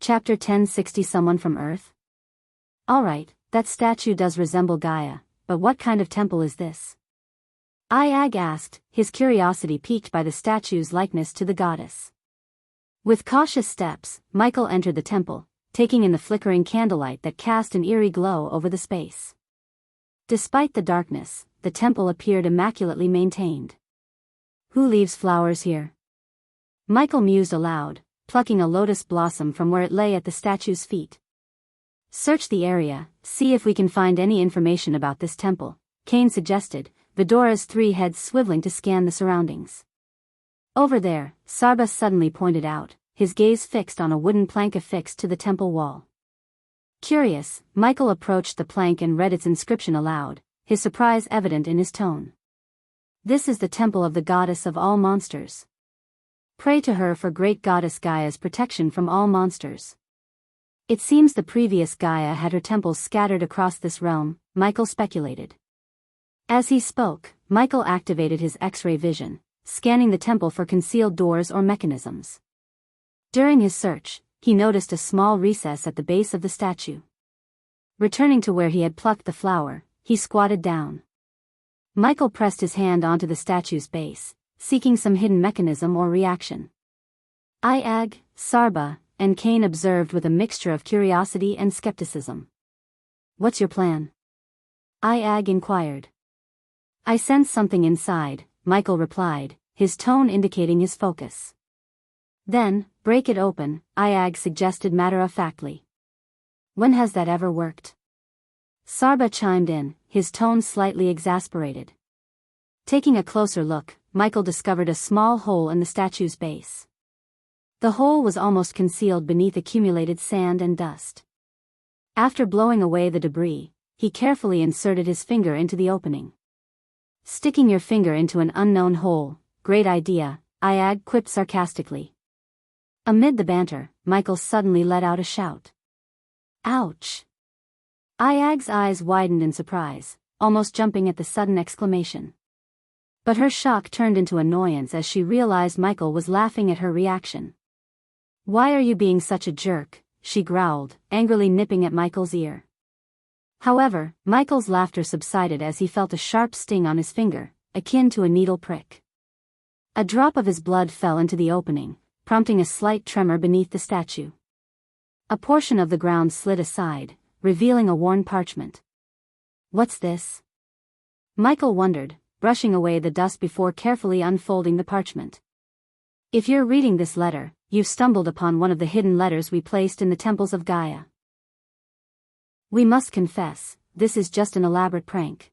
Chapter 1060 Someone from Earth? Alright, that statue does resemble Gaia, but what kind of temple is this? Iag asked, his curiosity piqued by the statue's likeness to the goddess. With cautious steps, Michael entered the temple, taking in the flickering candlelight that cast an eerie glow over the space. Despite the darkness, the temple appeared immaculately maintained. Who leaves flowers here? Michael mused aloud, plucking a lotus blossom from where it lay at the statue's feet. Search the area, see if we can find any information about this temple, Kane suggested, Vidora's three heads swiveling to scan the surroundings. Over there, Sarba suddenly pointed out, his gaze fixed on a wooden plank affixed to the temple wall. Curious, Michael approached the plank and read its inscription aloud, his surprise evident in his tone. This is the temple of the goddess of all monsters. Pray to her for great goddess Gaia's protection from all monsters. It seems the previous Gaia had her temples scattered across this realm, Michael speculated. As he spoke, Michael activated his X-ray vision, scanning the temple for concealed doors or mechanisms. During his search, he noticed a small recess at the base of the statue. Returning to where he had plucked the flower, he squatted down. Michael pressed his hand onto the statue's base, seeking some hidden mechanism or reaction. Iag, Sarba, and Kane observed with a mixture of curiosity and skepticism. What's your plan? Iag inquired. I sense something inside, Michael replied, his tone indicating his focus. Then, break it open, Iag suggested matter-of-factly. When has that ever worked? Sarba chimed in, his tone slightly exasperated. Taking a closer look, Michael discovered a small hole in the statue's base. The hole was almost concealed beneath accumulated sand and dust. After blowing away the debris, he carefully inserted his finger into the opening. Sticking your finger into an unknown hole, great idea, Iag quipped sarcastically. Amid the banter, Michael suddenly let out a shout. Ouch! Iag's eyes widened in surprise, almost jumping at the sudden exclamation. But her shock turned into annoyance as she realized Michael was laughing at her reaction. Why are you being such a jerk? She growled, angrily nipping at Michael's ear. However, Michael's laughter subsided as he felt a sharp sting on his finger, akin to a needle prick. A drop of his blood fell into the opening, prompting a slight tremor beneath the statue. A portion of the ground slid aside, revealing a worn parchment. What's this? Michael wondered, brushing away the dust before carefully unfolding the parchment. If you're reading this letter, you've stumbled upon one of the hidden letters we placed in the temples of Gaia. We must confess, this is just an elaborate prank.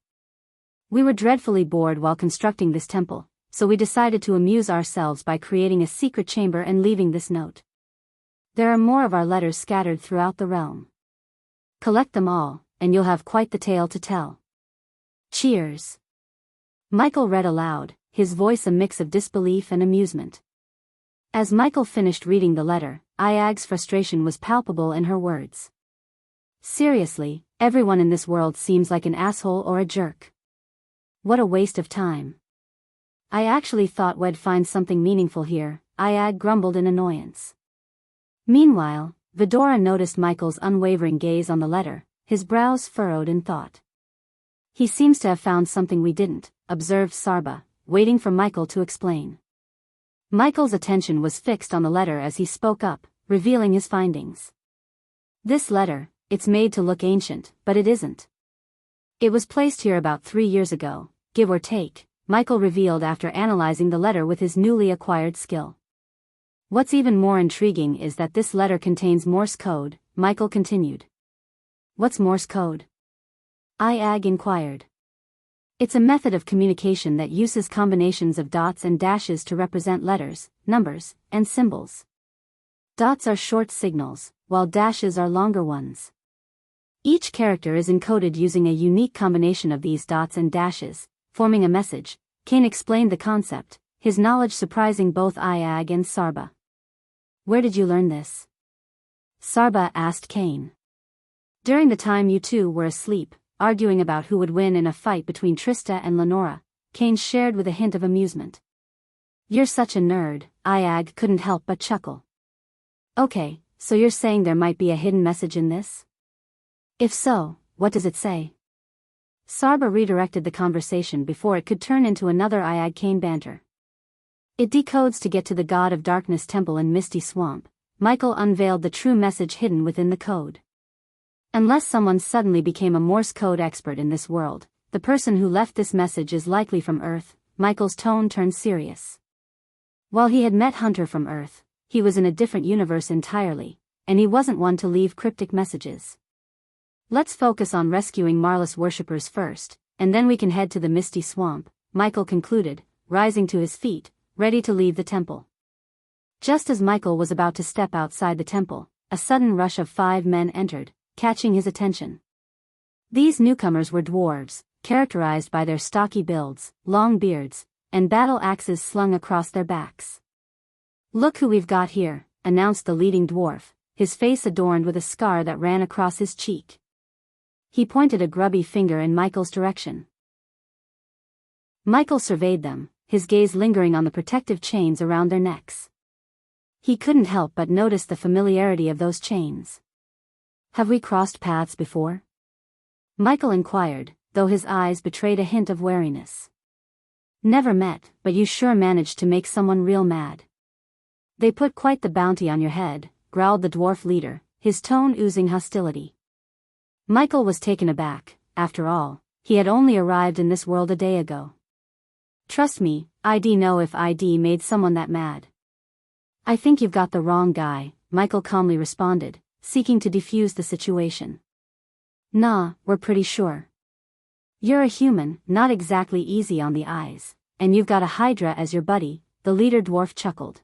We were dreadfully bored while constructing this temple, so we decided to amuse ourselves by creating a secret chamber and leaving this note. There are more of our letters scattered throughout the realm. Collect them all, and you'll have quite the tale to tell. Cheers. Michael read aloud, his voice a mix of disbelief and amusement. As Michael finished reading the letter, Iag's frustration was palpable in her words. Seriously, everyone in this world seems like an asshole or a jerk. What a waste of time. I actually thought we'd find something meaningful here, Iag grumbled in annoyance. Meanwhile, Vidora noticed Michael's unwavering gaze on the letter, his brows furrowed in thought. He seems to have found something we didn't, observed Sarba, waiting for Michael to explain. Michael's attention was fixed on the letter as he spoke up, revealing his findings. This letter, it's made to look ancient, but it isn't. It was placed here about 3 years ago, give or take, Michael revealed after analyzing the letter with his newly acquired skill. What's even more intriguing is that this letter contains Morse code, Michael continued. What's Morse code? Iag inquired. It's a method of communication that uses combinations of dots and dashes to represent letters, numbers, and symbols. Dots are short signals, while dashes are longer ones. Each character is encoded using a unique combination of these dots and dashes, forming a message. Kane explained the concept, his knowledge surprising both Iag and Sarba. Where did you learn this? Sarba asked Kane. During the time you two were asleep, arguing about who would win in a fight between Trista and Lenora, Kane shared with a hint of amusement. You're such a nerd, Iag couldn't help but chuckle. Okay, So you're saying there might be a hidden message in this? If so, what does it say? Sarba redirected the conversation before it could turn into another Iag Kane banter. It decodes to get to the God of Darkness temple in Misty Swamp. Michael unveiled the true message hidden within the code. Unless someone suddenly became a Morse code expert in this world, the person who left this message is likely from Earth. Michael's tone turned serious. While he had met Hunter from Earth, he was in a different universe entirely, and he wasn't one to leave cryptic messages. Let's focus on rescuing Marlis worshippers first, and then we can head to the Misty Swamp, Michael concluded, rising to his feet, ready to leave the temple. Just as Michael was about to step outside the temple, a sudden rush of 5 men entered, catching his attention. These newcomers were dwarves, characterized by their stocky builds, long beards, and battle axes slung across their backs. "Look who we've got here," announced the leading dwarf, his face adorned with a scar that ran across his cheek. He pointed a grubby finger in Michael's direction. Michael surveyed them, his gaze lingering on the protective chains around their necks. He couldn't help but notice the familiarity of those chains. "Have we crossed paths before?" Michael inquired, though his eyes betrayed a hint of wariness. "Never met, but you sure managed to make someone real mad. They put quite the bounty on your head," growled the dwarf leader, his tone oozing hostility. Michael was taken aback. After all, he had only arrived in this world a day ago. "Trust me, I'd know if I'd made someone that mad." "I think you've got the wrong guy," Michael calmly responded, seeking to defuse the situation. "Nah, we're pretty sure. You're a human, not exactly easy on the eyes, and you've got a Hydra as your buddy," the leader dwarf chuckled.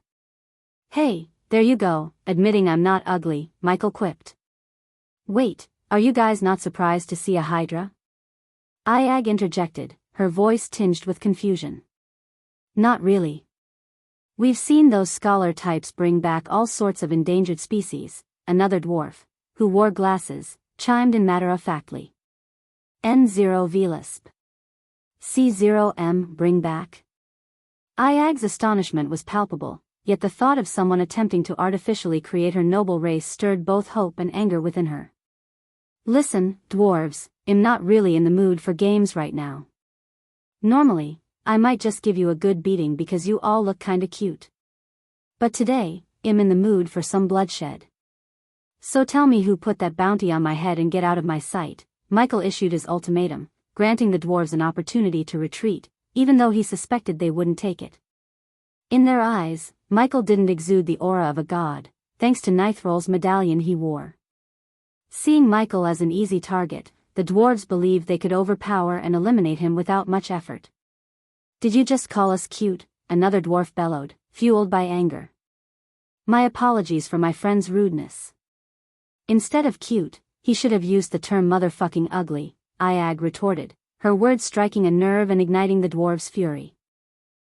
"Hey, there you go, admitting I'm not ugly," Michael quipped. "Wait, are you guys not surprised to see a Hydra?" Iag interjected, her voice tinged with confusion. "Not really. We've seen those scholar types bring back all sorts of endangered species," another dwarf, who wore glasses, chimed in matter-of-factly. "N0 Velisp. C0M bring back?" Iag's astonishment was palpable, yet the thought of someone attempting to artificially create her noble race stirred both hope and anger within her. "Listen, dwarves, I'm not really in the mood for games right now. Normally, I might just give you a good beating because you all look kinda cute. But today, I'm in the mood for some bloodshed. So tell me who put that bounty on my head and get out of my sight." Michael issued his ultimatum, granting the dwarves an opportunity to retreat, even though he suspected they wouldn't take it. In their eyes, Michael didn't exude the aura of a god, thanks to Nithrol's medallion he wore. Seeing Michael as an easy target, the dwarves believed they could overpower and eliminate him without much effort. "Did you just call us cute?" another dwarf bellowed, fueled by anger. "My apologies for my friend's rudeness." "Instead of cute, he should have used the term motherfucking ugly," Iag retorted, her words striking a nerve and igniting the dwarves' fury.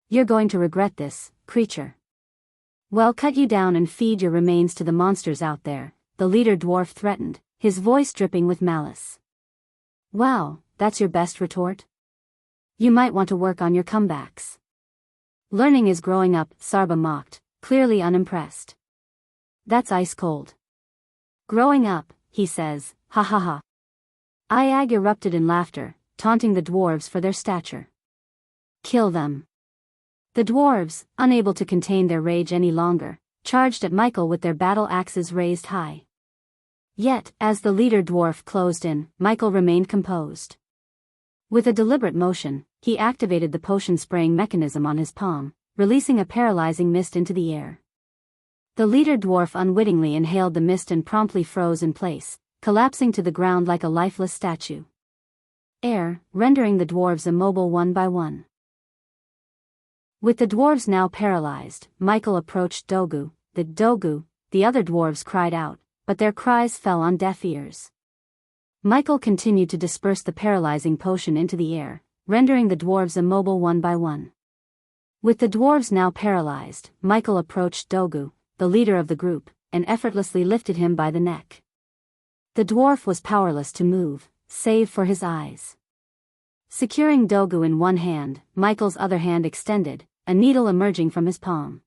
"You're going to regret this, creature. Well, cut you down and feed your remains to the monsters out there," the leader dwarf threatened, his voice dripping with malice. "Wow, that's your best retort? You might want to work on your comebacks." "Learning is growing up," Sarba mocked, clearly unimpressed. "That's ice cold. Growing up, he says, ha ha ha." Iag erupted in laughter, taunting the dwarves for their stature. "Kill them." The dwarves, unable to contain their rage any longer, charged at Michael with their battle axes raised high. Yet, as the leader dwarf closed in, Michael remained composed. With a deliberate motion, he activated the potion-spraying mechanism on his palm, releasing a paralyzing mist into the air. The leader dwarf unwittingly inhaled the mist and promptly froze in place, collapsing to the ground like a lifeless statue. Air, rendering the dwarves immobile one by one. With the dwarves now paralyzed, Michael approached Dogu. The other dwarves cried out, but their cries fell on deaf ears. Michael continued to disperse the paralyzing potion into the air, rendering the dwarves immobile one by one. With the dwarves now paralyzed, Michael approached Dogu, the leader of the group, and effortlessly lifted him by the neck. The dwarf was powerless to move, save for his eyes. Securing Dogu in one hand, Michael's other hand extended, a needle emerging from his palm.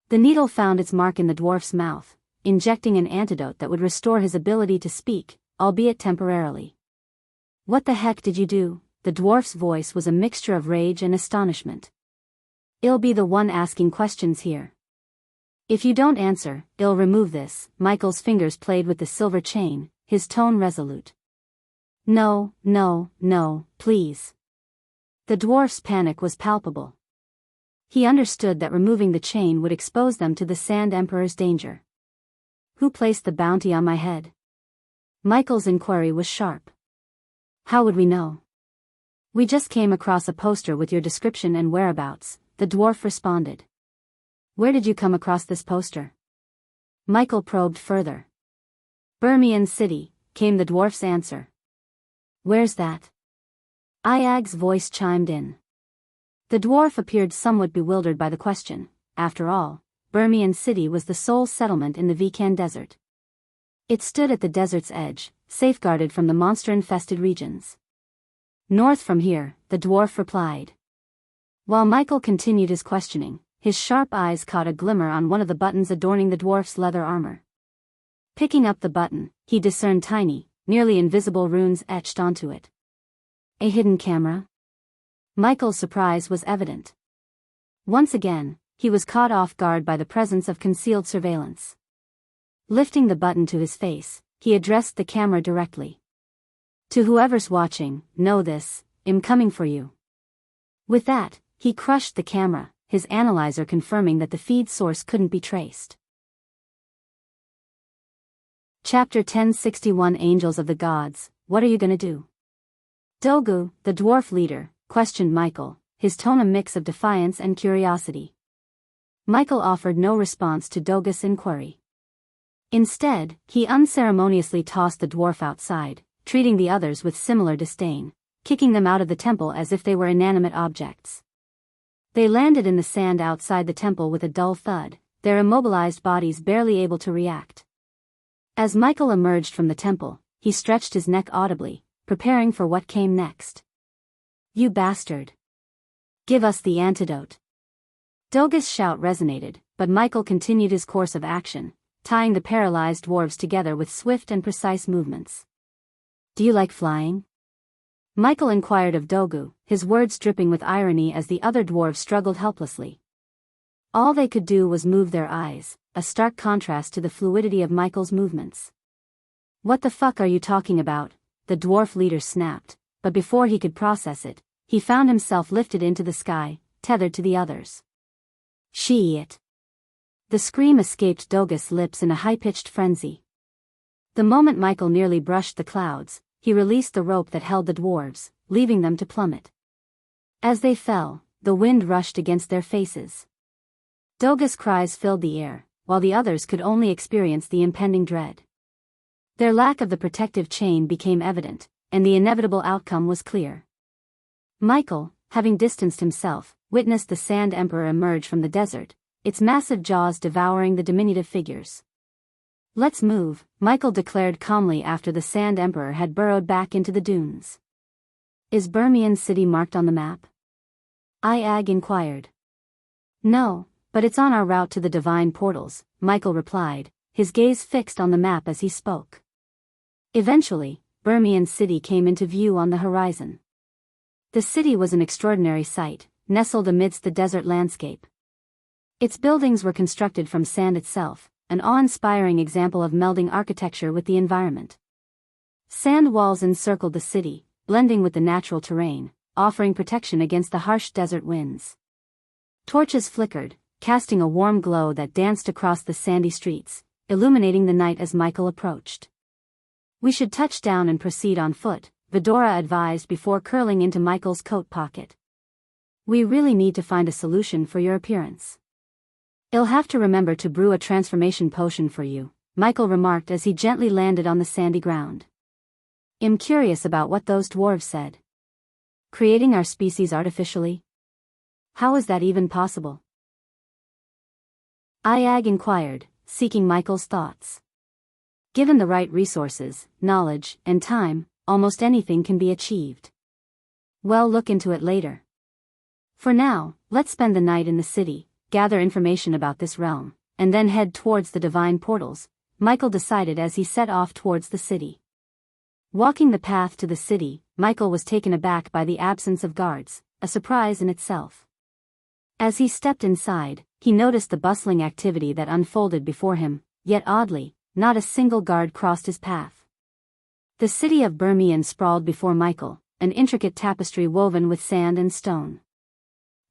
The needle found its mark in the dwarf's mouth, injecting an antidote that would restore his ability to speak, albeit temporarily. "What the heck did you do?" The dwarf's voice was a mixture of rage and astonishment. "I'll be the one asking questions here. If you don't answer, I'll remove this." Michael's fingers played with the silver chain, his tone resolute. "No, no, no, please." The dwarf's panic was palpable. He understood that removing the chain would expose them to the Sand Emperor's danger. "Who placed the bounty on my head?" Michael's inquiry was sharp. "How would we know?" "We just came across a poster with your description and whereabouts," the dwarf responded. "Where did you come across this poster?" Michael probed further. "Birmian City," came the dwarf's answer. "Where's that?" Iag's voice chimed in. The dwarf appeared somewhat bewildered by the question. After all, Birmian City was the sole settlement in the Vikan Desert. It stood at the desert's edge, safeguarded from the monster-infested regions. "North from here," the dwarf replied. While Michael continued his questioning, his sharp eyes caught a glimmer on one of the buttons adorning the dwarf's leather armor. Picking up the button, he discerned tiny, nearly invisible runes etched onto it. A hidden camera? Michael's surprise was evident. Once again, he was caught off guard by the presence of concealed surveillance. Lifting the button to his face, he addressed the camera directly. "To whoever's watching, know this, I'm coming for you." With that, he crushed the camera, his analyzer confirming that the feed source couldn't be traced. Chapter 1061 Angels of the Gods, What are you gonna do? Dogu, the dwarf leader, questioned Michael, his tone a mix of defiance and curiosity. Michael offered no response to Dogu's inquiry. Instead, he unceremoniously tossed the dwarf outside, treating the others with similar disdain, kicking them out of the temple as if they were inanimate objects. They landed in the sand outside the temple with a dull thud, their immobilized bodies barely able to react. As Michael emerged from the temple, he stretched his neck audibly, preparing for what came next. "You bastard! Give us the antidote!" Dogu's shout resonated, but Michael continued his course of action, tying the paralyzed dwarves together with swift and precise movements. "Do you like flying?" Michael inquired of Dogu, his words dripping with irony as the other dwarves struggled helplessly. All they could do was move their eyes, a stark contrast to the fluidity of Michael's movements. "What the fuck are you talking about?" the dwarf leader snapped, but before he could process it, he found himself lifted into the sky, tethered to the others. "Shit!" The scream escaped Dogu's lips in a high-pitched frenzy. The moment Michael nearly brushed the clouds, he released the rope that held the dwarves, leaving them to plummet. As they fell, the wind rushed against their faces. Dogu's cries filled the air, while the others could only experience the impending dread. Their lack of the protective chain became evident, and the inevitable outcome was clear. Michael, having distanced himself, witnessed the Sand Emperor emerge from the desert, its massive jaws devouring the diminutive figures. "Let's move," Michael declared calmly after the Sand Emperor had burrowed back into the dunes. "Is Birmian City marked on the map?" Iag inquired. "No, but it's on our route to the divine portals," Michael replied, his gaze fixed on the map as he spoke. Eventually, Birmian City came into view on the horizon. The city was an extraordinary sight, nestled amidst the desert landscape. Its buildings were constructed from sand itself, an awe-inspiring example of melding architecture with the environment. Sand walls encircled the city, blending with the natural terrain, offering protection against the harsh desert winds. Torches flickered, casting a warm glow that danced across the sandy streets, illuminating the night as Michael approached. "We should touch down and proceed on foot," Vidora advised before curling into Michael's coat pocket. "We really need to find a solution for your appearance." "I'll have to remember to brew a transformation potion for you," Michael remarked as he gently landed on the sandy ground. "I'm curious about what those dwarves said. Creating our species artificially? How is that even possible?" Iag inquired, seeking Michael's thoughts. "Given the right resources, knowledge, and time, almost anything can be achieved. Well, look into it later. For now, let's spend the night in the city, gather information about this realm, and then head towards the divine portals," Michael decided as he set off towards the city. Walking the path to the city, Michael was taken aback by the absence of guards, a surprise in itself. As he stepped inside, he noticed the bustling activity that unfolded before him, yet oddly, not a single guard crossed his path. The city of Birmingham sprawled before Michael, an intricate tapestry woven with sand and stone.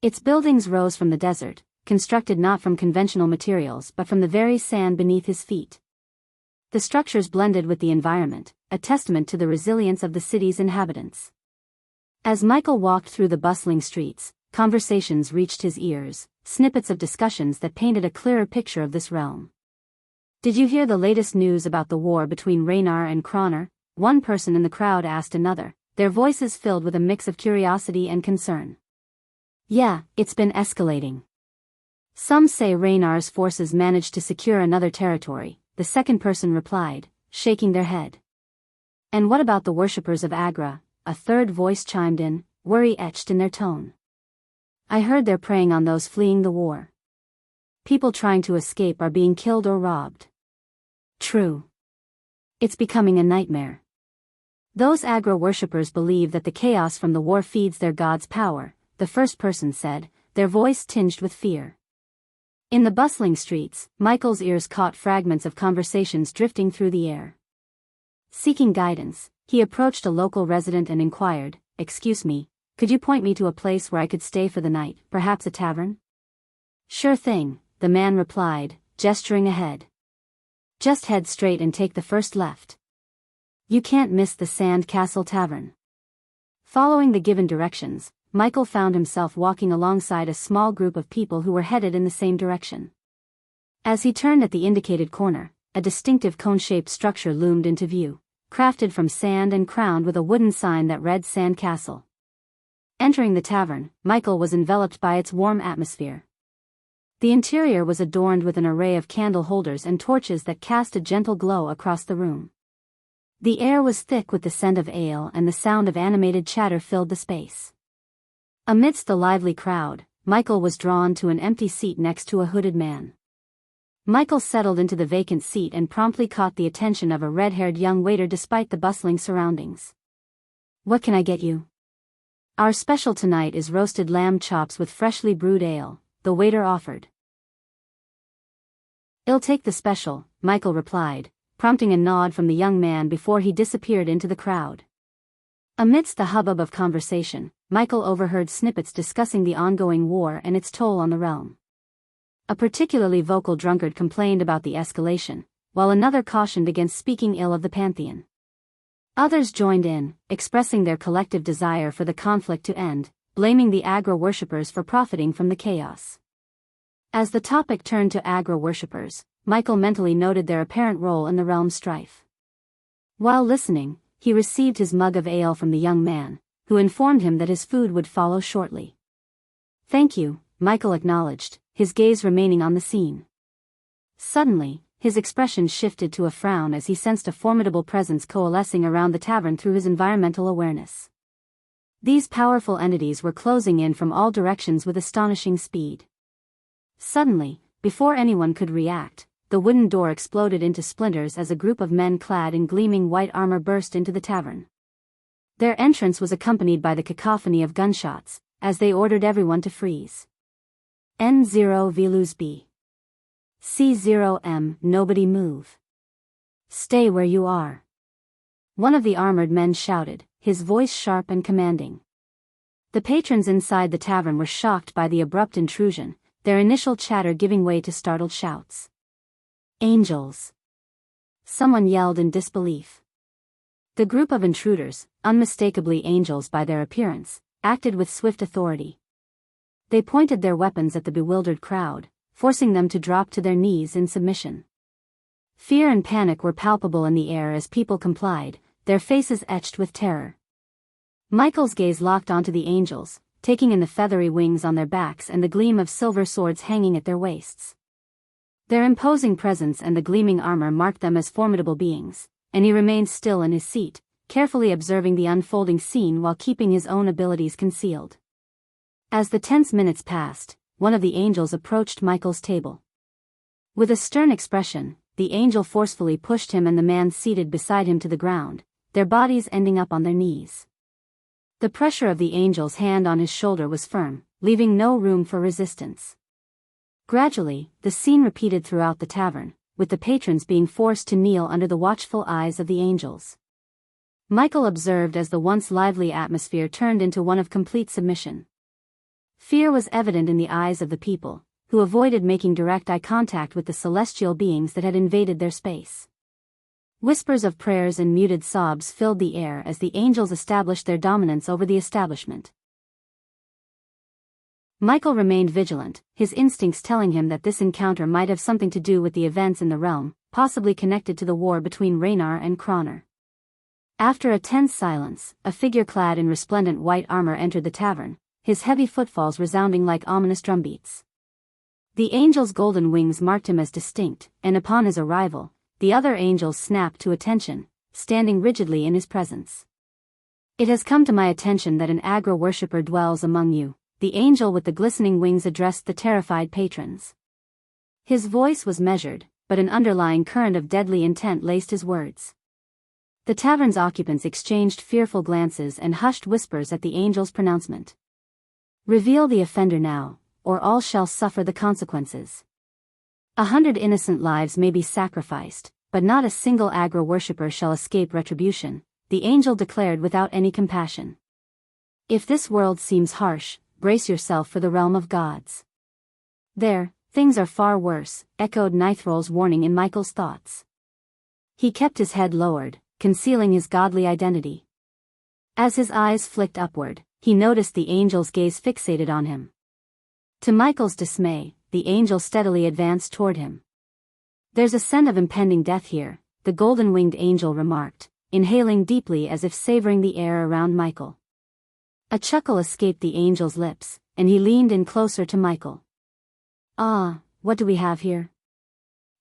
Its buildings rose from the desert, constructed not from conventional materials but from the very sand beneath his feet. The structures blended with the environment, a testament to the resilience of the city's inhabitants. As Michael walked through the bustling streets, conversations reached his ears, snippets of discussions that painted a clearer picture of this realm. "Did you hear the latest news about the war between Raynar and Croner?" one person in the crowd asked another, their voices filled with a mix of curiosity and concern. "Yeah, it's been escalating. Some say Raynar's forces managed to secure another territory," the second person replied, shaking their head. "And what about the worshippers of Agra?" a third voice chimed in, worry etched in their tone. "I heard they're preying on those fleeing the war. People trying to escape are being killed or robbed." "True. It's becoming a nightmare. Those Agra worshippers believe that the chaos from the war feeds their god's power," the first person said, their voice tinged with fear. In the bustling streets, Michael's ears caught fragments of conversations drifting through the air. Seeking guidance, he approached a local resident and inquired, "Excuse me, could you point me to a place where I could stay for the night, perhaps a tavern?" "Sure thing," the man replied, gesturing ahead. "Just head straight and take the first left. You can't miss the Sand Castle Tavern." Following the given directions, Michael found himself walking alongside a small group of people who were headed in the same direction. As he turned at the indicated corner, a distinctive cone-shaped structure loomed into view, crafted from sand and crowned with a wooden sign that read Sand Castle. Entering the tavern, Michael was enveloped by its warm atmosphere. The interior was adorned with an array of candle holders and torches that cast a gentle glow across the room. The air was thick with the scent of ale and the sound of animated chatter filled the space. Amidst the lively crowd, Michael was drawn to an empty seat next to a hooded man. Michael settled into the vacant seat and promptly caught the attention of a red-haired young waiter despite the bustling surroundings. "What can I get you?" "Our special tonight is roasted lamb chops with freshly brewed ale," the waiter offered. "I'll take the special," Michael replied, prompting a nod from the young man before he disappeared into the crowd. Amidst the hubbub of conversation, Michael overheard snippets discussing the ongoing war and its toll on the realm. A particularly vocal drunkard complained about the escalation, while another cautioned against speaking ill of the pantheon. Others joined in, expressing their collective desire for the conflict to end, blaming the Agra worshippers for profiting from the chaos. As the topic turned to Agra worshippers, Michael mentally noted their apparent role in the realm's strife. While listening, he received his mug of ale from the young man, who informed him that his food would follow shortly. "Thank you," Michael acknowledged, his gaze remaining on the scene. Suddenly, his expression shifted to a frown as he sensed a formidable presence coalescing around the tavern through his environmental awareness. These powerful entities were closing in from all directions with astonishing speed. Suddenly, before anyone could react, the wooden door exploded into splinters as a group of men clad in gleaming white armor burst into the tavern. Their entrance was accompanied by the cacophony of gunshots, as they ordered everyone to freeze. N0 Vilus B. C0M, nobody move. Stay where you are. One of the armored men shouted, his voice sharp and commanding. The patrons inside the tavern were shocked by the abrupt intrusion, their initial chatter giving way to startled shouts. "Angels!" someone yelled in disbelief. The group of intruders, unmistakably angels by their appearance, acted with swift authority. They pointed their weapons at the bewildered crowd, forcing them to drop to their knees in submission. Fear and panic were palpable in the air as people complied, their faces etched with terror. Michael's gaze locked onto the angels, taking in the feathery wings on their backs and the gleam of silver swords hanging at their waists. Their imposing presence and the gleaming armor marked them as formidable beings, and he remained still in his seat, carefully observing the unfolding scene while keeping his own abilities concealed. As the tense minutes passed, one of the angels approached Michael's table. With a stern expression, the angel forcefully pushed him and the man seated beside him to the ground, their bodies ending up on their knees. The pressure of the angel's hand on his shoulder was firm, leaving no room for resistance. Gradually, the scene repeated throughout the tavern, with the patrons being forced to kneel under the watchful eyes of the angels. Michael observed as the once lively atmosphere turned into one of complete submission. Fear was evident in the eyes of the people, who avoided making direct eye contact with the celestial beings that had invaded their space. Whispers of prayers and muted sobs filled the air as the angels established their dominance over the establishment. Michael remained vigilant, his instincts telling him that this encounter might have something to do with the events in the realm, possibly connected to the war between Raynar and Croner. After a tense silence, a figure clad in resplendent white armor entered the tavern, his heavy footfalls resounding like ominous drumbeats. The angel's golden wings marked him as distinct, and upon his arrival, the other angels snapped to attention, standing rigidly in his presence. "It has come to my attention that an Agra worshipper dwells among you," the angel with the glistening wings addressed the terrified patrons. His voice was measured, but an underlying current of deadly intent laced his words. The tavern's occupants exchanged fearful glances and hushed whispers at the angel's pronouncement. "Reveal the offender now, or all shall suffer the consequences. 100 innocent lives may be sacrificed, but not a single Agra worshipper shall escape retribution," the angel declared without any compassion. "If this world seems harsh, brace yourself for the realm of gods." "There, things are far worse," echoed Nithrol's warning in Michael's thoughts. He kept his head lowered, concealing his godly identity. As his eyes flicked upward, he noticed the angel's gaze fixated on him. To Michael's dismay, the angel steadily advanced toward him. "There's a scent of impending death here," the golden-winged angel remarked, inhaling deeply as if savoring the air around Michael. A chuckle escaped the angel's lips, and he leaned in closer to Michael. "Ah, what do we have here?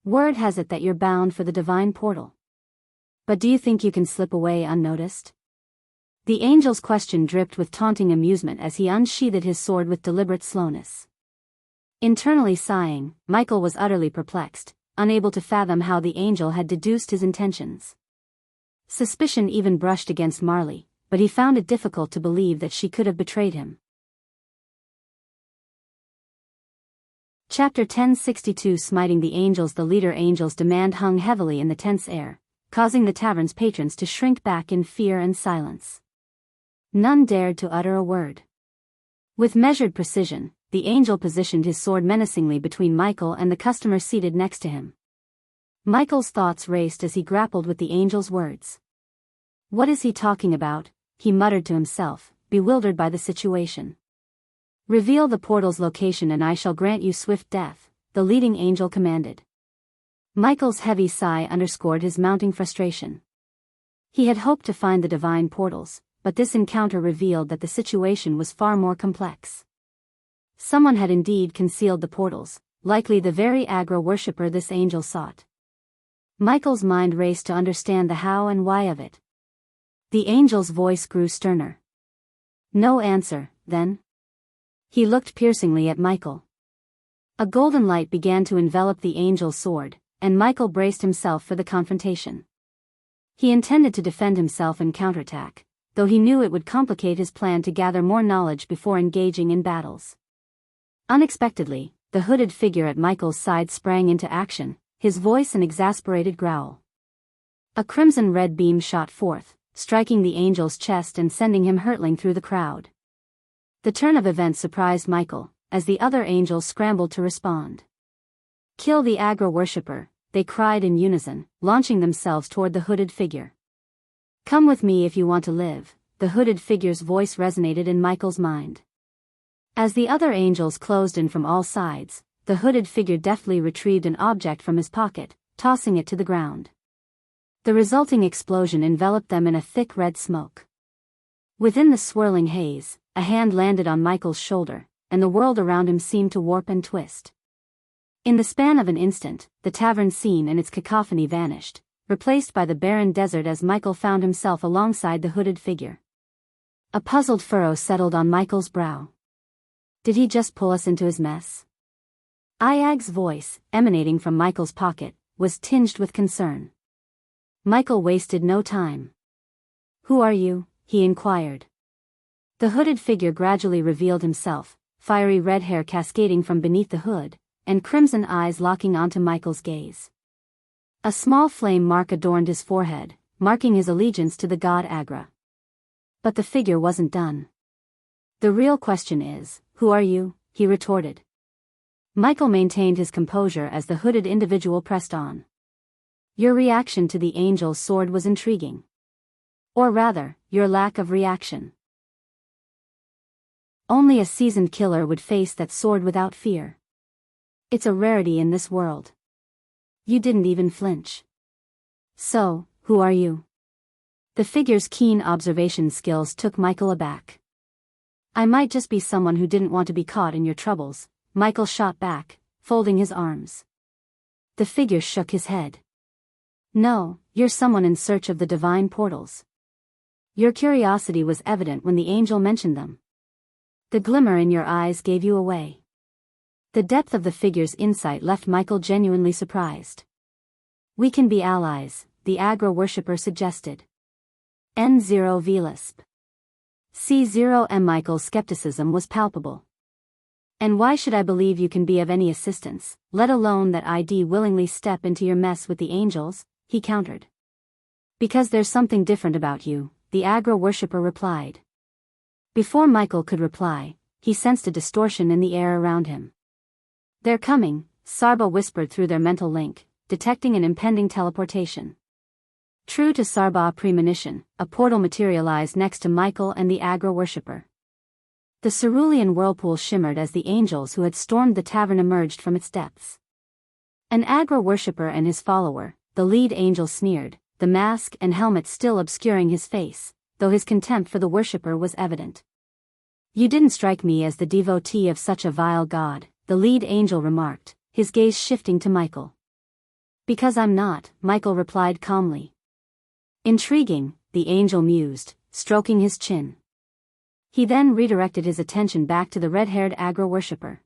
Word has it that you're bound for the divine portal. But do you think you can slip away unnoticed?" The angel's question dripped with taunting amusement as he unsheathed his sword with deliberate slowness. Internally sighing, Michael was utterly perplexed, unable to fathom how the angel had deduced his intentions. Suspicion even brushed against Marley, but he found it difficult to believe that she could have betrayed him. Chapter 1062 Smiting the Angels. The leader angel's demand hung heavily in the tense air, causing the tavern's patrons to shrink back in fear and silence. None dared to utter a word. With measured precision, the angel positioned his sword menacingly between Michael and the customer seated next to him. Michael's thoughts raced as he grappled with the angel's words. "What is he talking about?" he muttered to himself, bewildered by the situation. "Reveal the portal's location and I shall grant you swift death," the leading angel commanded. Michael's heavy sigh underscored his mounting frustration. He had hoped to find the divine portals, but this encounter revealed that the situation was far more complex. Someone had indeed concealed the portals, likely the very Agra worshipper this angel sought. Michael's mind raced to understand the how and why of it. The angel's voice grew sterner. "No answer, then?" He looked piercingly at Michael. A golden light began to envelop the angel's sword, and Michael braced himself for the confrontation. He intended to defend himself and counterattack, though he knew it would complicate his plan to gather more knowledge before engaging in battles. Unexpectedly, the hooded figure at Michael's side sprang into action, his voice an exasperated growl. A crimson-red beam shot forth, striking the angel's chest and sending him hurtling through the crowd. The turn of events surprised Michael, as the other angels scrambled to respond. "Kill the Agra worshipper," they cried in unison, launching themselves toward the hooded figure. "Come with me if you want to live," the hooded figure's voice resonated in Michael's mind. As the other angels closed in from all sides, the hooded figure deftly retrieved an object from his pocket, tossing it to the ground. The resulting explosion enveloped them in a thick red smoke. Within the swirling haze, a hand landed on Michael's shoulder, and the world around him seemed to warp and twist. In the span of an instant, the tavern scene and its cacophony vanished, replaced by the barren desert as Michael found himself alongside the hooded figure. A puzzled furrow settled on Michael's brow. Did he just pull us into his mess? Iag's voice, emanating from Michael's pocket, was tinged with concern. Michael wasted no time. "Who are you?" he inquired. The hooded figure gradually revealed himself, fiery red hair cascading from beneath the hood, and crimson eyes locking onto Michael's gaze. A small flame mark adorned his forehead, marking his allegiance to the god Agra. But the figure wasn't done. "The real question is, who are you?" he retorted. Michael maintained his composure as the hooded individual pressed on. "Your reaction to the angel's sword was intriguing. Or rather, your lack of reaction. Only a seasoned killer would face that sword without fear. It's a rarity in this world. You didn't even flinch. So, who are you?" The figure's keen observation skills took Michael aback. "I might just be someone who didn't want to be caught in your troubles," Michael shot back, folding his arms. The figure shook his head. "No, you're someone in search of the divine portals. Your curiosity was evident when the angel mentioned them. The glimmer in your eyes gave you away." The depth of the figure's insight left Michael genuinely surprised. "We can be allies," the Agra worshipper suggested. N0 Velisp. C0M. Michael's skepticism was palpable. "And why should I believe you can be of any assistance, let alone that I'd willingly step into your mess with the angels?" he countered. "Because there's something different about you," the Agra worshipper replied. Before Michael could reply, he sensed a distortion in the air around him. "They're coming," Sarba whispered through their mental link, detecting an impending teleportation. True to Sarba's premonition, a portal materialized next to Michael and the Agra worshipper. The cerulean whirlpool shimmered as the angels who had stormed the tavern emerged from its depths. An Agra worshipper and his follower, the lead angel, sneered, the mask and helmet still obscuring his face, though his contempt for the worshipper was evident. "You didn't strike me as the devotee of such a vile god," the lead angel remarked, his gaze shifting to Michael. "Because I'm not," Michael replied calmly. "Intriguing," the angel mused, stroking his chin. He then redirected his attention back to the red-haired Agra worshipper.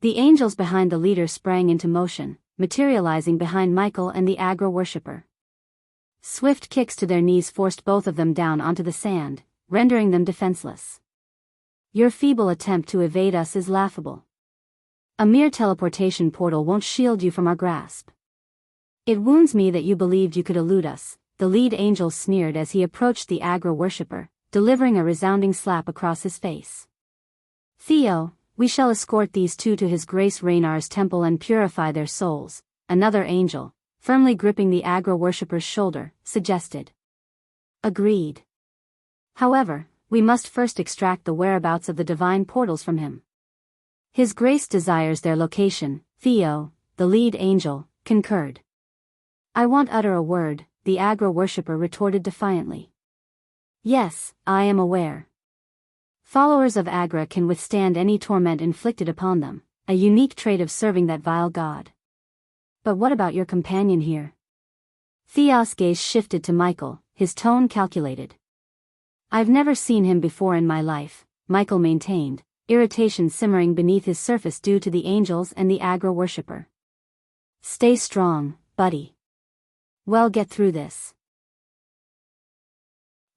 The angels behind the leader sprang into motion, materializing behind Michael and the Agra worshipper. Swift kicks to their knees forced both of them down onto the sand, rendering them defenseless. "Your feeble attempt to evade us is laughable. A mere teleportation portal won't shield you from our grasp. It wounds me that you believed you could elude us," the lead angel sneered as he approached the Agra worshipper, delivering a resounding slap across his face. "Theo, we shall escort these two to His Grace Raynar's temple and purify their souls," another angel, firmly gripping the Agra worshipper's shoulder, suggested. "Agreed. However, we must first extract the whereabouts of the divine portals from him. His Grace desires their location," Theo, the lead angel, concurred. "I won't utter a word," the Agra worshipper retorted defiantly. "Yes, I am aware. Followers of Agra can withstand any torment inflicted upon them, a unique trait of serving that vile god. But what about your companion here?" Theo's gaze shifted to Michael, his tone calculated. "I've never seen him before in my life," Michael maintained, irritation simmering beneath his surface due to the angels and the Agra worshipper. "Stay strong, buddy. We'll get through this.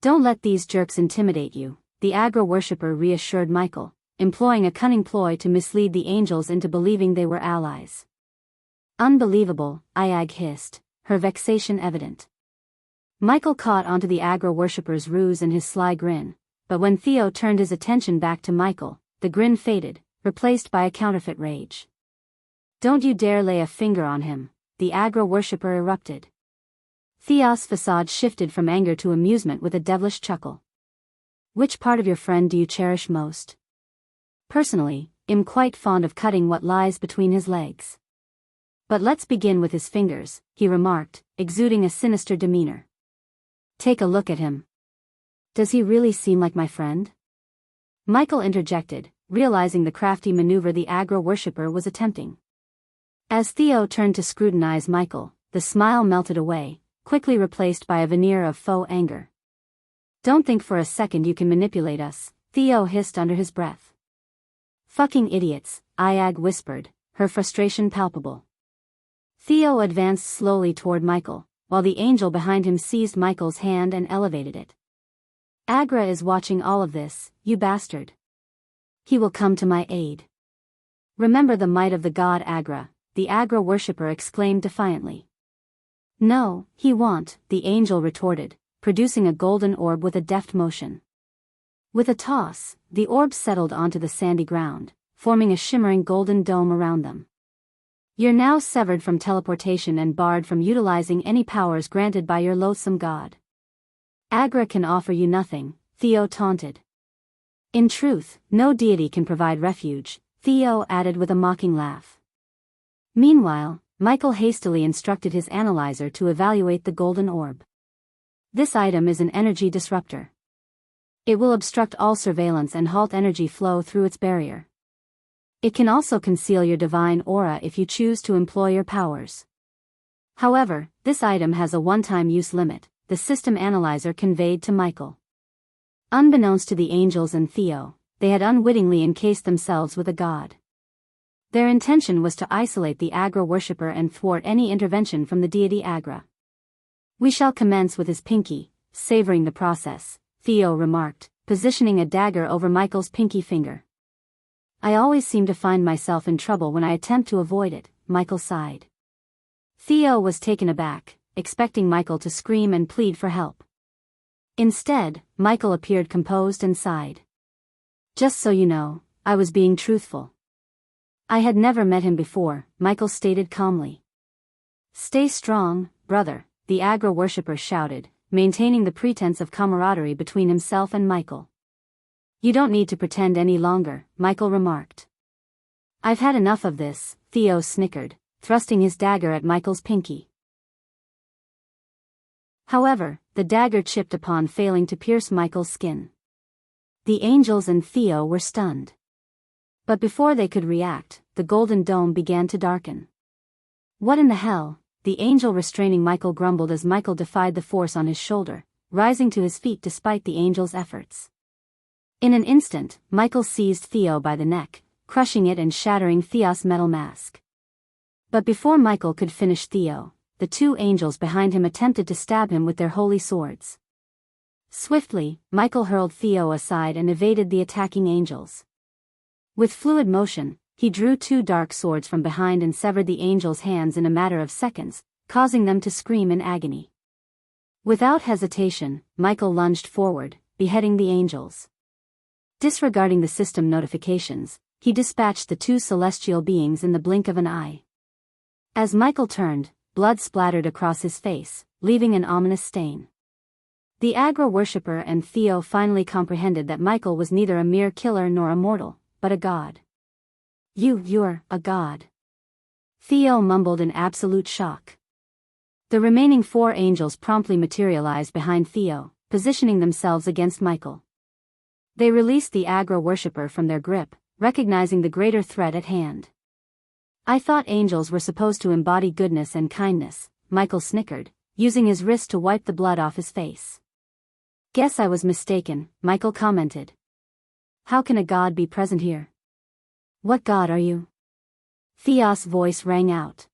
Don't let these jerks intimidate you," the Agra worshipper reassured Michael, employing a cunning ploy to mislead the angels into believing they were allies. "Unbelievable," Iag hissed, her vexation evident. Michael caught onto the Agra worshipper's ruse and his sly grin, but when Theo turned his attention back to Michael, the grin faded, replaced by a counterfeit rage. "Don't you dare lay a finger on him," the Agra worshipper erupted. Theo's facade shifted from anger to amusement with a devilish chuckle. "Which part of your friend do you cherish most?" "Personally, I'm quite fond of cutting what lies between his legs. But let's begin with his fingers," he remarked, exuding a sinister demeanor. "Take a look at him. Does he really seem like my friend?" Michael interjected, realizing the crafty maneuver the Agra worshipper was attempting. As Theo turned to scrutinize Michael, the smile melted away, quickly replaced by a veneer of faux anger. "Don't think for a second you can manipulate us," Theo hissed under his breath. "Fucking idiots," Iag whispered, her frustration palpable. Theo advanced slowly toward Michael, while the angel behind him seized Michael's hand and elevated it. Agra is watching all of this, you bastard. He will come to my aid. Remember the might of the god Agra, the Agra worshipper exclaimed defiantly. No, he won't, the angel retorted, producing a golden orb with a deft motion. With a toss, the orb settled onto the sandy ground, forming a shimmering golden dome around them. You're now severed from teleportation and barred from utilizing any powers granted by your loathsome god. Agra can offer you nothing, Theo taunted. In truth, no deity can provide refuge, Theo added with a mocking laugh. Meanwhile, Michael hastily instructed his analyzer to evaluate the golden orb. This item is an energy disruptor. It will obstruct all surveillance and halt energy flow through its barrier. It can also conceal your divine aura if you choose to employ your powers. However, this item has a one-time use limit, the system analyzer conveyed to Michael. Unbeknownst to the angels and Theo, they had unwittingly encased themselves with a god. Their intention was to isolate the Agra worshipper and thwart any intervention from the deity Agra. We shall commence with his pinky, savoring the process, Theo remarked, positioning a dagger over Michael's pinky finger. I always seem to find myself in trouble when I attempt to avoid it, Michael sighed. Theo was taken aback, expecting Michael to scream and plead for help. Instead, Michael appeared composed and sighed. Just so you know, I was being truthful. I had never met him before, Michael stated calmly. Stay strong, brother, the Agra worshipper shouted, maintaining the pretense of camaraderie between himself and Michael. You don't need to pretend any longer, Michael remarked. I've had enough of this, Theo snickered, thrusting his dagger at Michael's pinky. However, the dagger chipped upon failing to pierce Michael's skin. The angels and Theo were stunned. But before they could react, the golden dome began to darken. What in the hell? The angel restraining Michael grumbled as Michael defied the force on his shoulder, rising to his feet despite the angel's efforts. In an instant, Michael seized Theo by the neck, crushing it and shattering Theo's metal mask. But before Michael could finish Theo, the two angels behind him attempted to stab him with their holy swords. Swiftly, Michael hurled Theo aside and evaded the attacking angels. With fluid motion, he drew two dark swords from behind and severed the angels' hands in a matter of seconds, causing them to scream in agony. Without hesitation, Michael lunged forward, beheading the angels. Disregarding the system notifications, he dispatched the two celestial beings in the blink of an eye. As Michael turned, blood splattered across his face, leaving an ominous stain. The Agra worshipper and Theo finally comprehended that Michael was neither a mere killer nor a mortal, but a god. You're a god. Theo mumbled in absolute shock. The remaining four angels promptly materialized behind Theo, positioning themselves against Michael. They released the Agra worshipper from their grip, recognizing the greater threat at hand. I thought angels were supposed to embody goodness and kindness, Michael snickered, using his wrist to wipe the blood off his face. Guess I was mistaken, Michael commented. How can a god be present here? What god are you? Theos' voice rang out.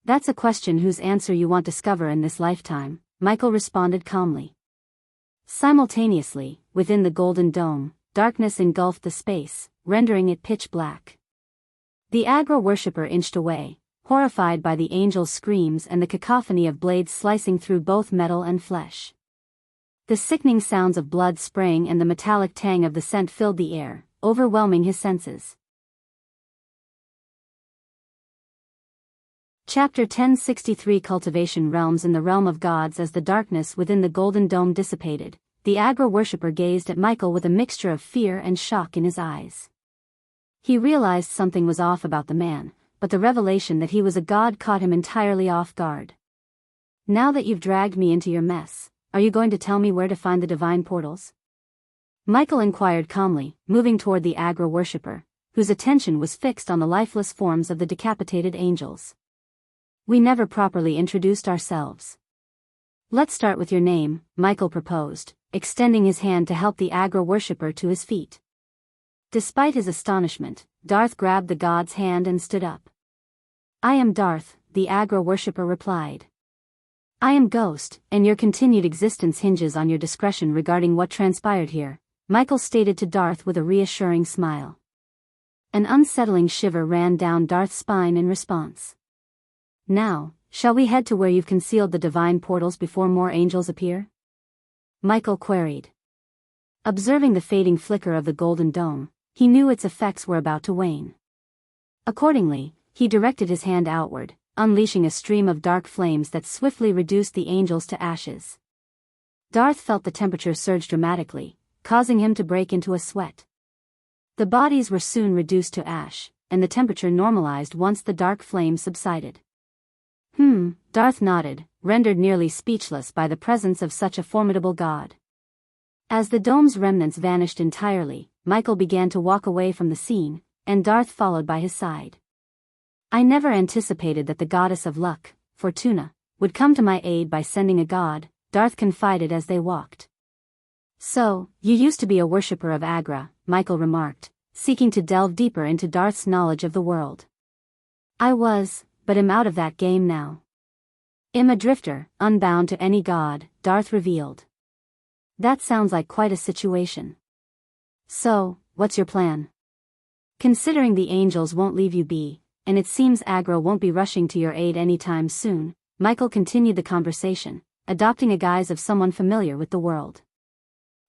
That's a question whose answer you won't discover in this lifetime, Michael responded calmly. Simultaneously, within the golden dome, darkness engulfed the space, rendering it pitch black. The Agra worshipper inched away, horrified by the angels' screams and the cacophony of blades slicing through both metal and flesh. The sickening sounds of blood spraying and the metallic tang of the scent filled the air, overwhelming his senses. Chapter 1063 Cultivation Realms. In the realm of gods. As the darkness within the golden dome dissipated, the Agra worshipper gazed at Michael with a mixture of fear and shock in his eyes. He realized something was off about the man, but the revelation that he was a god caught him entirely off guard. Now that you've dragged me into your mess, are you going to tell me where to find the divine portals? Michael inquired calmly, moving toward the Agra worshipper, whose attention was fixed on the lifeless forms of the decapitated angels. We never properly introduced ourselves. Let's start with your name, Michael proposed, extending his hand to help the Agra worshipper to his feet. Despite his astonishment, Darth grabbed the god's hand and stood up. I am Darth, the Agra worshipper replied. I am Ghost, and your continued existence hinges on your discretion regarding what transpired here, Michael stated to Darth with a reassuring smile. An unsettling shiver ran down Darth's spine in response. Now, shall we head to where you've concealed the divine portals before more angels appear? Michael queried. Observing the fading flicker of the golden dome, he knew its effects were about to wane. Accordingly, he directed his hand outward, unleashing a stream of dark flames that swiftly reduced the angels to ashes. Darth felt the temperature surge dramatically, causing him to break into a sweat. The bodies were soon reduced to ash, and the temperature normalized once the dark flames subsided. Darth nodded, rendered nearly speechless by the presence of such a formidable god. As the dome's remnants vanished entirely, Michael began to walk away from the scene, and Darth followed by his side. I never anticipated that the goddess of luck, Fortuna, would come to my aid by sending a god, Darth confided as they walked. So, you used to be a worshipper of Agra, Michael remarked, seeking to delve deeper into Darth's knowledge of the world. I was, but am out of that game now. I'm a drifter, unbound to any god, Darth revealed. That sounds like quite a situation. So, what's your plan? Considering the angels won't leave you be, and it seems Agra won't be rushing to your aid anytime soon, Michael continued the conversation, adopting a guise of someone familiar with the world.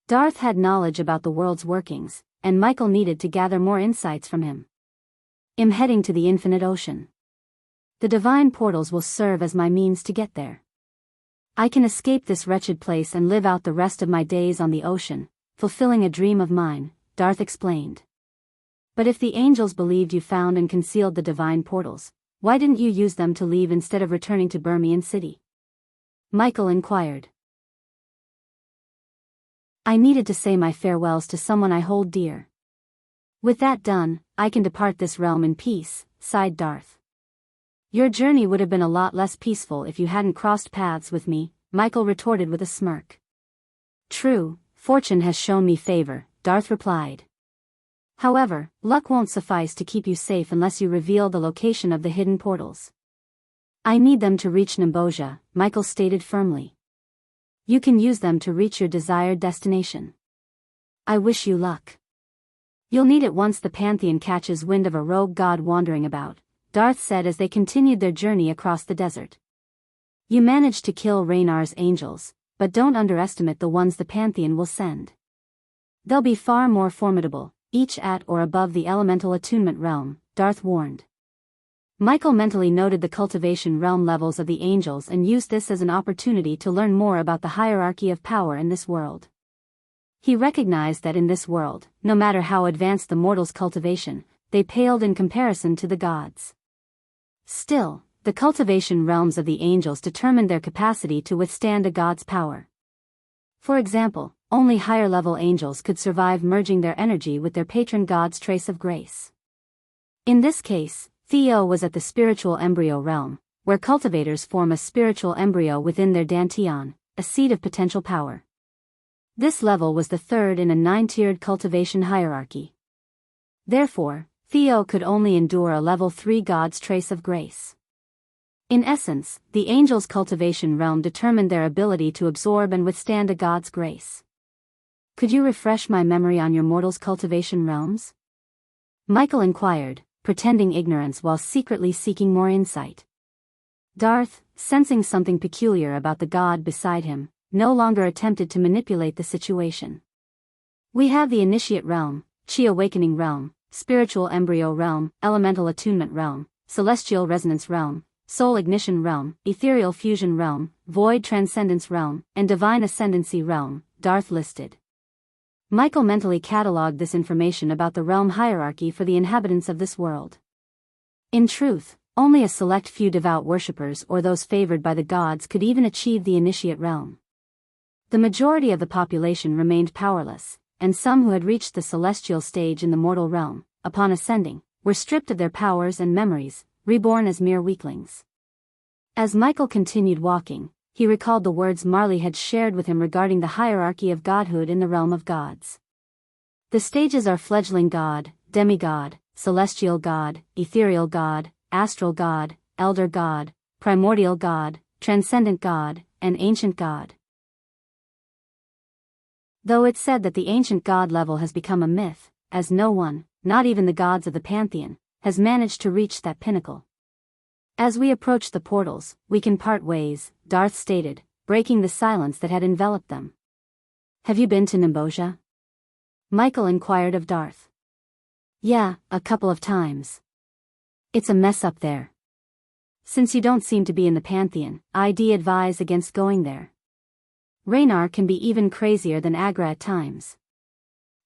Darth had knowledge about the world's workings, and Michael needed to gather more insights from him. I'm heading to the infinite ocean. The divine portals will serve as my means to get there. I can escape this wretched place and live out the rest of my days on the ocean, fulfilling a dream of mine, Darth explained. But if the angels believed you found and concealed the divine portals, why didn't you use them to leave instead of returning to Birmian City? Michael inquired. I needed to say my farewells to someone I hold dear. With that done, I can depart this realm in peace, sighed Darth. Your journey would have been a lot less peaceful if you hadn't crossed paths with me, Michael retorted with a smirk. True, fortune has shown me favor, Darth replied. However, luck won't suffice to keep you safe unless you reveal the location of the hidden portals. I need them to reach Namboja, Michael stated firmly. You can use them to reach your desired destination. I wish you luck. You'll need it once the Pantheon catches wind of a rogue god wandering about, Darth said as they continued their journey across the desert. You managed to kill Raynar's angels, but don't underestimate the ones the Pantheon will send. They'll be far more formidable, each at or above the elemental attunement realm, Darth warned. Michael mentally noted the cultivation realm levels of the angels and used this as an opportunity to learn more about the hierarchy of power in this world. He recognized that in this world, no matter how advanced the mortals' cultivation, they paled in comparison to the gods. Still, the cultivation realms of the angels determined their capacity to withstand a god's power. For example, only higher-level angels could survive merging their energy with their patron god's trace of grace. In this case, Theo was at the spiritual embryo realm, where cultivators form a spiritual embryo within their dantian, a seed of potential power. This level was the third in a 9-tiered cultivation hierarchy. Therefore, Theo could only endure a level 3 god's trace of grace. In essence, the angels' cultivation realm determined their ability to absorb and withstand a god's grace. Could you refresh my memory on your mortals' cultivation realms? Michael inquired, pretending ignorance while secretly seeking more insight. Darth, sensing something peculiar about the god beside him, no longer attempted to manipulate the situation. We have the initiate realm, chi awakening realm, spiritual embryo realm, elemental attunement realm, celestial resonance realm, soul ignition realm, ethereal fusion realm, void transcendence realm, and divine ascendancy realm, Darth listed. Michael mentally catalogued this information about the realm hierarchy for the inhabitants of this world. In truth, only a select few devout worshippers or those favored by the gods could even achieve the initiate realm. The majority of the population remained powerless, and some who had reached the celestial stage in the mortal realm, upon ascending, were stripped of their powers and memories, reborn as mere weaklings. As Michael continued walking, he recalled the words Marley had shared with him regarding the hierarchy of godhood in the realm of gods. The stages are fledgling god, demigod, celestial god, ethereal god, astral god, elder god, primordial God, transcendent God, and ancient God. Though it's said that the ancient God level has become a myth, as no one, not even the gods of the pantheon, has managed to reach that pinnacle. As we approach the portals, we can part ways, Darth stated, breaking the silence that had enveloped them. Have you been to Nimbosia? Michael inquired of Darth. Yeah, a couple of times. It's a mess up there. Since you don't seem to be in the pantheon, I'd advise against going there. Raynar can be even crazier than Agra at times.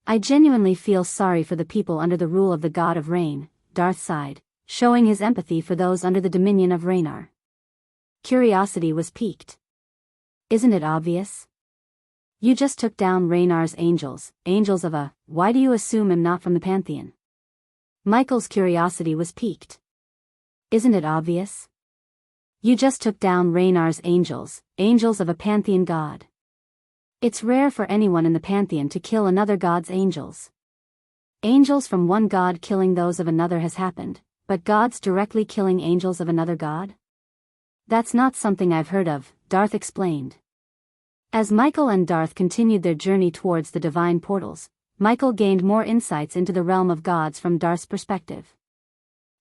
I genuinely feel sorry for the people under the rule of the god of rain, Darth sighed, showing his empathy for those under the dominion of Raynar. Curiosity was piqued. Isn't it obvious? You just took down Raynar's angels of a, why do you assume I'm not from the pantheon? Michael's curiosity was piqued. Isn't it obvious? You just took down Raynar's angels of a pantheon god. It's rare for anyone in the pantheon to kill another god's angels. Angels from one god killing those of another has happened, but gods directly killing angels of another god? That's not something I've heard of, Darth explained. As Michael and Darth continued their journey towards the divine portals, Michael gained more insights into the realm of gods from Darth's perspective.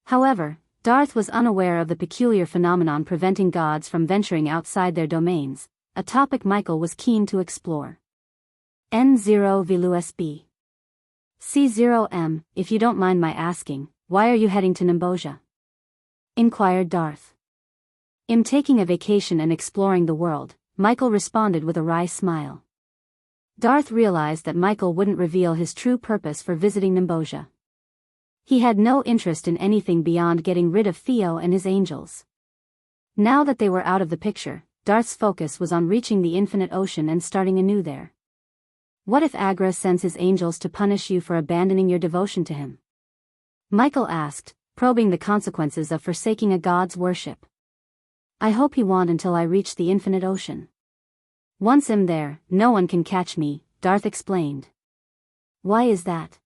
However, Darth was unaware of the peculiar phenomenon preventing gods from venturing outside their domains, a topic Michael was keen to explore. N0 VLUSB. C0M, if you don't mind my asking, why are you heading to Nimbosia? Inquired Darth. I'm taking a vacation and exploring the world, Michael responded with a wry smile. Darth realized that Michael wouldn't reveal his true purpose for visiting Nimbosia. He had no interest in anything beyond getting rid of Theo and his angels. Now that they were out of the picture, Darth's focus was on reaching the infinite ocean and starting anew there. What if Agra sends his angels to punish you for abandoning your devotion to him? Michael asked, probing the consequences of forsaking a god's worship. I hope he won't until I reach the infinite ocean. Once I'm there, no one can catch me, Darth explained. Why is that?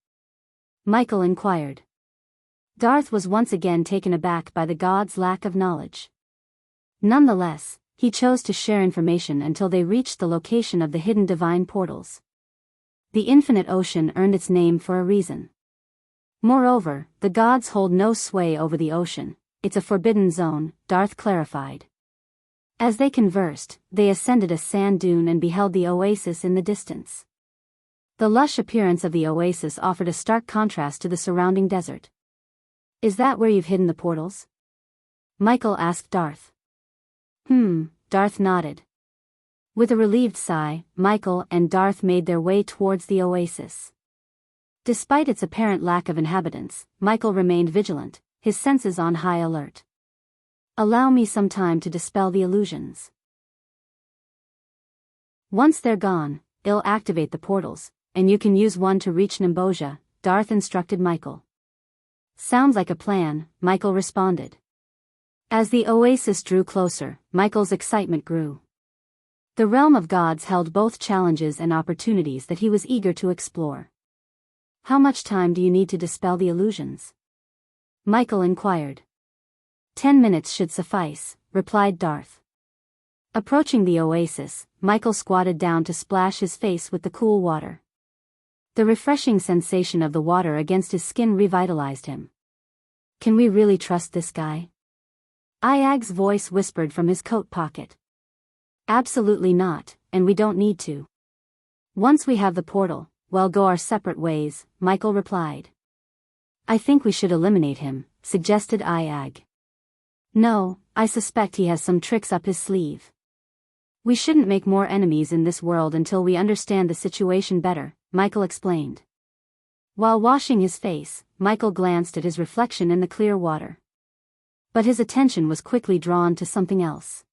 Michael inquired. Darth was once again taken aback by the god's lack of knowledge. Nonetheless, he chose to share information until they reached the location of the hidden divine portals. The infinite ocean earned its name for a reason. Moreover, the gods hold no sway over the ocean, it's a forbidden zone, Darth clarified. As they conversed, they ascended a sand dune and beheld the oasis in the distance. The lush appearance of the oasis offered a stark contrast to the surrounding desert. Is that where you've hidden the portals? Michael asked Darth. Darth nodded. With a relieved sigh, Michael and Darth made their way towards the oasis. Despite its apparent lack of inhabitants, Michael remained vigilant, his senses on high alert. Allow me some time to dispel the illusions. Once they're gone, I'll activate the portals, and you can use one to reach Nimbosia, Darth instructed Michael. Sounds like a plan, Michael responded. As the oasis drew closer, Michael's excitement grew. The realm of gods held both challenges and opportunities that he was eager to explore. How much time do you need to dispel the illusions? Michael inquired. 10 minutes should suffice, replied Darth. Approaching the oasis, Michael squatted down to splash his face with the cool water. The refreshing sensation of the water against his skin revitalized him. Can we really trust this guy? Iag's voice whispered from his coat pocket. Absolutely not, and we don't need to. Once we have the portal, we'll go our separate ways, Michael replied. I think we should eliminate him, suggested Iag. No, I suspect he has some tricks up his sleeve. We shouldn't make more enemies in this world until we understand the situation better, Michael explained. While washing his face, Michael glanced at his reflection in the clear water. But his attention was quickly drawn to something else.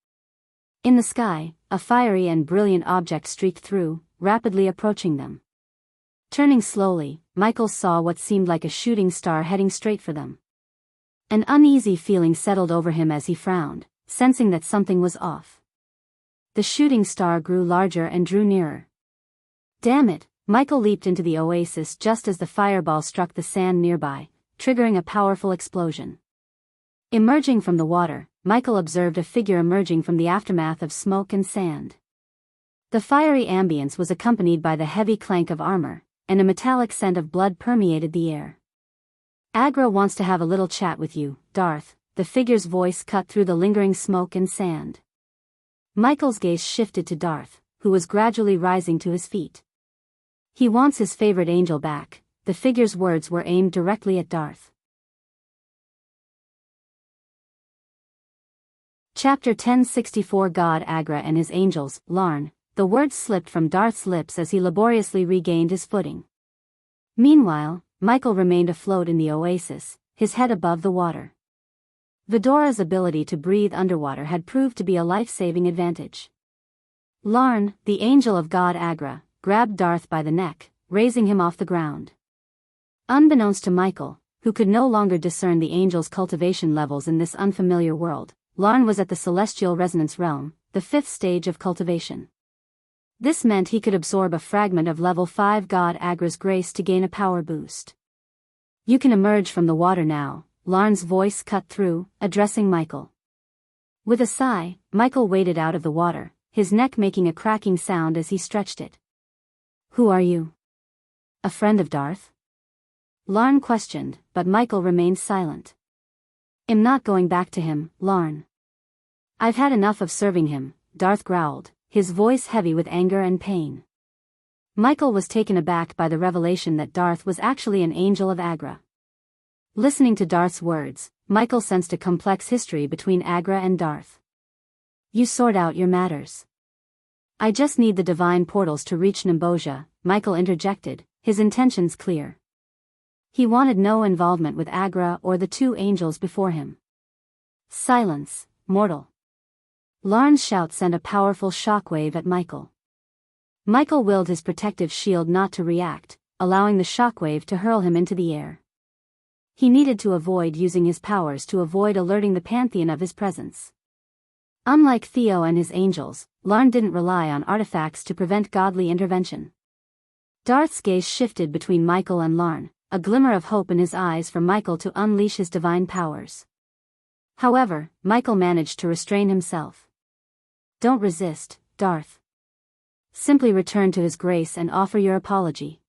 In the sky, a fiery and brilliant object streaked through, rapidly approaching them. Turning slowly, Michael saw what seemed like a shooting star heading straight for them. An uneasy feeling settled over him as he frowned, sensing that something was off. The shooting star grew larger and drew nearer. Damn it, Michael leaped into the oasis just as the fireball struck the sand nearby, triggering a powerful explosion. Emerging from the water, Michael observed a figure emerging from the aftermath of smoke and sand. The fiery ambience was accompanied by the heavy clank of armor, and a metallic scent of blood permeated the air. "Agra wants to have a little chat with you, Darth," the figure's voice cut through the lingering smoke and sand. Michael's gaze shifted to Darth, who was gradually rising to his feet. "He wants his favorite angel back." The figure's words were aimed directly at Darth. Chapter 1064 God Agra and His Angels, Larn. The words slipped from Darth's lips as he laboriously regained his footing. Meanwhile, Michael remained afloat in the oasis, his head above the water. Vidora's ability to breathe underwater had proved to be a life-saving advantage. Larn, the angel of God Agra, grabbed Darth by the neck, raising him off the ground. Unbeknownst to Michael, who could no longer discern the angel's cultivation levels in this unfamiliar world, Larn was at the celestial resonance realm, the 5th stage of cultivation. This meant he could absorb a fragment of level 5 God Agra's grace to gain a power boost. "You can emerge from the water now," Larn's voice cut through, addressing Michael. With a sigh, Michael waded out of the water, his neck making a cracking sound as he stretched it. "Who are you?" "A friend of Darth?" Larn questioned, but Michael remained silent. "I'm not going back to him, Larn. I've had enough of serving him," Darth growled, his voice heavy with anger and pain. Michael was taken aback by the revelation that Darth was actually an angel of Agra. Listening to Darth's words, Michael sensed a complex history between Agra and Darth. "You sort out your matters. I just need the divine portals to reach Nimboja," Michael interjected, his intentions clear. He wanted no involvement with Agra or the 2 angels before him. "Silence, mortal." Larn's shout sent a powerful shockwave at Michael. Michael willed his protective shield not to react, allowing the shockwave to hurl him into the air. He needed to avoid using his powers to avoid alerting the pantheon of his presence. Unlike Theo and his angels, Larn didn't rely on artifacts to prevent godly intervention. Darth's gaze shifted between Michael and Larn, a glimmer of hope in his eyes for Michael to unleash his divine powers. However, Michael managed to restrain himself. "Don't resist, Darth. Simply return to his grace and offer your apology.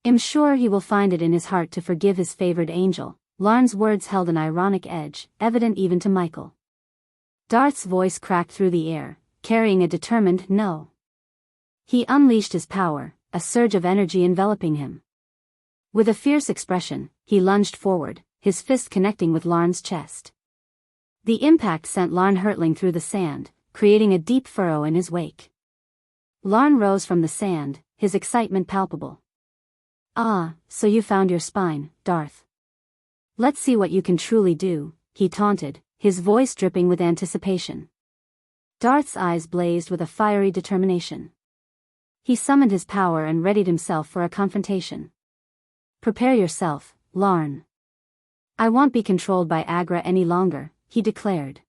I'm sure he will find it in his heart to forgive his favored angel." Larn's words held an ironic edge, evident even to Michael. Darth's voice cracked through the air, carrying a determined no. He unleashed his power, a surge of energy enveloping him. With a fierce expression, he lunged forward, his fist connecting with Larn's chest. The impact sent Larn hurtling through the sand, creating a deep furrow in his wake. Larn rose from the sand, his excitement palpable. "Ah, so you found your spine, Darth. Let's see what you can truly do," he taunted, his voice dripping with anticipation. Darth's eyes blazed with a fiery determination. He summoned his power and readied himself for a confrontation. "Prepare yourself, Larn. I won't be controlled by Agra any longer," he declared.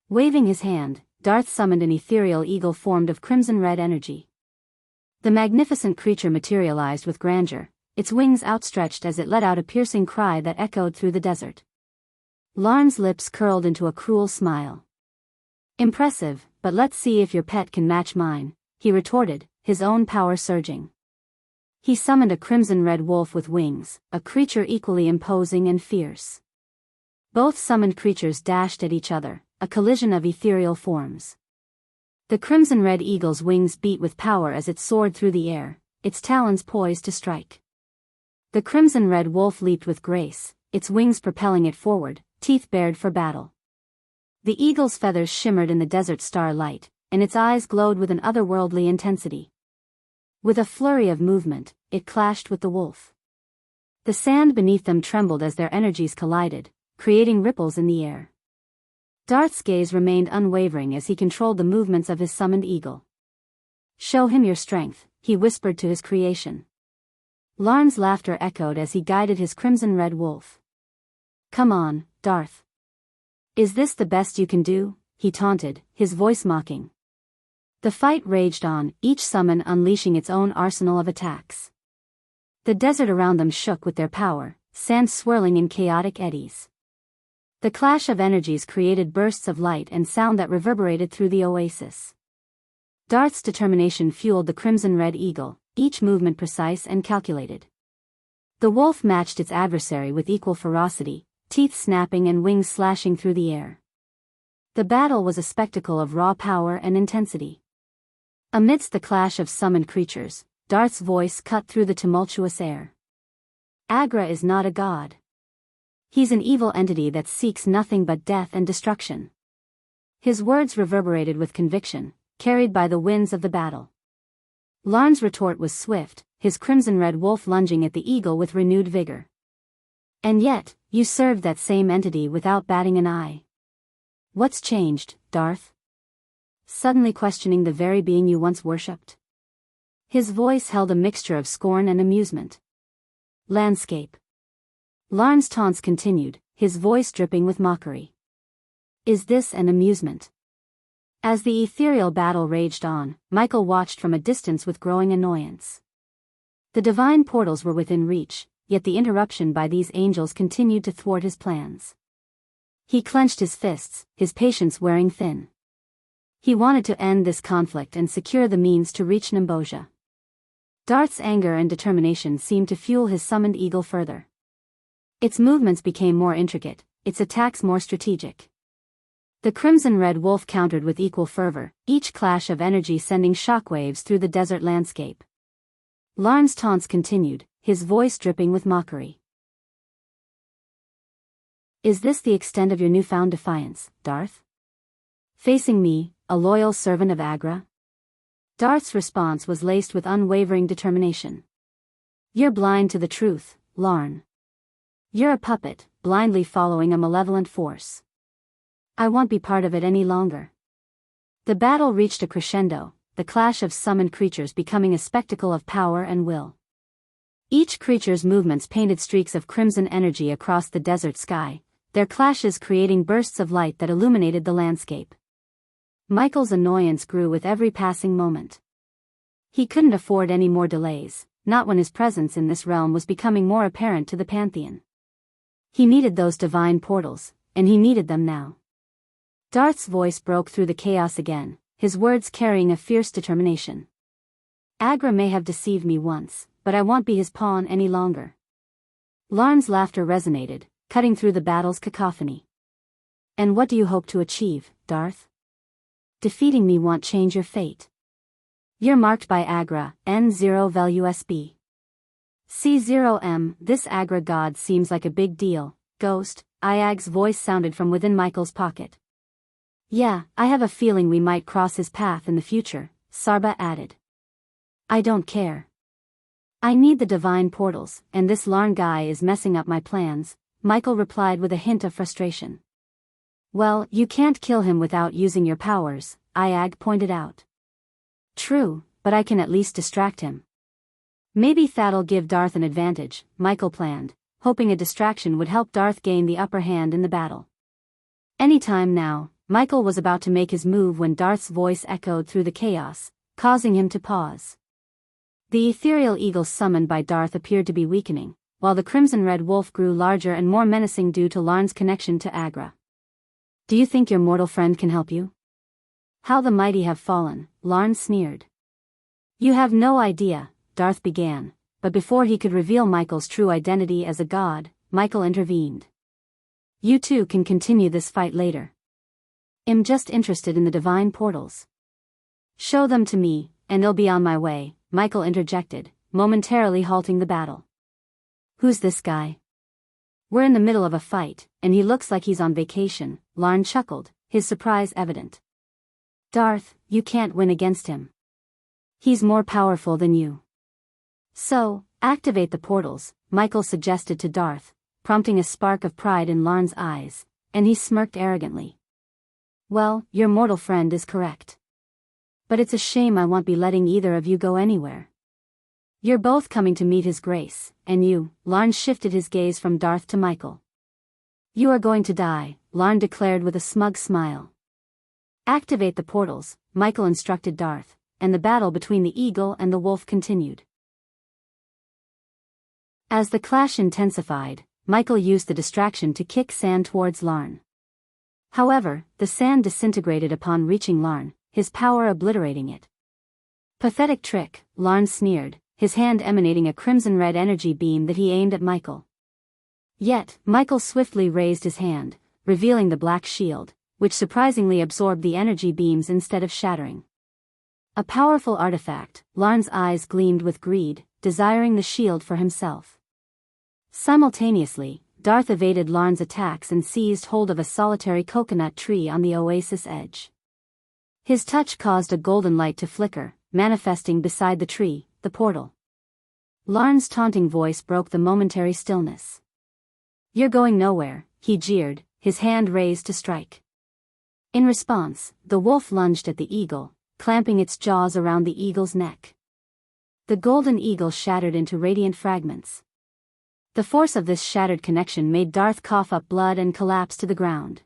Waving his hand, Darth summoned an ethereal eagle formed of crimson-red energy. The magnificent creature materialized with grandeur, its wings outstretched as it let out a piercing cry that echoed through the desert. Larn's lips curled into a cruel smile. "Impressive, but let's see if your pet can match mine," he retorted, his own power surging. He summoned a crimson-red wolf with wings, a creature equally imposing and fierce. Both summoned creatures dashed at each other, a collision of ethereal forms. The crimson-red eagle's wings beat with power as it soared through the air, its talons poised to strike. The crimson-red wolf leaped with grace, its wings propelling it forward, teeth bared for battle. The eagle's feathers shimmered in the desert starlight, and its eyes glowed with an otherworldly intensity. With a flurry of movement, it clashed with the wolf. The sand beneath them trembled as their energies collided, creating ripples in the air. Darth's gaze remained unwavering as he controlled the movements of his summoned eagle. "Show him your strength," he whispered to his creation. Larn's laughter echoed as he guided his crimson-red wolf. "Come on, Darth. Is this the best you can do?" he taunted, his voice mocking. The fight raged on, each summon unleashing its own arsenal of attacks. The desert around them shook with their power, sand swirling in chaotic eddies. The clash of energies created bursts of light and sound that reverberated through the oasis. Darth's determination fueled the crimson-red eagle, each movement precise and calculated. The wolf matched its adversary with equal ferocity, teeth snapping and wings slashing through the air. The battle was a spectacle of raw power and intensity. Amidst the clash of summoned creatures, Darth's voice cut through the tumultuous air. Agra is not a god. He's an evil entity that seeks nothing but death and destruction. His words reverberated with conviction, carried by the winds of the battle. Larn's retort was swift, his crimson-red wolf lunging at the eagle with renewed vigor. And yet, you served that same entity without batting an eye. What's changed, Darth? Suddenly questioning the very being you once worshipped? His voice held a mixture of scorn and amusement. Landscape. Larn's taunts continued, his voice dripping with mockery. Is this an amusement? As the ethereal battle raged on, Michael watched from a distance with growing annoyance. The divine portals were within reach, yet the interruption by these angels continued to thwart his plans. He clenched his fists, his patience wearing thin. He wanted to end this conflict and secure the means to reach Nimbosia. Darth's anger and determination seemed to fuel his summoned eagle further. Its movements became more intricate, its attacks more strategic. The crimson-red wolf countered with equal fervor, each clash of energy sending shockwaves through the desert landscape. Larn's taunts continued, his voice dripping with mockery. Is this the extent of your newfound defiance, Darth? Facing me, a loyal servant of Agra? Darth's response was laced with unwavering determination. You're blind to the truth, Larn. You're a puppet, blindly following a malevolent force. I won't be part of it any longer. The battle reached a crescendo, the clash of summoned creatures becoming a spectacle of power and will. Each creature's movements painted streaks of crimson energy across the desert sky, their clashes creating bursts of light that illuminated the landscape. Michael's annoyance grew with every passing moment. He couldn't afford any more delays, not when his presence in this realm was becoming more apparent to the Pantheon. He needed those divine portals, and he needed them now. Darth's voice broke through the chaos again, his words carrying a fierce determination. Agra may have deceived me once, but I won't be his pawn any longer. Larn's laughter resonated, cutting through the battle's cacophony. And what do you hope to achieve, Darth? Defeating me won't change your fate. You're marked by Agra, N0VLUSB. C0M, this Agra god seems like a big deal, Ghost, Iag's voice sounded from within Michael's pocket. Yeah, I have a feeling we might cross his path in the future, Sarba added. I don't care. I need the divine portals, and this Larn guy is messing up my plans, Michael replied with a hint of frustration. Well, you can't kill him without using your powers, Iag pointed out. True, but I can at least distract him. Maybe that'll give Darth an advantage, Michael planned, hoping a distraction would help Darth gain the upper hand in the battle. Anytime now, Michael was about to make his move when Darth's voice echoed through the chaos, causing him to pause. The ethereal eagle summoned by Darth appeared to be weakening, while the crimson-red wolf grew larger and more menacing due to Larn's connection to Agra. Do you think your mortal friend can help you? How the mighty have fallen, Larn sneered. You have no idea, Darth began, but before he could reveal Michael's true identity as a god, Michael intervened. You two can continue this fight later. I'm just interested in the divine portals. Show them to me, and they'll be on my way, Michael interjected, momentarily halting the battle. Who's this guy? We're in the middle of a fight, and he looks like he's on vacation, Larn chuckled, his surprise evident. Darth, you can't win against him. He's more powerful than you. So, activate the portals, Michael suggested to Darth, prompting a spark of pride in Larn's eyes, and he smirked arrogantly. Well, your mortal friend is correct. But it's a shame I won't be letting either of you go anywhere. You're both coming to meet his grace, and you, Larn shifted his gaze from Darth to Michael. You are going to die, Larn declared with a smug smile. Activate the portals, Michael instructed Darth, and the battle between the eagle and the wolf continued. As the clash intensified, Michael used the distraction to kick sand towards Larn. However, the sand disintegrated upon reaching Larn, his power obliterating it. Pathetic trick, Larn sneered, his hand emanating a crimson-red energy beam that he aimed at Michael. Yet, Michael swiftly raised his hand, revealing the black shield, which surprisingly absorbed the energy beams instead of shattering. A powerful artifact, Larn's eyes gleamed with greed, desiring the shield for himself. Simultaneously, Darth evaded Larn's attacks and seized hold of a solitary coconut tree on the oasis edge. His touch caused a golden light to flicker, manifesting beside the tree, the portal. Larn's taunting voice broke the momentary stillness. "You're going nowhere," he jeered, his hand raised to strike. In response, the wolf lunged at the eagle, clamping its jaws around the eagle's neck. The golden eagle shattered into radiant fragments. The force of this shattered connection made Darth cough up blood and collapse to the ground.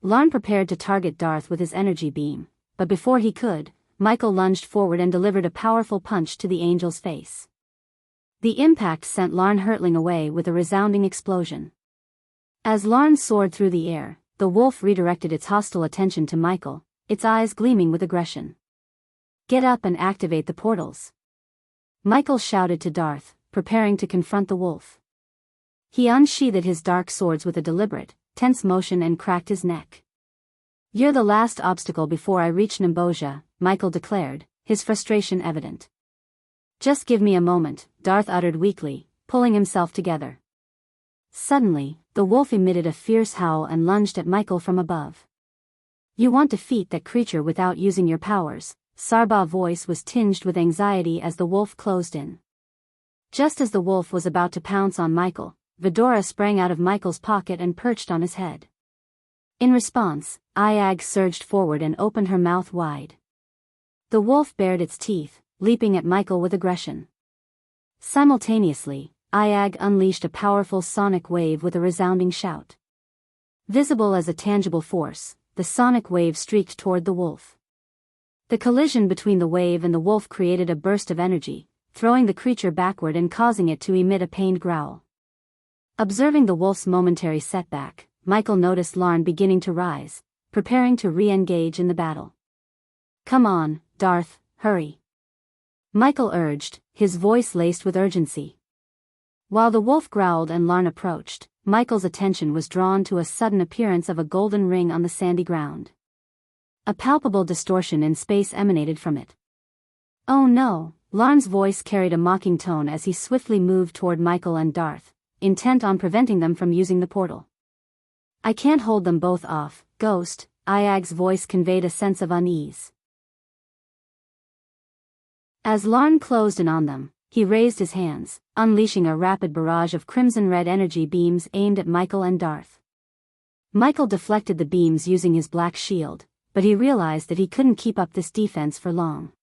Larn prepared to target Darth with his energy beam, but before he could, Michael lunged forward and delivered a powerful punch to the angel's face. The impact sent Larn hurtling away with a resounding explosion. As Larn soared through the air, the wolf redirected its hostile attention to Michael, its eyes gleaming with aggression. "Get up and activate the portals," Michael shouted to Darth, preparing to confront the wolf. He unsheathed his dark swords with a deliberate, tense motion and cracked his neck. "You're the last obstacle before I reach Namboja," Michael declared, his frustration evident. "Just give me a moment," Darth uttered weakly, pulling himself together. Suddenly, the wolf emitted a fierce howl and lunged at Michael from above. "You want to defeat that creature without using your powers," Sarbah's voice was tinged with anxiety as the wolf closed in. Just as the wolf was about to pounce on Michael, Vidora sprang out of Michael's pocket and perched on his head. In response, Iag surged forward and opened her mouth wide. The wolf bared its teeth, leaping at Michael with aggression. Simultaneously, Iag unleashed a powerful sonic wave with a resounding shout. Visible as a tangible force, the sonic wave streaked toward the wolf. The collision between the wave and the wolf created a burst of energy, throwing the creature backward and causing it to emit a pained growl. Observing the wolf's momentary setback, Michael noticed Larn beginning to rise, preparing to re-engage in the battle. "Come on, Darth, hurry," Michael urged, his voice laced with urgency. While the wolf growled and Larn approached, Michael's attention was drawn to a sudden appearance of a golden ring on the sandy ground. A palpable distortion in space emanated from it. "Oh no!" Larn's voice carried a mocking tone as he swiftly moved toward Michael and Darth, intent on preventing them from using the portal. "I can't hold them both off, Ghost," Iag's voice conveyed a sense of unease. As Larn closed in on them, he raised his hands, unleashing a rapid barrage of crimson-red energy beams aimed at Michael and Darth. Michael deflected the beams using his black shield, but he realized that he couldn't keep up this defense for long.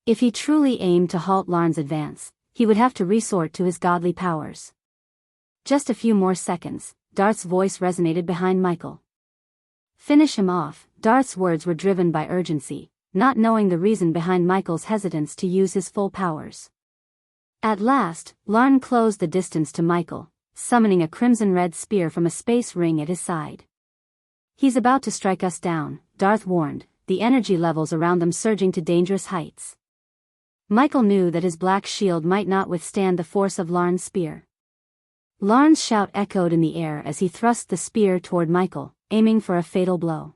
If he truly aimed to halt Larn's advance, he would have to resort to his godly powers. Just a few more seconds, Darth's voice resonated behind Michael. "Finish him off," Darth's words were driven by urgency, not knowing the reason behind Michael's hesitance to use his full powers. At last, Larn closed the distance to Michael, summoning a crimson-red spear from a space ring at his side. "He's about to strike us down," Darth warned, the energy levels around them surging to dangerous heights. Michael knew that his black shield might not withstand the force of Larn's spear. Larn's shout echoed in the air as he thrust the spear toward Michael, aiming for a fatal blow.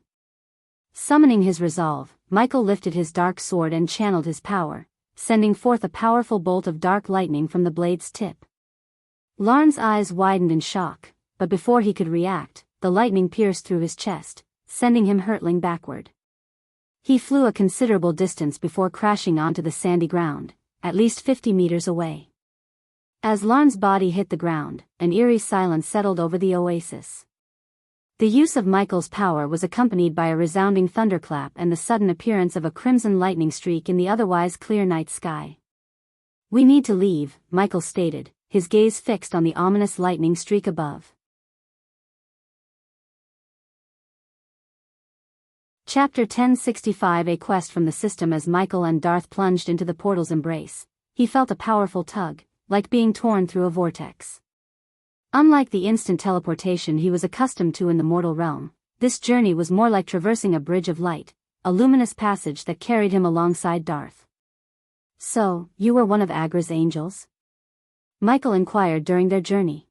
Summoning his resolve, Michael lifted his dark sword and channeled his power, sending forth a powerful bolt of dark lightning from the blade's tip. Larn's eyes widened in shock, but before he could react, the lightning pierced through his chest, sending him hurtling backward. He flew a considerable distance before crashing onto the sandy ground, at least 50 meters away. As Larn's body hit the ground, an eerie silence settled over the oasis. The use of Michael's power was accompanied by a resounding thunderclap and the sudden appearance of a crimson lightning streak in the otherwise clear night sky. "We need to leave," Michael stated, his gaze fixed on the ominous lightning streak above. Chapter 1065 A Quest from the System. As Michael and Darth plunged into the portal's embrace, he felt a powerful tug, like being torn through a vortex. Unlike the instant teleportation he was accustomed to in the mortal realm, this journey was more like traversing a bridge of light, a luminous passage that carried him alongside Darth. "So, you were one of Agra's angels?" Michael inquired during their journey.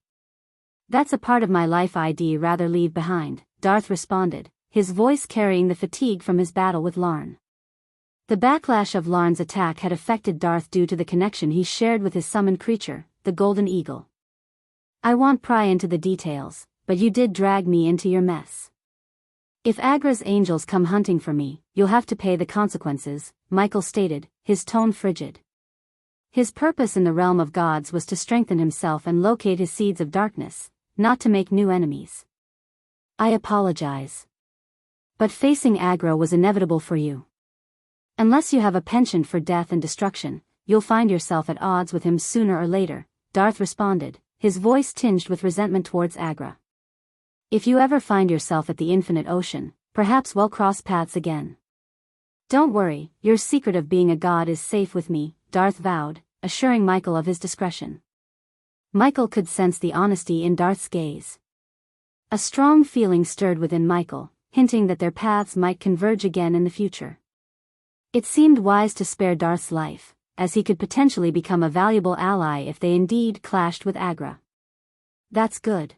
"That's a part of my life I'd rather leave behind," Darth responded, his voice carrying the fatigue from his battle with Larn. The backlash of Larn's attack had affected Darth due to the connection he shared with his summoned creature, the Golden Eagle. "I won't pry into the details, but you did drag me into your mess. If Agra's angels come hunting for me, you'll have to pay the consequences," Michael stated, his tone frigid. His purpose in the realm of gods was to strengthen himself and locate his seeds of darkness, not to make new enemies. "I apologize. But facing Agra was inevitable for you. Unless you have a penchant for death and destruction, you'll find yourself at odds with him sooner or later," Darth responded, his voice tinged with resentment towards Agra. "If you ever find yourself at the infinite ocean, perhaps we'll cross paths again. Don't worry, your secret of being a god is safe with me," Darth vowed, assuring Michael of his discretion. Michael could sense the honesty in Darth's gaze. A strong feeling stirred within Michael, hinting that their paths might converge again in the future. It seemed wise to spare Darth's life, as he could potentially become a valuable ally if they indeed clashed with Agra. "That's good.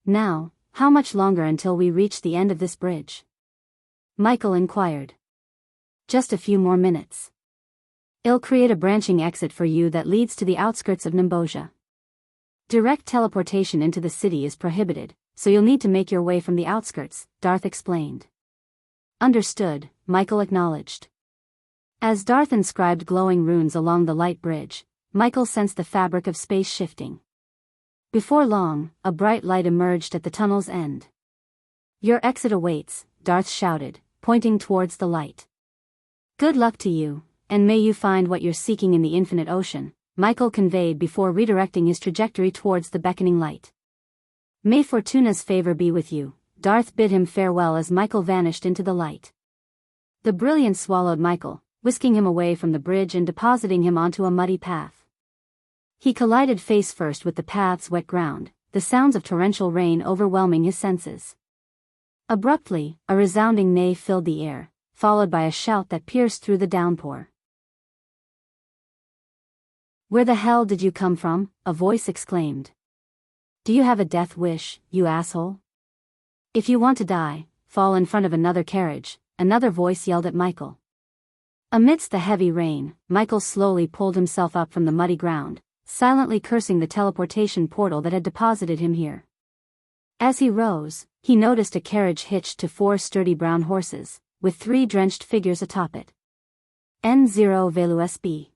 Now, how much longer until we reach the end of this bridge?" Michael inquired. "Just a few more minutes. It'll create a branching exit for you that leads to the outskirts of Nimboja. Direct teleportation into the city is prohibited, so you'll need to make your way from the outskirts," Darth explained. "Understood," Michael acknowledged. As Darth inscribed glowing runes along the light bridge, Michael sensed the fabric of space shifting. Before long, a bright light emerged at the tunnel's end. "Your exit awaits," Darth shouted, pointing towards the light. "Good luck to you, and may you find what you're seeking in the infinite ocean," Michael conveyed before redirecting his trajectory towards the beckoning light. "May Fortuna's favor be with you," Darth bid him farewell as Michael vanished into the light. The brilliance swallowed Michael, whisking him away from the bridge and depositing him onto a muddy path. He collided face first with the path's wet ground, the sounds of torrential rain overwhelming his senses. Abruptly, a resounding neigh filled the air, followed by a shout that pierced through the downpour. "Where the hell did you come from?" a voice exclaimed. "Do you have a death wish, you asshole? If you want to die, fall in front of another carriage," another voice yelled at Michael. Amidst the heavy rain, Michael slowly pulled himself up from the muddy ground, silently cursing the teleportation portal that had deposited him here. As he rose, he noticed a carriage hitched to 4 sturdy brown horses, with 3 drenched figures atop it. N0 Velu SB.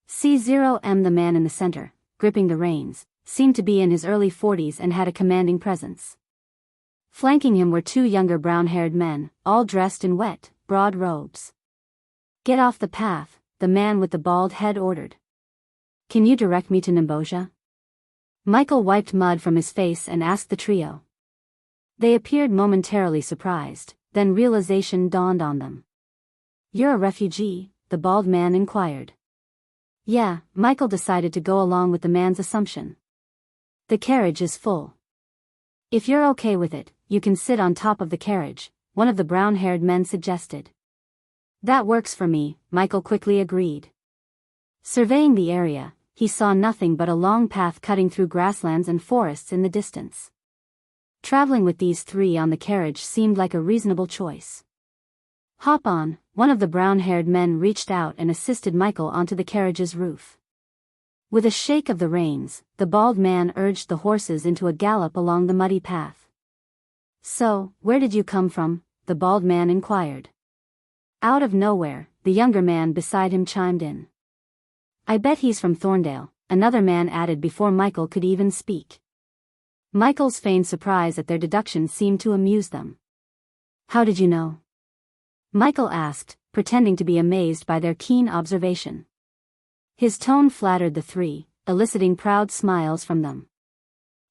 C0M. The man in the center, gripping the reins, seemed to be in his early 40s and had a commanding presence. Flanking him were 2 younger brown-haired men, all dressed in wet, broad robes. "Get off the path," the man with the bald head ordered. "Can you direct me to Nimboja?" Michael wiped mud from his face and asked the trio. They appeared momentarily surprised, then realization dawned on them. "You're a refugee?" the bald man inquired. "Yeah," Michael decided to go along with the man's assumption. "The carriage is full. If you're okay with it, you can sit on top of the carriage," one of the brown-haired men suggested. "That works for me," Michael quickly agreed. Surveying the area, he saw nothing but a long path cutting through grasslands and forests in the distance. Traveling with these 3 on the carriage seemed like a reasonable choice. "Hop on," one of the brown-haired men reached out and assisted Michael onto the carriage's roof. With a shake of the reins, the bald man urged the horses into a gallop along the muddy path. "So, where did you come from?" the bald man inquired. "Out of nowhere," the younger man beside him chimed in. "I bet he's from Thorndale," another man added before Michael could even speak. Michael's feigned surprise at their deduction seemed to amuse them. "How did you know?" Michael asked, pretending to be amazed by their keen observation. His tone flattered the 3, eliciting proud smiles from them.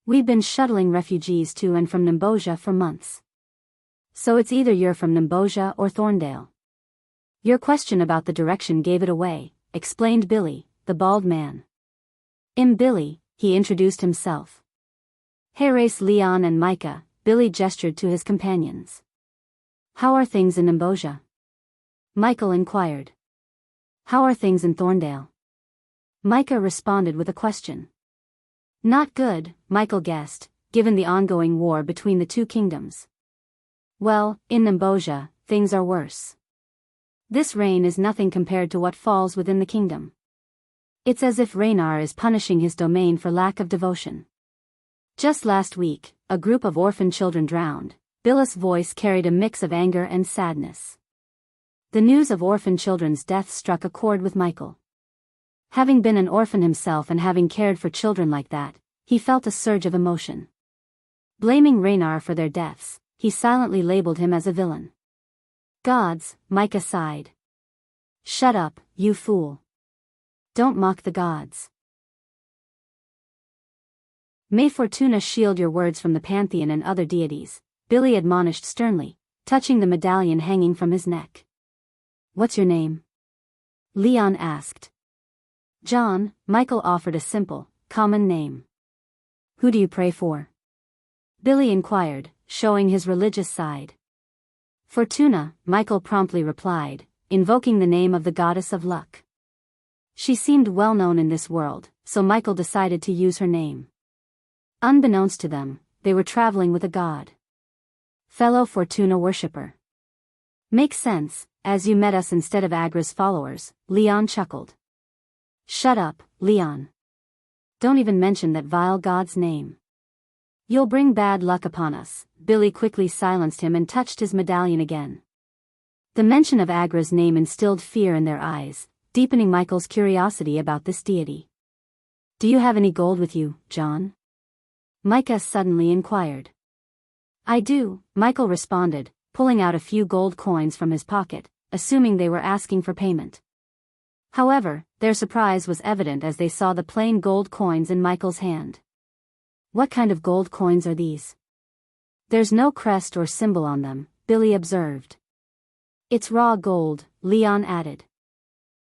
"We've been shuttling refugees to and from Nimboja for months. So it's either you're from Nimboja or Thorndale." "Your question about the direction gave it away," explained Billy, the bald man. "I'm Billy," he introduced himself. Hey race Leon and Micah, Billy gestured to his companions. How are things in Nimbosia? Michael inquired. How are things in Thorndale? Micah responded with a question. Not good, Michael guessed, given the ongoing war between the two kingdoms. Well, in Nimbosia, things are worse. This rain is nothing compared to what falls within the kingdom. It's as if Raynar is punishing his domain for lack of devotion. Just last week, a group of orphan children drowned. Bill's voice carried a mix of anger and sadness. The news of orphan children's deaths struck a chord with Michael. Having been an orphan himself and having cared for children like that, he felt a surge of emotion. Blaming Raynar for their deaths, he silently labeled him as a villain. Gods, Micah sighed. Shut up, you fool. Don't mock the gods. May Fortuna shield your words from the pantheon and other deities, Billy admonished sternly, touching the medallion hanging from his neck. What's your name? Leon asked. John, Michael offered a simple, common name. Who do you pray for? Billy inquired, showing his religious side. Fortuna, Michael promptly replied, invoking the name of the goddess of luck. She seemed well known in this world, so Michael decided to use her name. Unbeknownst to them, they were traveling with a god. Fellow Fortuna worshipper. Makes sense, as you met us instead of Agra's followers, Leon chuckled. Shut up, Leon. Don't even mention that vile god's name. You'll bring bad luck upon us. Billy quickly silenced him and touched his medallion again. The mention of Agra's name instilled fear in their eyes, deepening Michael's curiosity about this deity. Do you have any gold with you, John? Micah suddenly inquired. I do, Michael responded, pulling out a few gold coins from his pocket, assuming they were asking for payment. However, their surprise was evident as they saw the plain gold coins in Michael's hand. What kind of gold coins are these? There's no crest or symbol on them, Billy observed. It's raw gold, Leon added.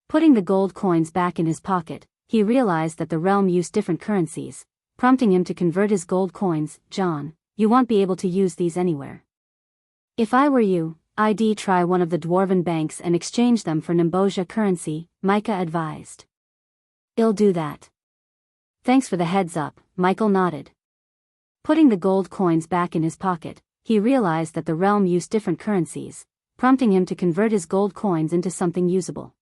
Putting the gold coins back in his pocket, he realized that the realm used different currencies, prompting him to convert his gold coins. John, you won't be able to use these anywhere. If I were you, I'd try one of the dwarven banks and exchange them for Nimbosia currency, Micah advised. I'll do that. Thanks for the heads up, Michael nodded. Putting the gold coins back in his pocket, he realized that the realm used different currencies, prompting him to convert his gold coins into something usable.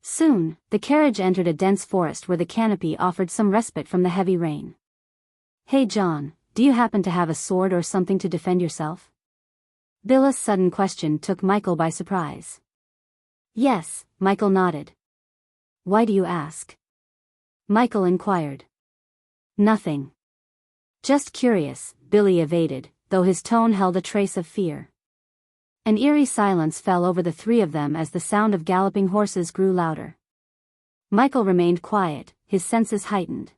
Soon, the carriage entered a dense forest where the canopy offered some respite from the heavy rain. Hey John, do you happen to have a sword or something to defend yourself? Bill's sudden question took Michael by surprise. Yes, Michael nodded. Why do you ask? Michael inquired. Nothing. Just curious, Billy evaded, though his tone held a trace of fear. An eerie silence fell over the three of them as the sound of galloping horses grew louder. Michael remained quiet, his senses heightened.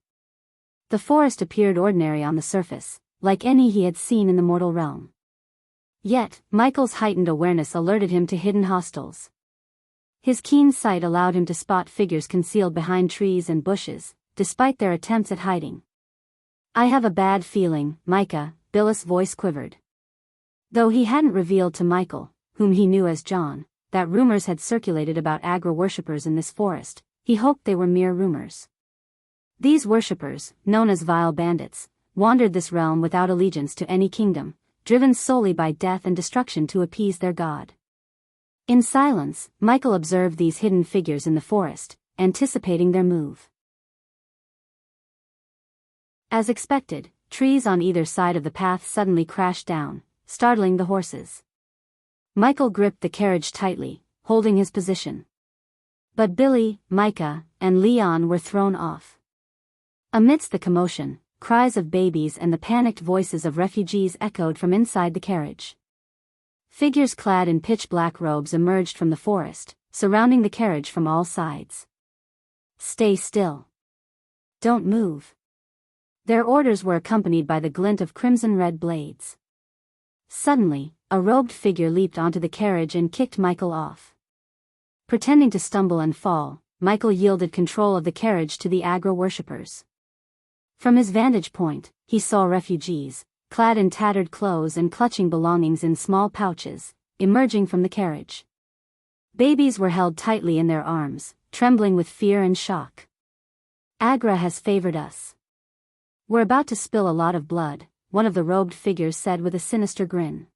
The forest appeared ordinary on the surface, like any he had seen in the mortal realm. Yet, Michael's heightened awareness alerted him to hidden hostiles. His keen sight allowed him to spot figures concealed behind trees and bushes, despite their attempts at hiding. I have a bad feeling, Micah, Bill's voice quivered. Though he hadn't revealed to Michael, whom he knew as John, that rumors had circulated about Agra worshippers in this forest, he hoped they were mere rumors. These worshippers, known as vile bandits, wandered this realm without allegiance to any kingdom, driven solely by death and destruction to appease their god. In silence, Michael observed these hidden figures in the forest, anticipating their move. As expected, trees on either side of the path suddenly crashed down, startling the horses. Michael gripped the carriage tightly, holding his position. But Billy, Micah, and Leon were thrown off. Amidst the commotion, cries of babies and the panicked voices of refugees echoed from inside the carriage. Figures clad in pitch-black robes emerged from the forest, surrounding the carriage from all sides. Stay still. Don't move. Their orders were accompanied by the glint of crimson-red blades. Suddenly, a robed figure leaped onto the carriage and kicked Michael off. Pretending to stumble and fall, Michael yielded control of the carriage to the Agra worshippers. From his vantage point, he saw refugees, clad in tattered clothes and clutching belongings in small pouches, emerging from the carriage. Babies were held tightly in their arms, trembling with fear and shock. "Agra has favored us. We're about to spill a lot of blood," one of the robed figures said with a sinister grin.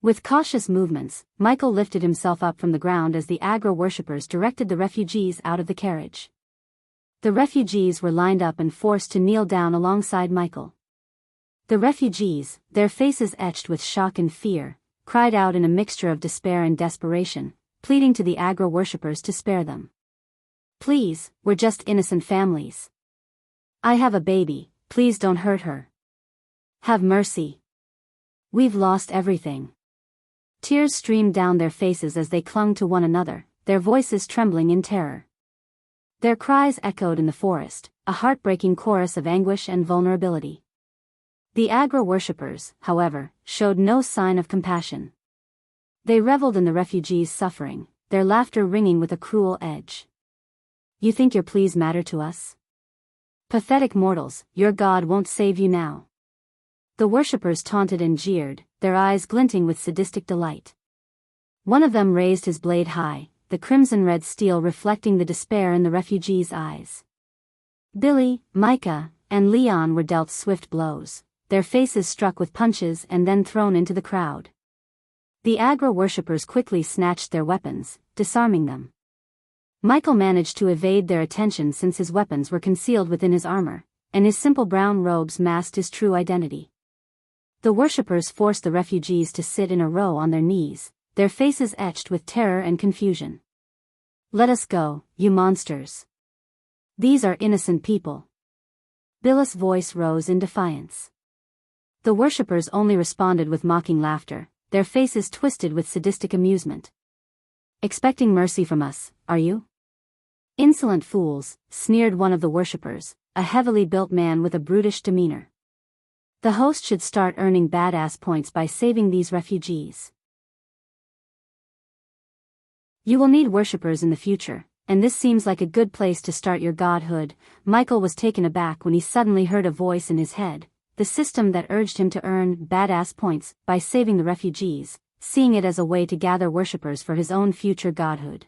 With cautious movements, Michael lifted himself up from the ground as the Agra worshippers directed the refugees out of the carriage. The refugees were lined up and forced to kneel down alongside Michael. The refugees, their faces etched with shock and fear, cried out in a mixture of despair and desperation, pleading to the Agra worshippers to spare them. "Please, we're just innocent families. I have a baby, please don't hurt her. Have mercy. We've lost everything." Tears streamed down their faces as they clung to one another, their voices trembling in terror. Their cries echoed in the forest, a heartbreaking chorus of anguish and vulnerability. The Agra worshippers, however, showed no sign of compassion. They reveled in the refugees' suffering, their laughter ringing with a cruel edge. "You think your pleas matter to us? Pathetic mortals, your God won't save you now." The worshippers taunted and jeered, their eyes glinting with sadistic delight. One of them raised his blade high, the crimson-red steel reflecting the despair in the refugees' eyes. Billy, Micah, and Leon were dealt swift blows, their faces struck with punches and then thrown into the crowd. The Agra worshippers quickly snatched their weapons, disarming them. Michael managed to evade their attention since his weapons were concealed within his armor, and his simple brown robes masked his true identity. The worshippers forced the refugees to sit in a row on their knees, their faces etched with terror and confusion. "Let us go, you monsters. These are innocent people." Billy's voice rose in defiance. The worshippers only responded with mocking laughter, their faces twisted with sadistic amusement. "Expecting mercy from us, are you? Insolent fools," sneered one of the worshippers, a heavily built man with a brutish demeanor. "The host should start earning badass points by saving these refugees. You will need worshippers in the future, and this seems like a good place to start your godhood." Michael was taken aback when he suddenly heard a voice in his head, the system that urged him to earn badass points by saving the refugees, seeing it as a way to gather worshippers for his own future godhood.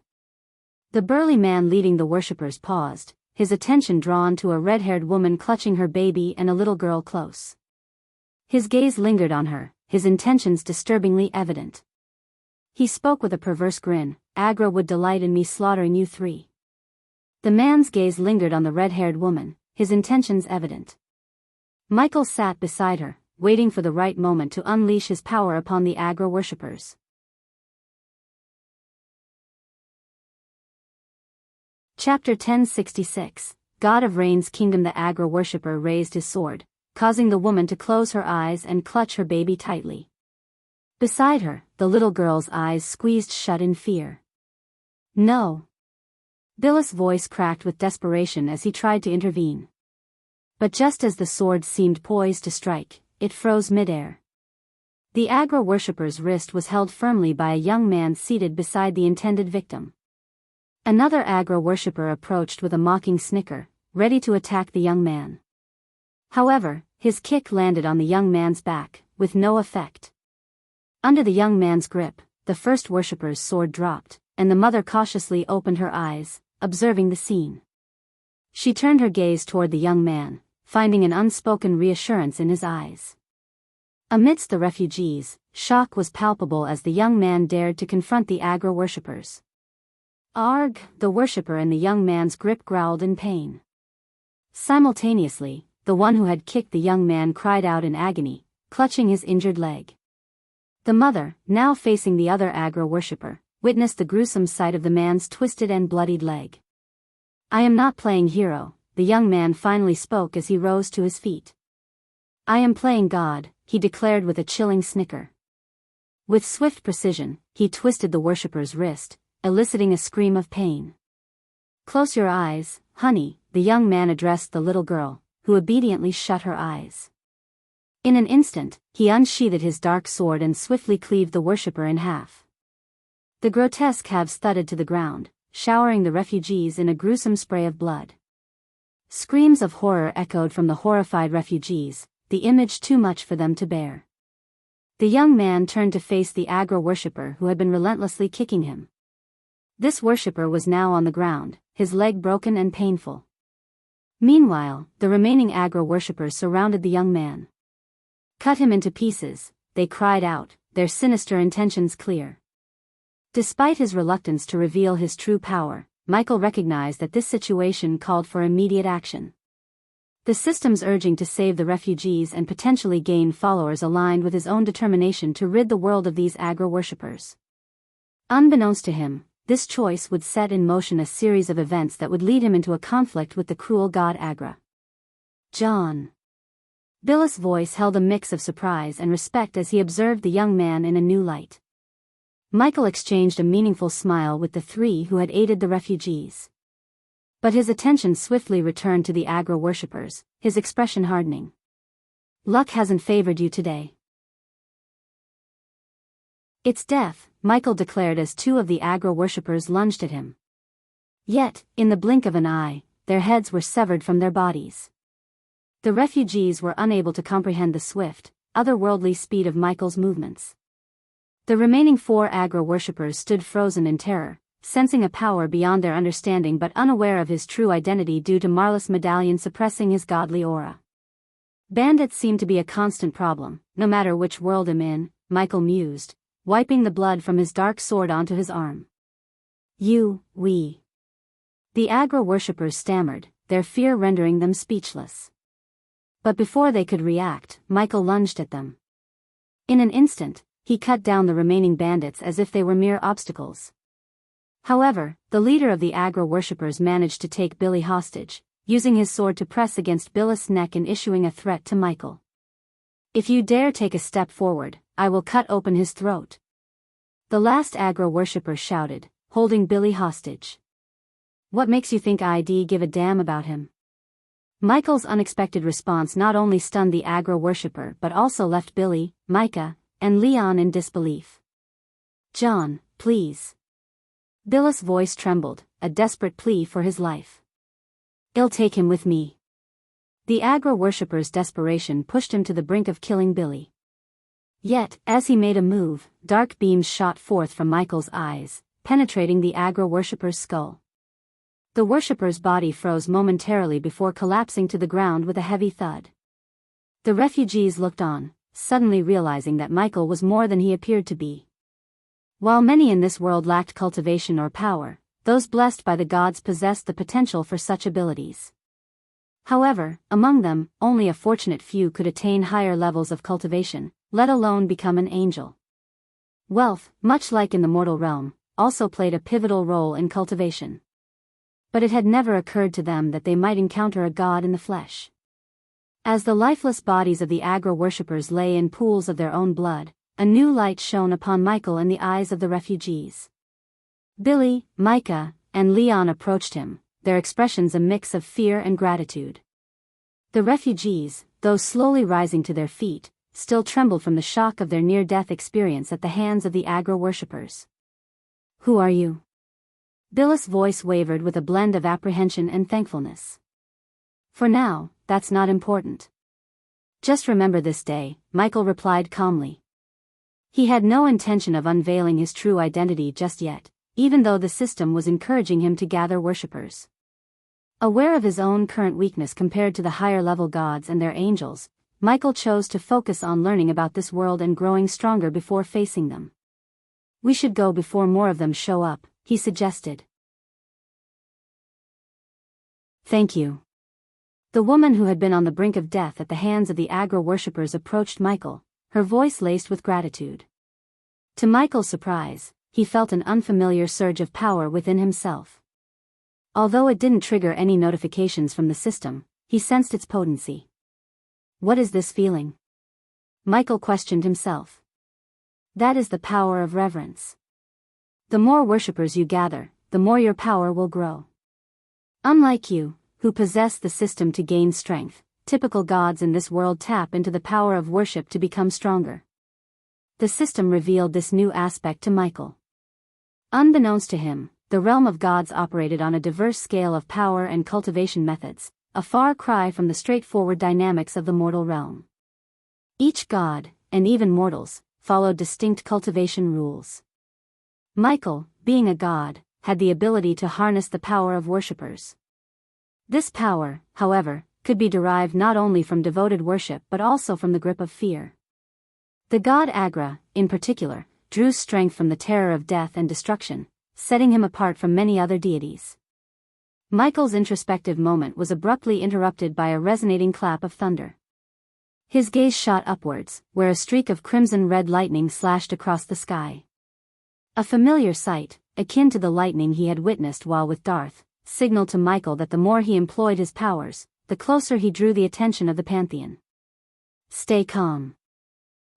The burly man leading the worshippers paused, his attention drawn to a red-haired woman clutching her baby and a little girl close. His gaze lingered on her, his intentions disturbingly evident. He spoke with a perverse grin, "Agra would delight in me slaughtering you three." The man's gaze lingered on the red-haired woman, his intentions evident. Michael sat beside her, waiting for the right moment to unleash his power upon the Agra worshippers. Chapter 1066, God of Rain's Kingdom. The Agra worshipper raised his sword, causing the woman to close her eyes and clutch her baby tightly. Beside her, the little girl's eyes squeezed shut in fear. "No." Billy's voice cracked with desperation as he tried to intervene. But just as the sword seemed poised to strike, it froze midair. The Agra worshipper's wrist was held firmly by a young man seated beside the intended victim. Another Agra worshipper approached with a mocking snicker, ready to attack the young man. However, his kick landed on the young man's back, with no effect. Under the young man's grip, the first worshipper's sword dropped, and the mother cautiously opened her eyes, observing the scene. She turned her gaze toward the young man, finding an unspoken reassurance in his eyes. Amidst the refugees, shock was palpable as the young man dared to confront the Agra worshippers. "Arg!" The worshipper in the young man's grip growled in pain. Simultaneously, the one who had kicked the young man cried out in agony, clutching his injured leg. The mother, now facing the other Agra worshipper, witnessed the gruesome sight of the man's twisted and bloodied leg. "I am not playing hero," the young man finally spoke as he rose to his feet. "I am playing God," he declared with a chilling snicker. With swift precision, he twisted the worshipper's wrist, eliciting a scream of pain. "Close your eyes, honey," the young man addressed the little girl, who obediently shut her eyes. In an instant, he unsheathed his dark sword and swiftly cleaved the worshipper in half. The grotesque halves thudded to the ground, showering the refugees in a gruesome spray of blood. Screams of horror echoed from the horrified refugees, the image too much for them to bear. The young man turned to face the aggro worshipper who had been relentlessly kicking him. This worshipper was now on the ground, his leg broken and painful. Meanwhile, the remaining aggro worshippers surrounded the young man. "Cut him into pieces," they cried out, their sinister intentions clear. Despite his reluctance to reveal his true power, Michael recognized that this situation called for immediate action. The system's urging to save the refugees and potentially gain followers aligned with his own determination to rid the world of these aggro worshippers. Unbeknownst to him, this choice would set in motion a series of events that would lead him into a conflict with the cruel god Agra. "John." Billis' voice held a mix of surprise and respect as he observed the young man in a new light. Michael exchanged a meaningful smile with the three who had aided the refugees. But his attention swiftly returned to the aggro worshippers, his expression hardening. "Luck hasn't favored you today." "It's death," Michael declared as two of the aggro worshippers lunged at him. Yet, in the blink of an eye, their heads were severed from their bodies. The refugees were unable to comprehend the swift, otherworldly speed of Michael's movements. The remaining 4 aggro worshippers stood frozen in terror, sensing a power beyond their understanding but unaware of his true identity due to Marlis' medallion suppressing his godly aura. Bandits seem to be a constant problem, no matter which world I'm in, Michael mused, wiping the blood from his dark sword onto his arm. We. The aggro worshippers stammered, their fear rendering them speechless. But before they could react, Michael lunged at them. In an instant, he cut down the remaining bandits as if they were mere obstacles. However, the leader of the aggro worshippers managed to take Billy hostage, using his sword to press against Billis' neck and issuing a threat to Michael. "If you dare take a step forward, I will cut open his throat." The last aggro worshipper shouted, holding Billy hostage. "What makes you think I'd give a damn about him?" Michael's unexpected response not only stunned the aggro worshipper but also left Billy, Micah, and Leon in disbelief. "John, please." Billis' voice trembled, a desperate plea for his life. "I'll take him with me." The aggro worshipper's desperation pushed him to the brink of killing Billy. Yet, as he made a move, dark beams shot forth from Michael's eyes, penetrating the aggro worshipper's skull. The worshipper's body froze momentarily before collapsing to the ground with a heavy thud. The refugees looked on, suddenly realizing that Michael was more than he appeared to be. While many in this world lacked cultivation or power, those blessed by the gods possessed the potential for such abilities. However, among them, only a fortunate few could attain higher levels of cultivation, let alone become an angel. Wealth, much like in the mortal realm, also played a pivotal role in cultivation. But it had never occurred to them that they might encounter a god in the flesh. As the lifeless bodies of the aggro worshippers lay in pools of their own blood, a new light shone upon Michael in the eyes of the refugees. Billy, Micah, and Leon approached him, their expressions a mix of fear and gratitude. The refugees, though slowly rising to their feet, still trembled from the shock of their near-death experience at the hands of the aggro worshippers. "Who are you?" Billis' voice wavered with a blend of apprehension and thankfulness. "For now, that's not important. Just remember this day," Michael replied calmly. He had no intention of unveiling his true identity just yet, even though the system was encouraging him to gather worshippers. Aware of his own current weakness compared to the higher-level gods and their angels, Michael chose to focus on learning about this world and growing stronger before facing them. "We should go before more of them show up," he suggested. "Thank you." The woman who had been on the brink of death at the hands of the aggro worshippers approached Michael, her voice laced with gratitude. To Michael's surprise, he felt an unfamiliar surge of power within himself. Although it didn't trigger any notifications from the system, he sensed its potency. "What is this feeling?" Michael questioned himself. "That is the power of reverence. The more worshippers you gather, the more your power will grow. Unlike you, who possess the system to gain strength, typical gods in this world tap into the power of worship to become stronger." The system revealed this new aspect to Michael. Unbeknownst to him, the realm of gods operated on a diverse scale of power and cultivation methods, a far cry from the straightforward dynamics of the mortal realm. Each god, and even mortals, followed distinct cultivation rules. Michael, being a god, had the ability to harness the power of worshippers. This power, however, could be derived not only from devoted worship but also from the grip of fear. The god Agra, in particular, drew strength from the terror of death and destruction, setting him apart from many other deities. Michael's introspective moment was abruptly interrupted by a resonating clap of thunder. His gaze shot upwards, where a streak of crimson-red lightning slashed across the sky. A familiar sight, akin to the lightning he had witnessed while with Darth, signaled to Michael that the more he employed his powers, the closer he drew the attention of the pantheon. Stay calm.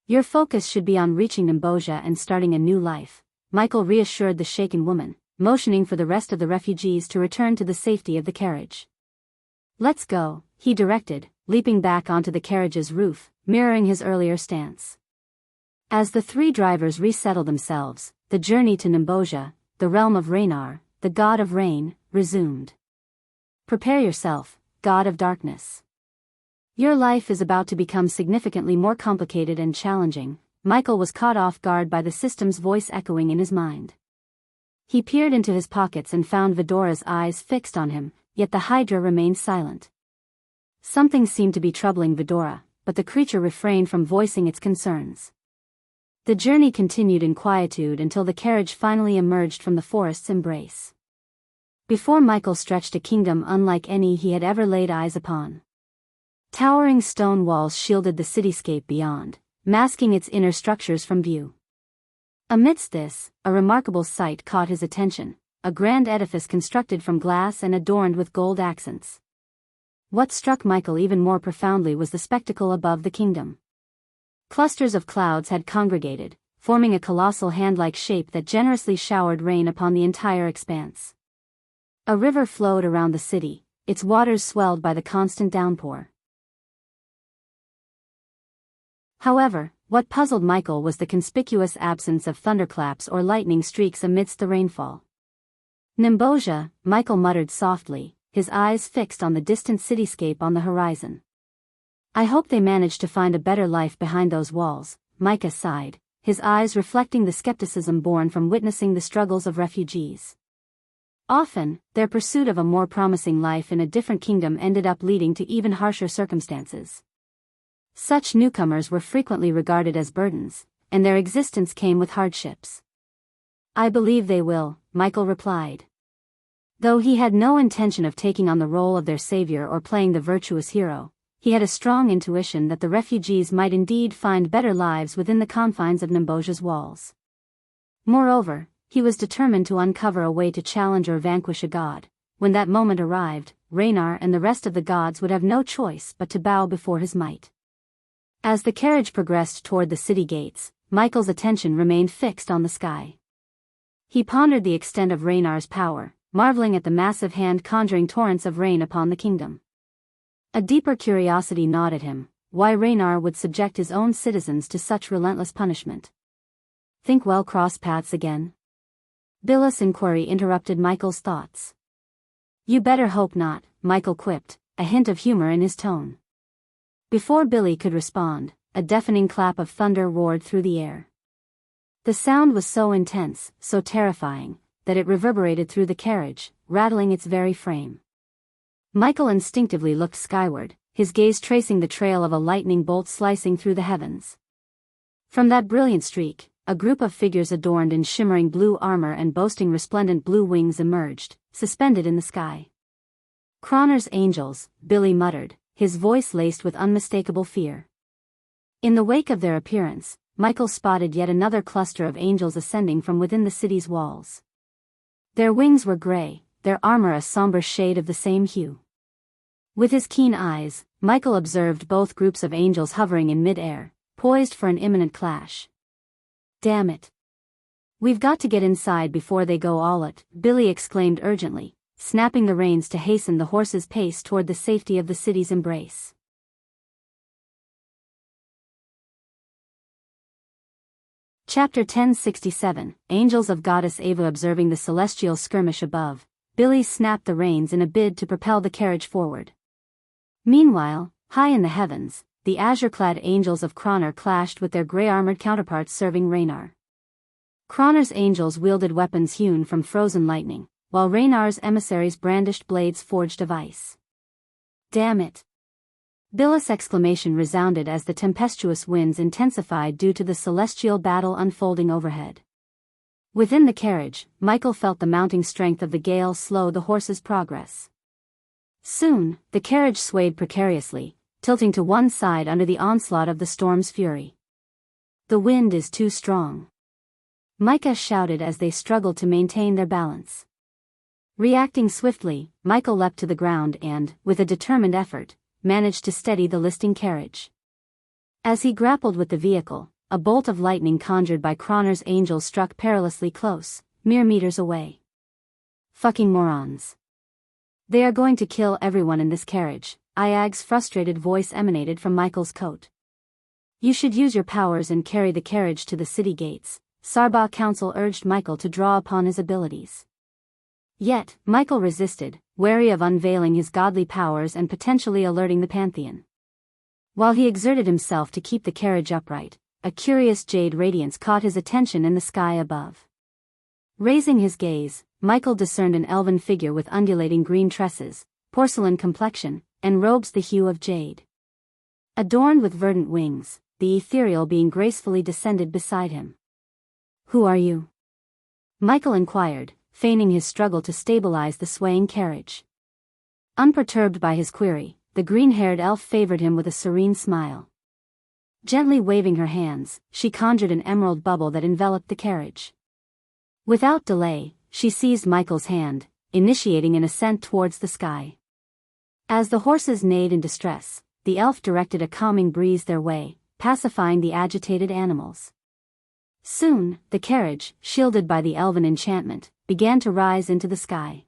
Your focus should be on reaching Nimboja and starting a new life, Michael reassured the shaken woman, motioning for the rest of the refugees to return to the safety of the carriage. Let's go, he directed, leaping back onto the carriage's roof, mirroring his earlier stance. As the three drivers resettled themselves, the journey to Nimboja, the realm of Raynar, the god of rain, resumed. Prepare yourself, god of darkness. Your life is about to become significantly more complicated and challenging. Michael was caught off guard by the system's voice echoing in his mind. He peered into his pockets and found Vidora's eyes fixed on him, yet the Hydra remained silent. Something seemed to be troubling Vidora, but the creature refrained from voicing its concerns. The journey continued in quietude until the carriage finally emerged from the forest's embrace. Before Michael stretched a kingdom unlike any he had ever laid eyes upon. Towering stone walls shielded the cityscape beyond, masking its inner structures from view. Amidst this, a remarkable sight caught his attention, a grand edifice constructed from glass and adorned with gold accents. What struck Michael even more profoundly was the spectacle above the kingdom. Clusters of clouds had congregated, forming a colossal hand-like shape that generously showered rain upon the entire expanse. A river flowed around the city, its waters swelled by the constant downpour. However, what puzzled Michael was the conspicuous absence of thunderclaps or lightning streaks amidst the rainfall. Nimboja, Michael muttered softly, his eyes fixed on the distant cityscape on the horizon. I hope they managed to find a better life behind those walls, Micah sighed, his eyes reflecting the skepticism born from witnessing the struggles of refugees. Often, their pursuit of a more promising life in a different kingdom ended up leading to even harsher circumstances. Such newcomers were frequently regarded as burdens, and their existence came with hardships. I believe they will, Michael replied. Though he had no intention of taking on the role of their savior or playing the virtuous hero, he had a strong intuition that the refugees might indeed find better lives within the confines of Nimboja's walls. Moreover, he was determined to uncover a way to challenge or vanquish a god. When that moment arrived, Raynar and the rest of the gods would have no choice but to bow before his might. As the carriage progressed toward the city gates, Michael's attention remained fixed on the sky. He pondered the extent of Raynar's power, marveling at the massive hand conjuring torrents of rain upon the kingdom. A deeper curiosity gnawed at him, why Raynar would subject his own citizens to such relentless punishment. Think we'll cross paths again? Billa's inquiry interrupted Michael's thoughts. You better hope not, Michael quipped, a hint of humor in his tone. Before Billy could respond, a deafening clap of thunder roared through the air. The sound was so intense, so terrifying, that it reverberated through the carriage, rattling its very frame. Michael instinctively looked skyward, his gaze tracing the trail of a lightning bolt slicing through the heavens. From that brilliant streak, a group of figures adorned in shimmering blue armor and boasting resplendent blue wings emerged, suspended in the sky. Croner's angels, Billy muttered, his voice laced with unmistakable fear. In the wake of their appearance, Michael spotted yet another cluster of angels ascending from within the city's walls. Their wings were gray, their armor a somber shade of the same hue. With his keen eyes, Michael observed both groups of angels hovering in mid-air, poised for an imminent clash. Damn it. We've got to get inside before they go all out, Billy exclaimed urgently, snapping the reins to hasten the horse's pace toward the safety of the city's embrace. Chapter 1067, Angels of Goddess Ava. Observing the celestial skirmish above, Billy snapped the reins in a bid to propel the carriage forward. Meanwhile, high in the heavens, the azure-clad angels of Cronar clashed with their grey-armored counterparts serving Raynar. Cronar's angels wielded weapons hewn from frozen lightning, while Raynar's emissaries brandished blades forged of ice. "Damn it!" Billis' exclamation resounded as the tempestuous winds intensified due to the celestial battle unfolding overhead. Within the carriage, Michael felt the mounting strength of the gale slow the horse's progress. Soon, the carriage swayed precariously, tilting to one side under the onslaught of the storm's fury. "The wind is too strong," Micah shouted as they struggled to maintain their balance. Reacting swiftly, Michael leapt to the ground and, with a determined effort, managed to steady the listing carriage. As he grappled with the vehicle, a bolt of lightning conjured by Cronar's angels struck perilously close, mere meters away. "Fucking morons. They are going to kill everyone in this carriage," Iag's frustrated voice emanated from Michael's coat. "You should use your powers and carry the carriage to the city gates," Sarba Council urged Michael to draw upon his abilities. Yet, Michael resisted, wary of unveiling his godly powers and potentially alerting the Pantheon. While he exerted himself to keep the carriage upright, a curious jade radiance caught his attention in the sky above. Raising his gaze, Michael discerned an elven figure with undulating green tresses, porcelain complexion, and robes the hue of jade. Adorned with verdant wings, the ethereal being gracefully descended beside him. "Who are you?" Michael inquired, feigning his struggle to stabilize the swaying carriage. Unperturbed by his query, the green-haired elf favored him with a serene smile. Gently waving her hands, she conjured an emerald bubble that enveloped the carriage. Without delay, she seized Michael's hand, initiating an ascent towards the sky. As the horses neighed in distress, the elf directed a calming breeze their way, pacifying the agitated animals. Soon, the carriage, shielded by the elven enchantment, began to rise into the sky.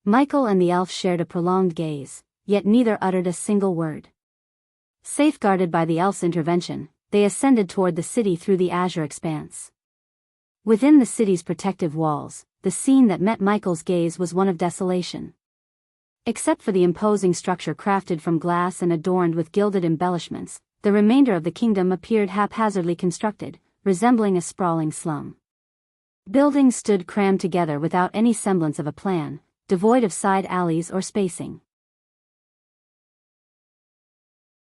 Michael and the elf shared a prolonged gaze, yet neither uttered a single word. Safeguarded by the elf's intervention, they ascended toward the city through the azure expanse. Within the city's protective walls, the scene that met Michael's gaze was one of desolation. Except for the imposing structure crafted from glass and adorned with gilded embellishments, the remainder of the kingdom appeared haphazardly constructed, resembling a sprawling slum. Buildings stood crammed together without any semblance of a plan, devoid of side alleys or spacing.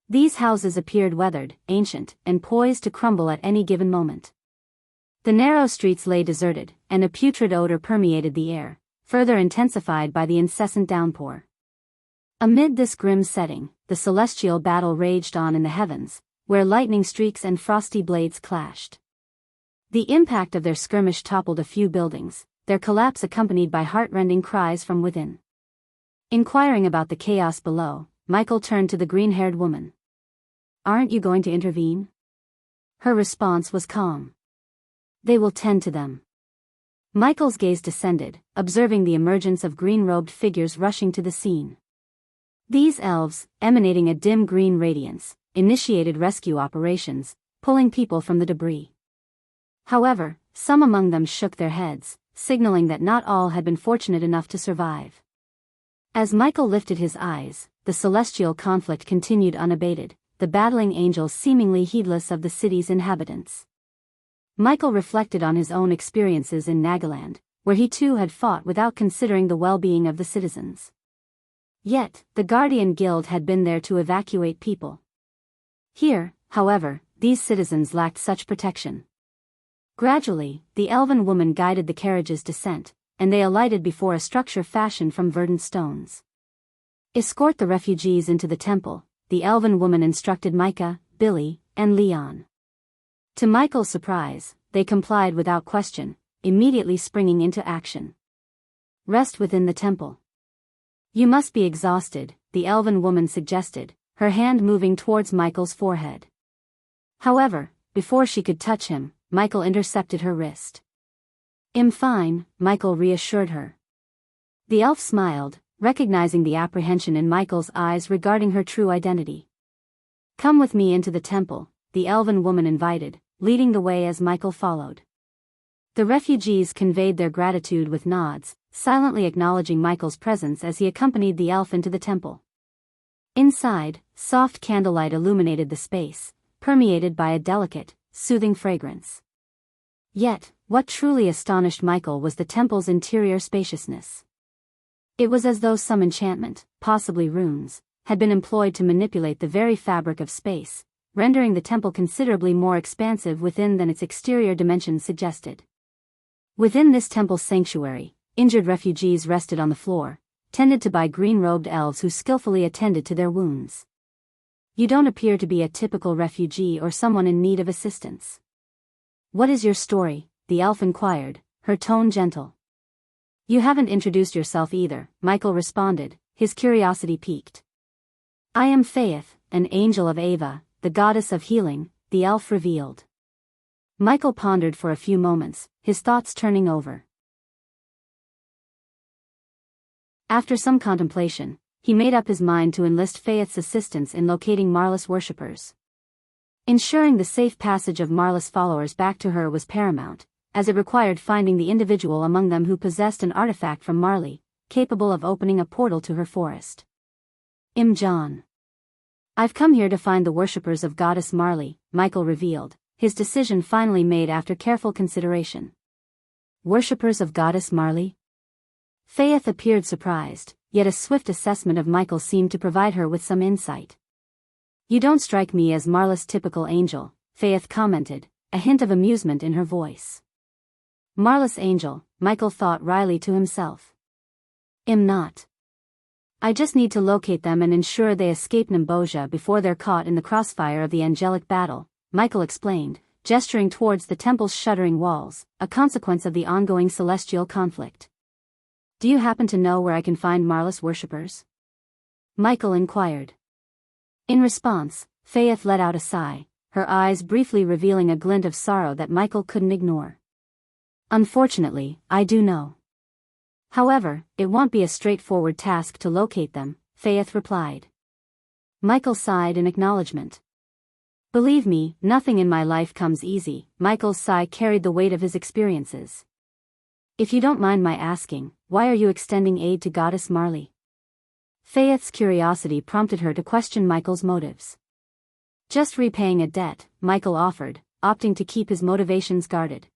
These houses appeared weathered, ancient, and poised to crumble at any given moment. The narrow streets lay deserted, and a putrid odor permeated the air, further intensified by the incessant downpour. Amid this grim setting, the celestial battle raged on in the heavens, where lightning streaks and frosty blades clashed. The impact of their skirmish toppled a few buildings, their collapse accompanied by heart-rending cries from within. Inquiring about the chaos below, Michael turned to the green-haired woman. "Aren't you going to intervene?" Her response was calm. "They will tend to them." Michael's gaze descended, observing the emergence of green-robed figures rushing to the scene. These elves, emanating a dim green radiance, initiated rescue operations, pulling people from the debris. However, some among them shook their heads, signaling that not all had been fortunate enough to survive. As Michael lifted his eyes, the celestial conflict continued unabated, the battling angels seemingly heedless of the city's inhabitants. Michael reflected on his own experiences in Nagaland, where he too had fought without considering the well-being of the citizens. Yet, the Guardian Guild had been there to evacuate people. Here, however, these citizens lacked such protection. Gradually, the elven woman guided the carriage's descent, and they alighted before a structure fashioned from verdant stones. "Escort the refugees into the temple," the elven woman instructed Micah, Billy, and Leon. To Michael's surprise, they complied without question, immediately springing into action. "Rest within the temple. You must be exhausted," the elven woman suggested, her hand moving towards Michael's forehead. However, before she could touch him, Michael intercepted her wrist. "I'm fine," Michael reassured her. The elf smiled, recognizing the apprehension in Michael's eyes regarding her true identity. "Come with me into the temple," the elven woman invited, leading the way as Michael followed. The refugees conveyed their gratitude with nods, silently acknowledging Michael's presence as he accompanied the elf into the temple. Inside, soft candlelight illuminated the space, permeated by a delicate, soothing fragrance. Yet, what truly astonished Michael was the temple's interior spaciousness. It was as though some enchantment, possibly runes, had been employed to manipulate the very fabric of space, rendering the temple considerably more expansive within than its exterior dimensions suggested. Within this temple sanctuary, injured refugees rested on the floor, tended to by green-robed elves who skillfully attended to their wounds. You don't appear to be a typical refugee or someone in need of assistance. What is your story? The elf inquired, her tone gentle. You haven't introduced yourself either, Michael responded, his curiosity piqued. I am Faith, an angel of Ava, the goddess of healing, the elf revealed. Michael pondered for a few moments, his thoughts turning over. After some contemplation, he made up his mind to enlist Faith's assistance in locating Marlis worshippers. Ensuring the safe passage of Marlis followers back to her was paramount, as it required finding the individual among them who possessed an artifact from Marley, capable of opening a portal to her forest. John. I've come here to find the worshippers of Goddess Marley, Michael revealed, his decision finally made after careful consideration. Worshippers of Goddess Marley? Faith appeared surprised, yet a swift assessment of Michael seemed to provide her with some insight. You don't strike me as Marlis' typical angel, Faith commented, a hint of amusement in her voice. Marlis angel, Michael thought wryly to himself. Not. I just need to locate them and ensure they escape Nimboja before they're caught in the crossfire of the angelic battle, Michael explained, gesturing towards the temple's shuddering walls, a consequence of the ongoing celestial conflict. Do you happen to know where I can find Marlis worshippers? Michael inquired. In response, Faith let out a sigh, her eyes briefly revealing a glint of sorrow that Michael couldn't ignore. Unfortunately, I do know. However, it won't be a straightforward task to locate them, Faith replied. Michael sighed in acknowledgement. Believe me, nothing in my life comes easy, Michael's sigh carried the weight of his experiences. If you don't mind my asking, why are you extending aid to Goddess Marley? Faith's curiosity prompted her to question Michael's motives. Just repaying a debt, Michael offered, opting to keep his motivations guarded.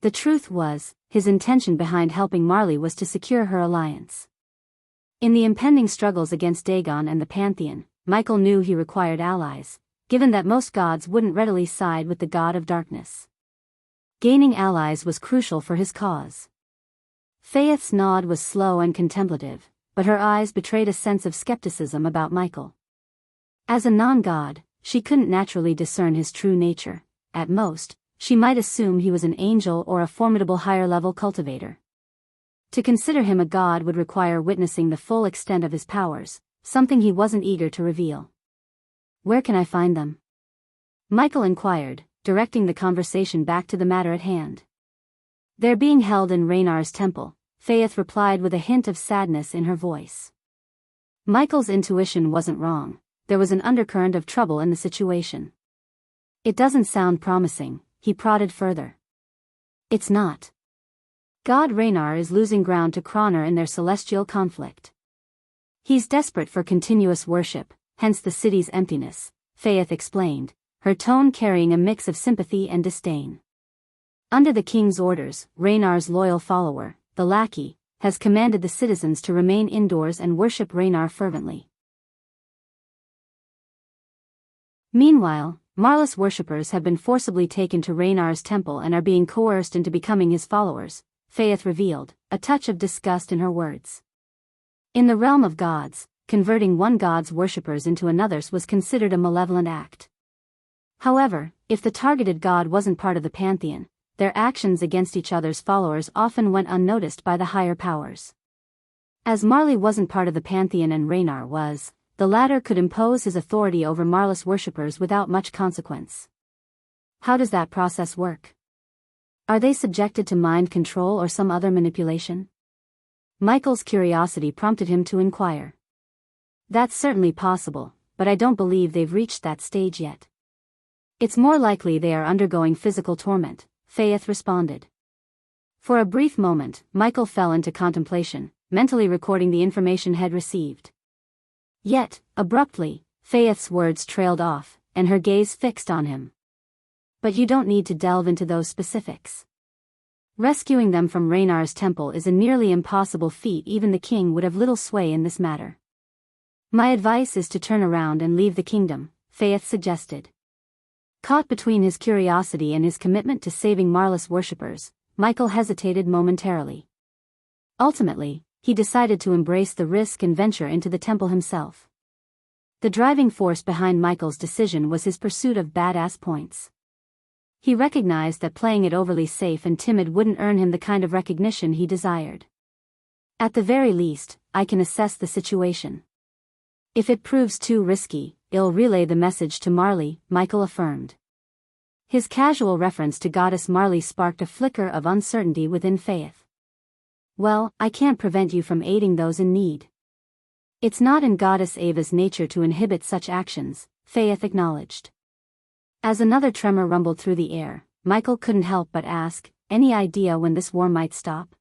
The truth was, his intention behind helping Marley was to secure her alliance. In the impending struggles against Dagon and the Pantheon, Michael knew he required allies, given that most gods wouldn't readily side with the god of darkness. Gaining allies was crucial for his cause. Faith's nod was slow and contemplative, but her eyes betrayed a sense of skepticism about Michael. As a non-god, she couldn't naturally discern his true nature. At most, she might assume he was an angel or a formidable higher-level cultivator. To consider him a god would require witnessing the full extent of his powers, something he wasn't eager to reveal. Where can I find them? Michael inquired, directing the conversation back to the matter at hand. They're being held in Raynar's temple, Faith replied with a hint of sadness in her voice. Michael's intuition wasn't wrong, there was an undercurrent of trouble in the situation. It doesn't sound promising, he prodded further. It's not. God Raynar is losing ground to Croner in their celestial conflict. He's desperate for continuous worship, hence the city's emptiness, Faith explained, her tone carrying a mix of sympathy and disdain. Under the king's orders, Raynar's loyal follower, the lackey, has commanded the citizens to remain indoors and worship Raynar fervently. Meanwhile, Marlis worshippers have been forcibly taken to Raynar's temple and are being coerced into becoming his followers, Faith revealed, a touch of disgust in her words. In the realm of gods, converting one god's worshippers into another's was considered a malevolent act. However, if the targeted god wasn't part of the pantheon, their actions against each other's followers often went unnoticed by the higher powers. As Marley wasn't part of the pantheon and Raynar was, the latter could impose his authority over Marlis worshippers without much consequence. How does that process work? Are they subjected to mind control or some other manipulation? Michael's curiosity prompted him to inquire. That's certainly possible, but I don't believe they've reached that stage yet. It's more likely they are undergoing physical torment, Faith responded. For a brief moment, Michael fell into contemplation, mentally recording the information he'd received. Yet, abruptly, Faith's words trailed off, and her gaze fixed on him. But you don't need to delve into those specifics. Rescuing them from Raynar's temple is a nearly impossible feat. Even the king would have little sway in this matter. My advice is to turn around and leave the kingdom, Faith suggested. Caught between his curiosity and his commitment to saving Marlis worshippers, Michael hesitated momentarily. Ultimately, he decided to embrace the risk and venture into the temple himself. The driving force behind Michael's decision was his pursuit of badass points. He recognized that playing it overly safe and timid wouldn't earn him the kind of recognition he desired. At the very least, I can assess the situation. If it proves too risky, I'll relay the message to Marley, Michael affirmed. His casual reference to Goddess Marley sparked a flicker of uncertainty within Faith. Well, I can't prevent you from aiding those in need. It's not in Goddess Ava's nature to inhibit such actions, Faith acknowledged. As another tremor rumbled through the air, Michael couldn't help but ask, any idea when this war might stop?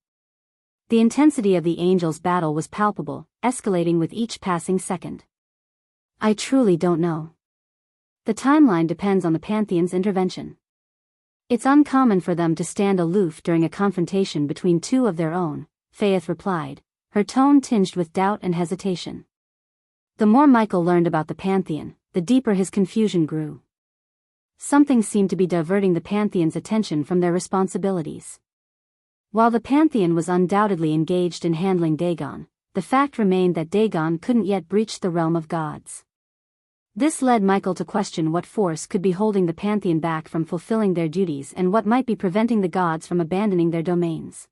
The intensity of the angels' battle was palpable, escalating with each passing second. I truly don't know. The timeline depends on the Pantheon's intervention. It's uncommon for them to stand aloof during a confrontation between two of their own, Faith replied, her tone tinged with doubt and hesitation. The more Michael learned about the Pantheon, the deeper his confusion grew. Something seemed to be diverting the Pantheon's attention from their responsibilities. While the Pantheon was undoubtedly engaged in handling Dagon, the fact remained that Dagon couldn't yet breach the realm of gods. This led Michael to question what force could be holding the Pantheon back from fulfilling their duties and what might be preventing the gods from abandoning their domains.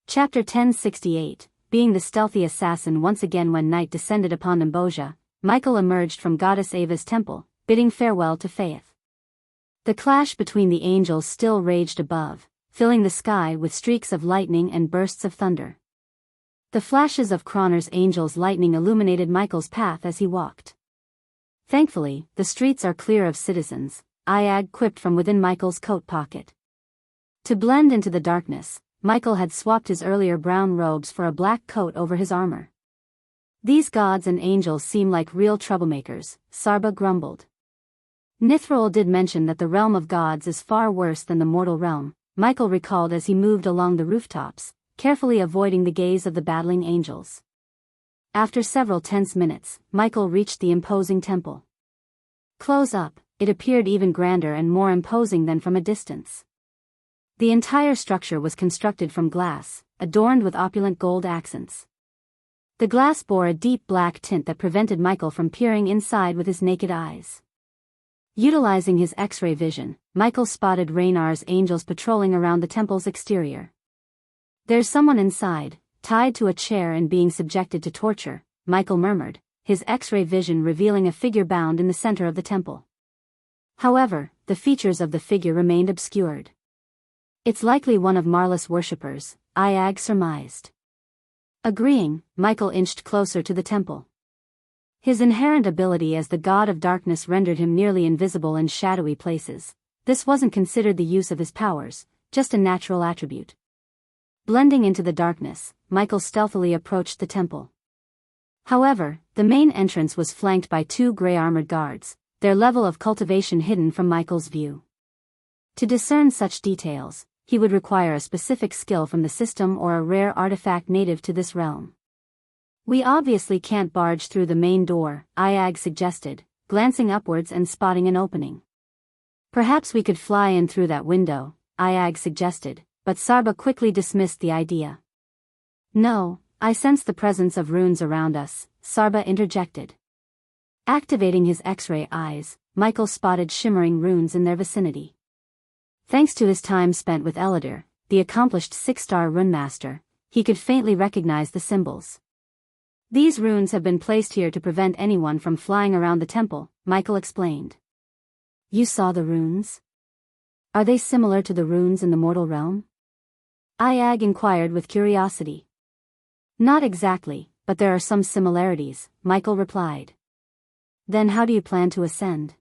Chapter 1068, being the stealthy assassin. Once again when night descended upon Ambosia, Michael emerged from Goddess Ava's temple, bidding farewell to Faith. The clash between the angels still raged above, filling the sky with streaks of lightning and bursts of thunder. The flashes of Croner's angels' lightning illuminated Michael's path as he walked. Thankfully, the streets are clear of citizens, Iag quipped from within Michael's coat pocket. To blend into the darkness, Michael had swapped his earlier brown robes for a black coat over his armor. These gods and angels seem like real troublemakers, Sarba grumbled. Nithrol did mention that the realm of gods is far worse than the mortal realm, Michael recalled as he moved along the rooftops, carefully avoiding the gaze of the battling angels. After several tense minutes, Michael reached the imposing temple. Close up, it appeared even grander and more imposing than from a distance. The entire structure was constructed from glass, adorned with opulent gold accents. The glass bore a deep black tint that prevented Michael from peering inside with his naked eyes. Utilizing his X-ray vision, Michael spotted Raynar's angels patrolling around the temple's exterior. There's someone inside, tied to a chair and being subjected to torture, Michael murmured, his X-ray vision revealing a figure bound in the center of the temple. However, the features of the figure remained obscured. It's likely one of Marlis worshippers, Iag surmised. Agreeing, Michael inched closer to the temple. His inherent ability as the god of darkness rendered him nearly invisible in shadowy places. This wasn't considered the use of his powers, just a natural attribute. Blending into the darkness, Michael stealthily approached the temple. However, the main entrance was flanked by two gray-armored guards, their level of cultivation hidden from Michael's view. To discern such details, he would require a specific skill from the system or a rare artifact native to this realm. We obviously can't barge through the main door, Iag suggested, glancing upwards and spotting an opening. Perhaps we could fly in through that window, Iag suggested, but Sarba quickly dismissed the idea. No, I sense the presence of runes around us, Sarba interjected. Activating his X-ray eyes, Michael spotted shimmering runes in their vicinity. Thanks to his time spent with Elidir, the accomplished 6-star runemaster, he could faintly recognize the symbols. These runes have been placed here to prevent anyone from flying around the temple, Michael explained. You saw the runes? Are they similar to the runes in the mortal realm? Iag inquired with curiosity. Not exactly, but there are some similarities, Michael replied. Then how do you plan to ascend?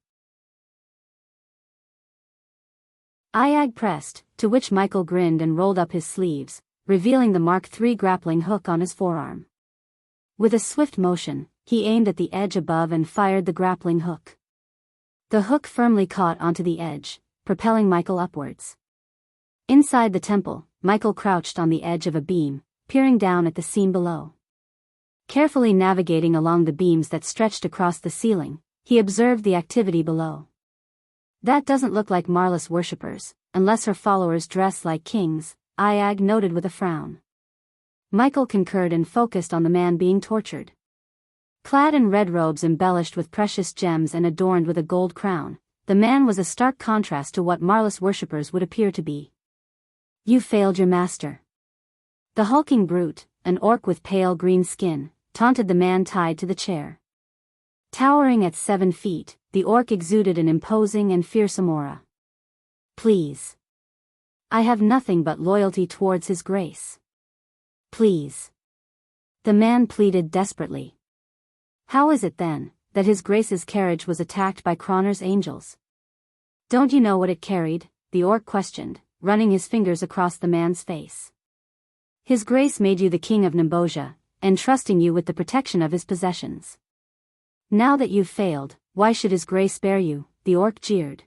Iag pressed, to which Michael grinned and rolled up his sleeves, revealing the Mark III grappling hook on his forearm. With a swift motion, he aimed at the edge above and fired the grappling hook. The hook firmly caught onto the edge, propelling Michael upwards. Inside the temple, Michael crouched on the edge of a beam, peering down at the scene below. Carefully navigating along the beams that stretched across the ceiling, he observed the activity below. That doesn't look like Marlis worshippers, unless her followers dress like kings, Iag noted with a frown. Michael concurred and focused on the man being tortured. Clad in red robes embellished with precious gems and adorned with a gold crown, the man was a stark contrast to what Marlis worshippers would appear to be. You failed your master. The hulking brute, an orc with pale green skin, taunted the man tied to the chair. Towering at 7 feet, the orc exuded an imposing and fearsome aura. Please. I have nothing but loyalty towards his grace. Please. The man pleaded desperately. How is it then, that his grace's carriage was attacked by Croner's angels? Don't you know what it carried? The orc questioned, running his fingers across the man's face. His grace made you the king of Nimbosia, entrusting you with the protection of his possessions. Now that you've failed, why should his grace spare you? The orc jeered.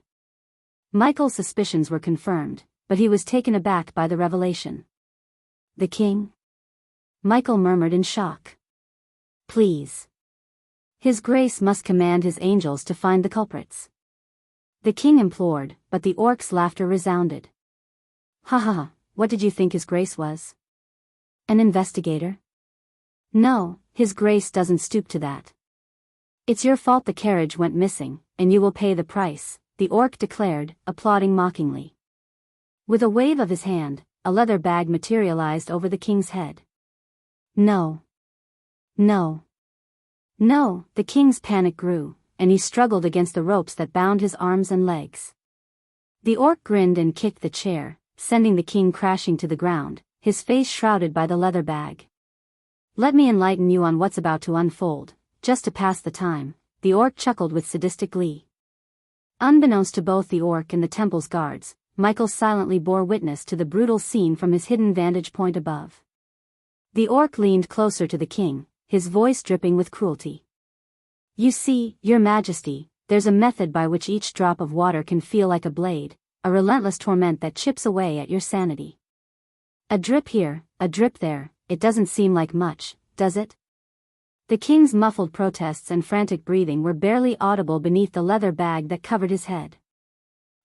Michael's suspicions were confirmed, but he was taken aback by the revelation. The king? Michael murmured in shock. Please. His grace must command his angels to find the culprits. The king implored, but the orc's laughter resounded. Ha ha ha, what did you think his grace was? An investigator? No, his grace doesn't stoop to that. It's your fault the carriage went missing, and you will pay the price, the orc declared, applauding mockingly. With a wave of his hand, a leather bag materialized over the king's head. No. No. No, the king's panic grew, and he struggled against the ropes that bound his arms and legs. The orc grinned and kicked the chair, sending the king crashing to the ground, his face shrouded by the leather bag. Let me enlighten you on what's about to unfold, just to pass the time, the orc chuckled with sadistic glee. Unbeknownst to both the orc and the temple's guards, Michael silently bore witness to the brutal scene from his hidden vantage point above. The orc leaned closer to the king, his voice dripping with cruelty. You see, your majesty, there's a method by which each drop of water can feel like a blade, a relentless torment that chips away at your sanity. A drip here, a drip there, it doesn't seem like much, does it? The king's muffled protests and frantic breathing were barely audible beneath the leather bag that covered his head.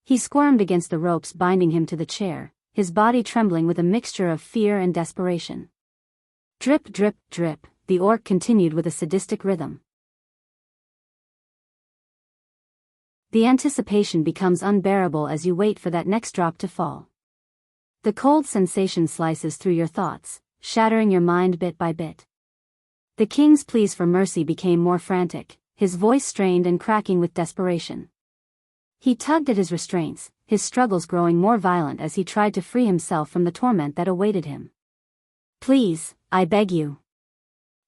He squirmed against the ropes binding him to the chair, his body trembling with a mixture of fear and desperation. Drip, drip, drip, the orc continued with a sadistic rhythm. The anticipation becomes unbearable as you wait for that next drop to fall. The cold sensation slices through your thoughts, shattering your mind bit by bit. The king's pleas for mercy became more frantic, his voice strained and cracking with desperation. He tugged at his restraints, his struggles growing more violent as he tried to free himself from the torment that awaited him. Please, I beg you.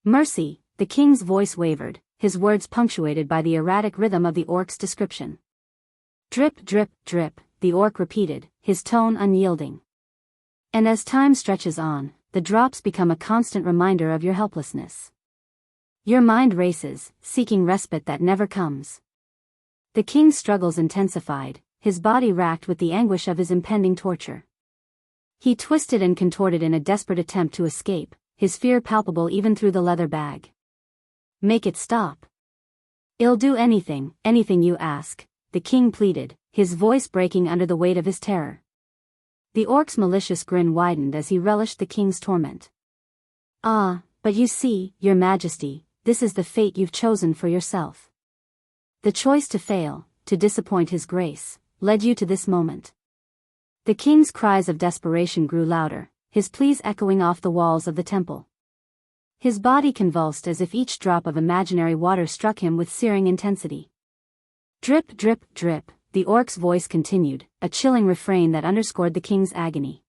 Mercy, the king's voice wavered, his words punctuated by the erratic rhythm of the orc's description. Drip, drip, drip, the orc repeated, his tone unyielding. And as time stretches on, the drops become a constant reminder of your helplessness. Your mind races, seeking respite that never comes. The king's struggles intensified, his body racked with the anguish of his impending torture. He twisted and contorted in a desperate attempt to escape, his fear palpable even through the leather bag. Make it stop. I'll do anything, anything you ask, the king pleaded, his voice breaking under the weight of his terror. The orc's malicious grin widened as he relished the king's torment. Ah, but you see, your majesty, this is the fate you've chosen for yourself. The choice to fail, to disappoint his grace, led you to this moment. The king's cries of desperation grew louder, his pleas echoing off the walls of the temple. His body convulsed as if each drop of imaginary water struck him with searing intensity. Drip, drip, drip, the orc's voice continued, a chilling refrain that underscored the king's agony.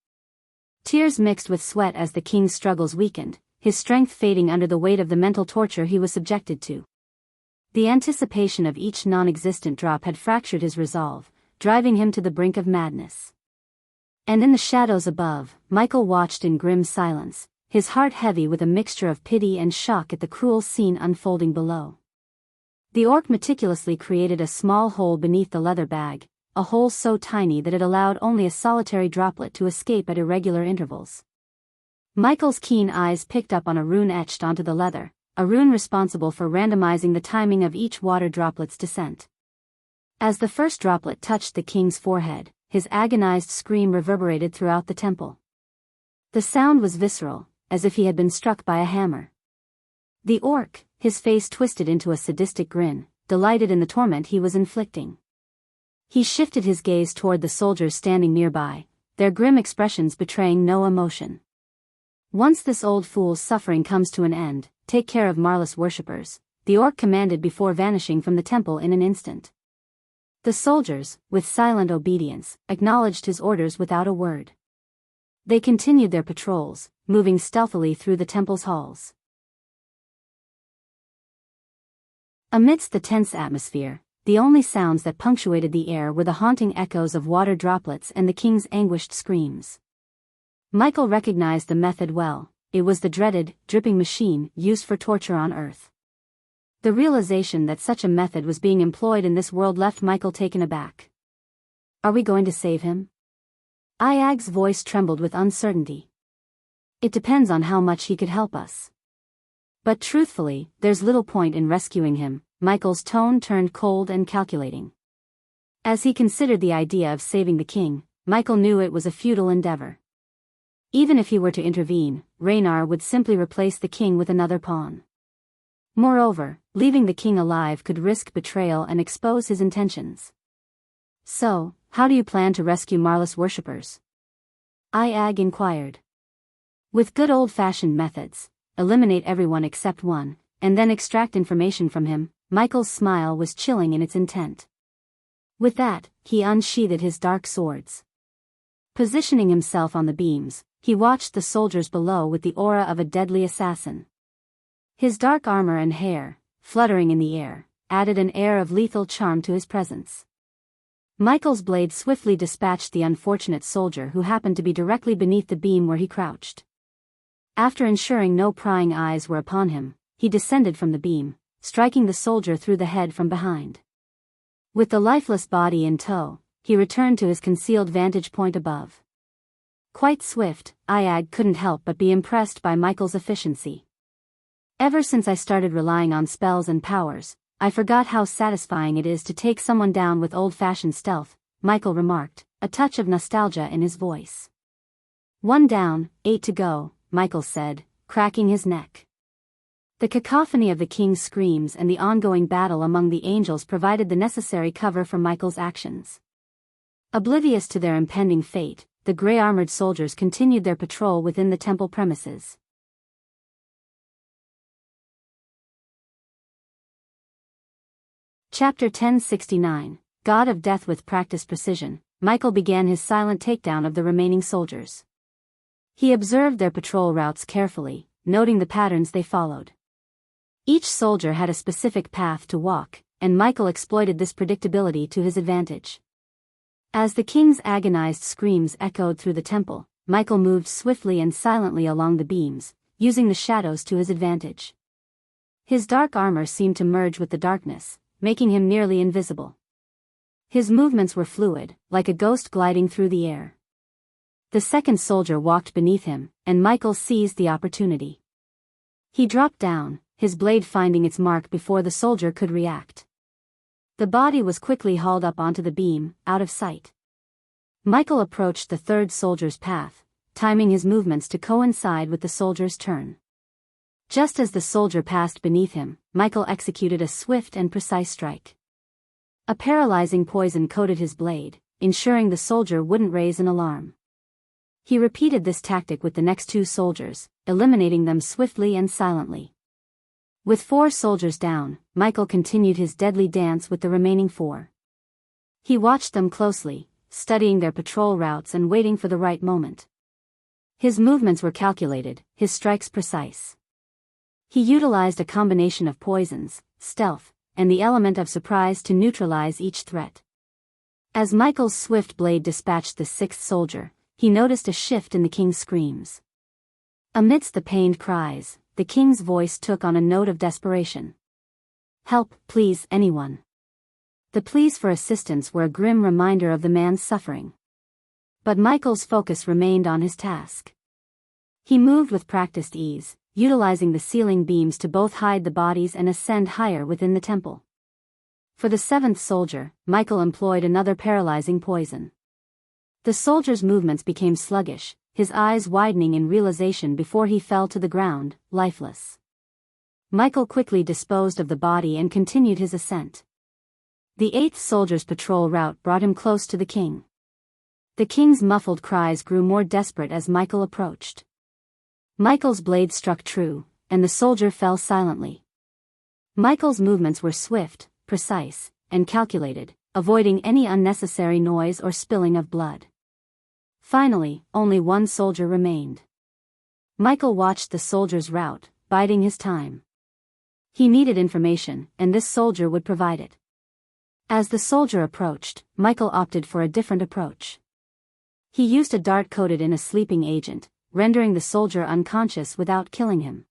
Tears mixed with sweat as the king's struggles weakened, his strength fading under the weight of the mental torture he was subjected to. The anticipation of each non-existent drop had fractured his resolve, driving him to the brink of madness. And in the shadows above, Michael watched in grim silence, his heart heavy with a mixture of pity and shock at the cruel scene unfolding below. The orc meticulously created a small hole beneath the leather bag, a hole so tiny that it allowed only a solitary droplet to escape at irregular intervals. Michael's keen eyes picked up on a rune etched onto the leather, a rune responsible for randomizing the timing of each water droplet's descent. As the first droplet touched the king's forehead, his agonized scream reverberated throughout the temple. The sound was visceral, as if he had been struck by a hammer. The orc, his face twisted into a sadistic grin, delighted in the torment he was inflicting. He shifted his gaze toward the soldiers standing nearby, their grim expressions betraying no emotion. Once this old fool's suffering comes to an end, take care of Marlis worshippers, the orc commanded before vanishing from the temple in an instant. The soldiers, with silent obedience, acknowledged his orders without a word. They continued their patrols, moving stealthily through the temple's halls. Amidst the tense atmosphere, the only sounds that punctuated the air were the haunting echoes of water droplets and the king's anguished screams. Michael recognized the method well. It was the dreaded, dripping machine used for torture on Earth. The realization that such a method was being employed in this world left Michael taken aback. Are we going to save him? Iag's voice trembled with uncertainty. It depends on how much he could help us. But truthfully, there's little point in rescuing him. Michael's tone turned cold and calculating. As he considered the idea of saving the king, Michael knew it was a futile endeavor. Even if he were to intervene, Raynar would simply replace the king with another pawn. Moreover, leaving the king alive could risk betrayal and expose his intentions. So, how do you plan to rescue Marlis worshippers? Iag inquired. With good old-fashioned methods, eliminate everyone except one, and then extract information from him. Michael's smile was chilling in its intent. With that, he unsheathed his dark swords. Positioning himself on the beams, he watched the soldiers below with the aura of a deadly assassin. His dark armor and hair, fluttering in the air, added an air of lethal charm to his presence. Michael's blade swiftly dispatched the unfortunate soldier who happened to be directly beneath the beam where he crouched. After ensuring no prying eyes were upon him, he descended from the beam, striking the soldier through the head from behind. With the lifeless body in tow, he returned to his concealed vantage point above. Quite swift, Iag couldn't help but be impressed by Michael's efficiency. Ever since I started relying on spells and powers, I forgot how satisfying it is to take someone down with old-fashioned stealth, Michael remarked, a touch of nostalgia in his voice. 1 down, 8 to go, Michael said, cracking his neck. The cacophony of the king's screams and the ongoing battle among the angels provided the necessary cover for Michael's actions. Oblivious to their impending fate, the gray-armored soldiers continued their patrol within the temple premises. Chapter 1069, God of Death. With practiced precision, Michael began his silent takedown of the remaining soldiers. He observed their patrol routes carefully, noting the patterns they followed. Each soldier had a specific path to walk, and Michael exploited this predictability to his advantage. As the king's agonized screams echoed through the temple, Michael moved swiftly and silently along the beams, using the shadows to his advantage. His dark armor seemed to merge with the darkness, making him nearly invisible. His movements were fluid, like a ghost gliding through the air. The second soldier walked beneath him, and Michael seized the opportunity. He dropped down, his blade finding its mark before the soldier could react. The body was quickly hauled up onto the beam, out of sight. Michael approached the third soldier's path, timing his movements to coincide with the soldier's turn. Just as the soldier passed beneath him, Michael executed a swift and precise strike. A paralyzing poison coated his blade, ensuring the soldier wouldn't raise an alarm. He repeated this tactic with the next 2 soldiers, eliminating them swiftly and silently. With 4 soldiers down, Michael continued his deadly dance with the remaining 4. He watched them closely, studying their patrol routes and waiting for the right moment. His movements were calculated, his strikes precise. He utilized a combination of poisons, stealth, and the element of surprise to neutralize each threat. As Michael's swift blade dispatched the 6th soldier, he noticed a shift in the king's screams. Amidst the pained cries, the king's voice took on a note of desperation. "Help, please, anyone." The pleas for assistance were a grim reminder of the man's suffering. But Michael's focus remained on his task. He moved with practiced ease, utilizing the ceiling beams to both hide the bodies and ascend higher within the temple. For the seventh soldier, Michael employed another paralyzing poison. The soldier's movements became sluggish, his eyes widening in realization before he fell to the ground, lifeless. Michael quickly disposed of the body and continued his ascent. The eighth soldier's patrol route brought him close to the king. The king's muffled cries grew more desperate as Michael approached. Michael's blade struck true, and the soldier fell silently. Michael's movements were swift, precise, and calculated, avoiding any unnecessary noise or spilling of blood. Finally, only one soldier remained. Michael watched the soldier's route, biding his time. He needed information, and this soldier would provide it. As the soldier approached, Michael opted for a different approach. He used a dart coated in a sleeping agent, rendering the soldier unconscious without killing him.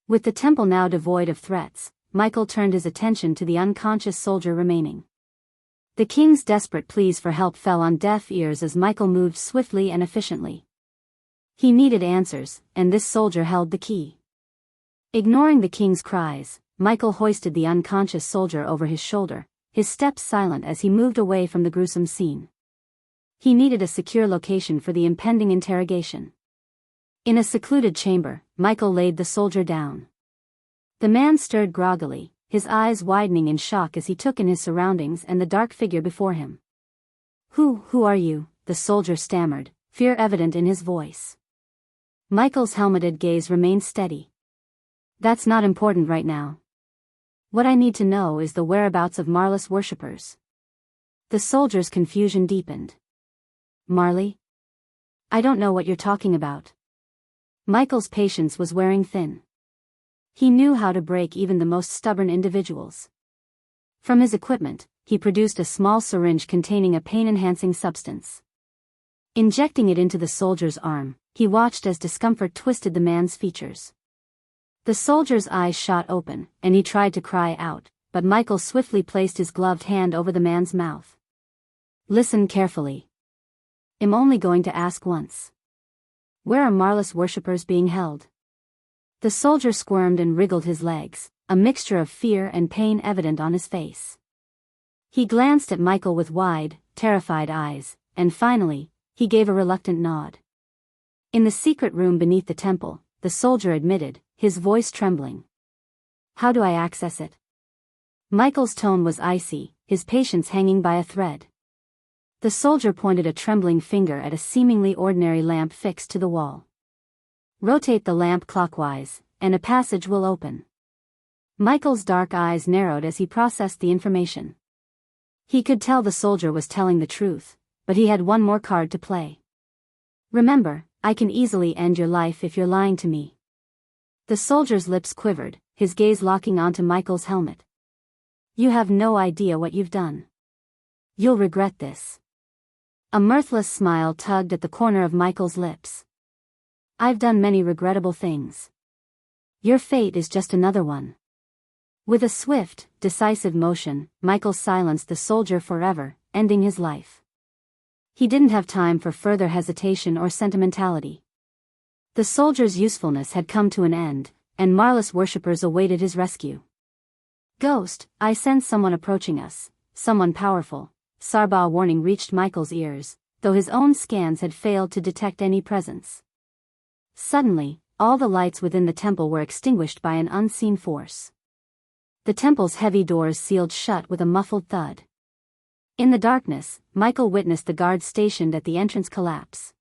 With the temple now devoid of threats, Michael turned his attention to the unconscious soldier remaining. The king's desperate pleas for help fell on deaf ears as Michael moved swiftly and efficiently. He needed answers, and this soldier held the key. Ignoring the king's cries, Michael hoisted the unconscious soldier over his shoulder, his steps silent as he moved away from the gruesome scene. He needed a secure location for the impending interrogation. In a secluded chamber, Michael laid the soldier down. The man stirred groggily, his eyes widening in shock as he took in his surroundings and the dark figure before him. Who are you?" the soldier stammered, fear evident in his voice. Michael's helmeted gaze remained steady. "That's not important right now. What I need to know is the whereabouts of Marless worshippers." The soldier's confusion deepened. "Marley? I don't know what you're talking about." Michael's patience was wearing thin. He knew how to break even the most stubborn individuals. From his equipment, he produced a small syringe containing a pain-enhancing substance. Injecting it into the soldier's arm, he watched as discomfort twisted the man's features. The soldier's eyes shot open, and he tried to cry out, but Michael swiftly placed his gloved hand over the man's mouth. "Listen carefully. I'm only going to ask once. Where are Marless worshippers being held?" The soldier squirmed and wriggled his legs, a mixture of fear and pain evident on his face. He glanced at Michael with wide, terrified eyes, and finally, he gave a reluctant nod. "In the secret room beneath the temple," the soldier admitted, his voice trembling. "How do I access it?" Michael's tone was icy, his patience hanging by a thread. The soldier pointed a trembling finger at a seemingly ordinary lamp fixed to the wall. "Rotate the lamp clockwise, and a passage will open." Michael's dark eyes narrowed as he processed the information. He could tell the soldier was telling the truth, but he had one more card to play. "Remember, I can easily end your life if you're lying to me." The soldier's lips quivered, his gaze locking onto Michael's helmet. "You have no idea what you've done. You'll regret this." A mirthless smile tugged at the corner of Michael's lips. "I've done many regrettable things. Your fate is just another one." With a swift, decisive motion, Michael silenced the soldier forever, ending his life. He didn't have time for further hesitation or sentimentality. The soldier's usefulness had come to an end, and Marless worshippers awaited his rescue. "Ghost, I sense someone approaching us, someone powerful." Sarba warning reached Michael's ears, though his own scans had failed to detect any presence. Suddenly, all the lights within the temple were extinguished by an unseen force. The temple's heavy doors sealed shut with a muffled thud. In the darkness, Michael witnessed the guards stationed at the entrance collapse.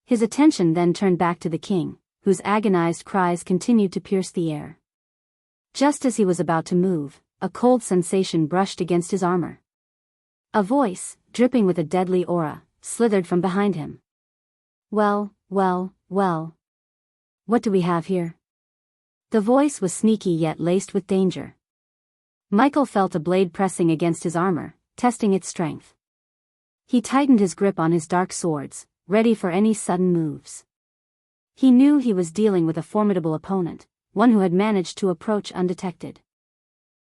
His attention then turned back to the king, whose agonized cries continued to pierce the air. Just as he was about to move, a cold sensation brushed against his armor. A voice, dripping with a deadly aura, slithered from behind him. Well. What do we have here?" The voice was sneaky yet laced with danger. Michael felt a blade pressing against his armor, testing its strength. He tightened his grip on his dark swords, ready for any sudden moves. He knew he was dealing with a formidable opponent, one who had managed to approach undetected.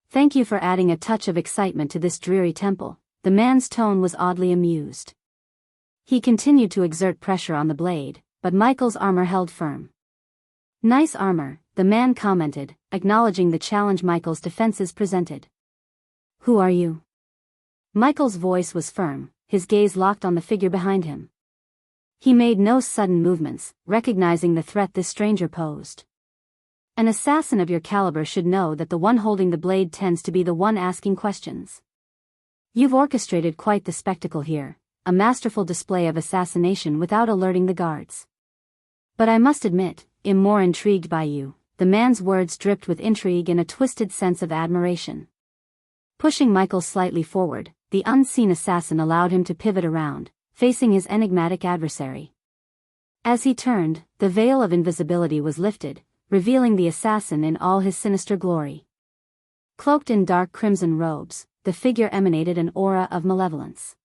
"Thank you for adding a touch of excitement to this dreary temple." The man's tone was oddly amused. He continued to exert pressure on the blade, but Michael's armor held firm. "Nice armor," the man commented, acknowledging the challenge Michael's defenses presented. "Who are you?" Michael's voice was firm, his gaze locked on the figure behind him. He made no sudden movements, recognizing the threat this stranger posed. "An assassin of your caliber should know that the one holding the blade tends to be the one asking questions. You've orchestrated quite the spectacle here, a masterful display of assassination without alerting the guards. But I must admit, I'm more intrigued by you." The man's words dripped with intrigue and a twisted sense of admiration. Pushing Michael slightly forward, the unseen assassin allowed him to pivot around, facing his enigmatic adversary. As he turned, the veil of invisibility was lifted, revealing the assassin in all his sinister glory. Cloaked in dark crimson robes, the figure emanated an aura of malevolence.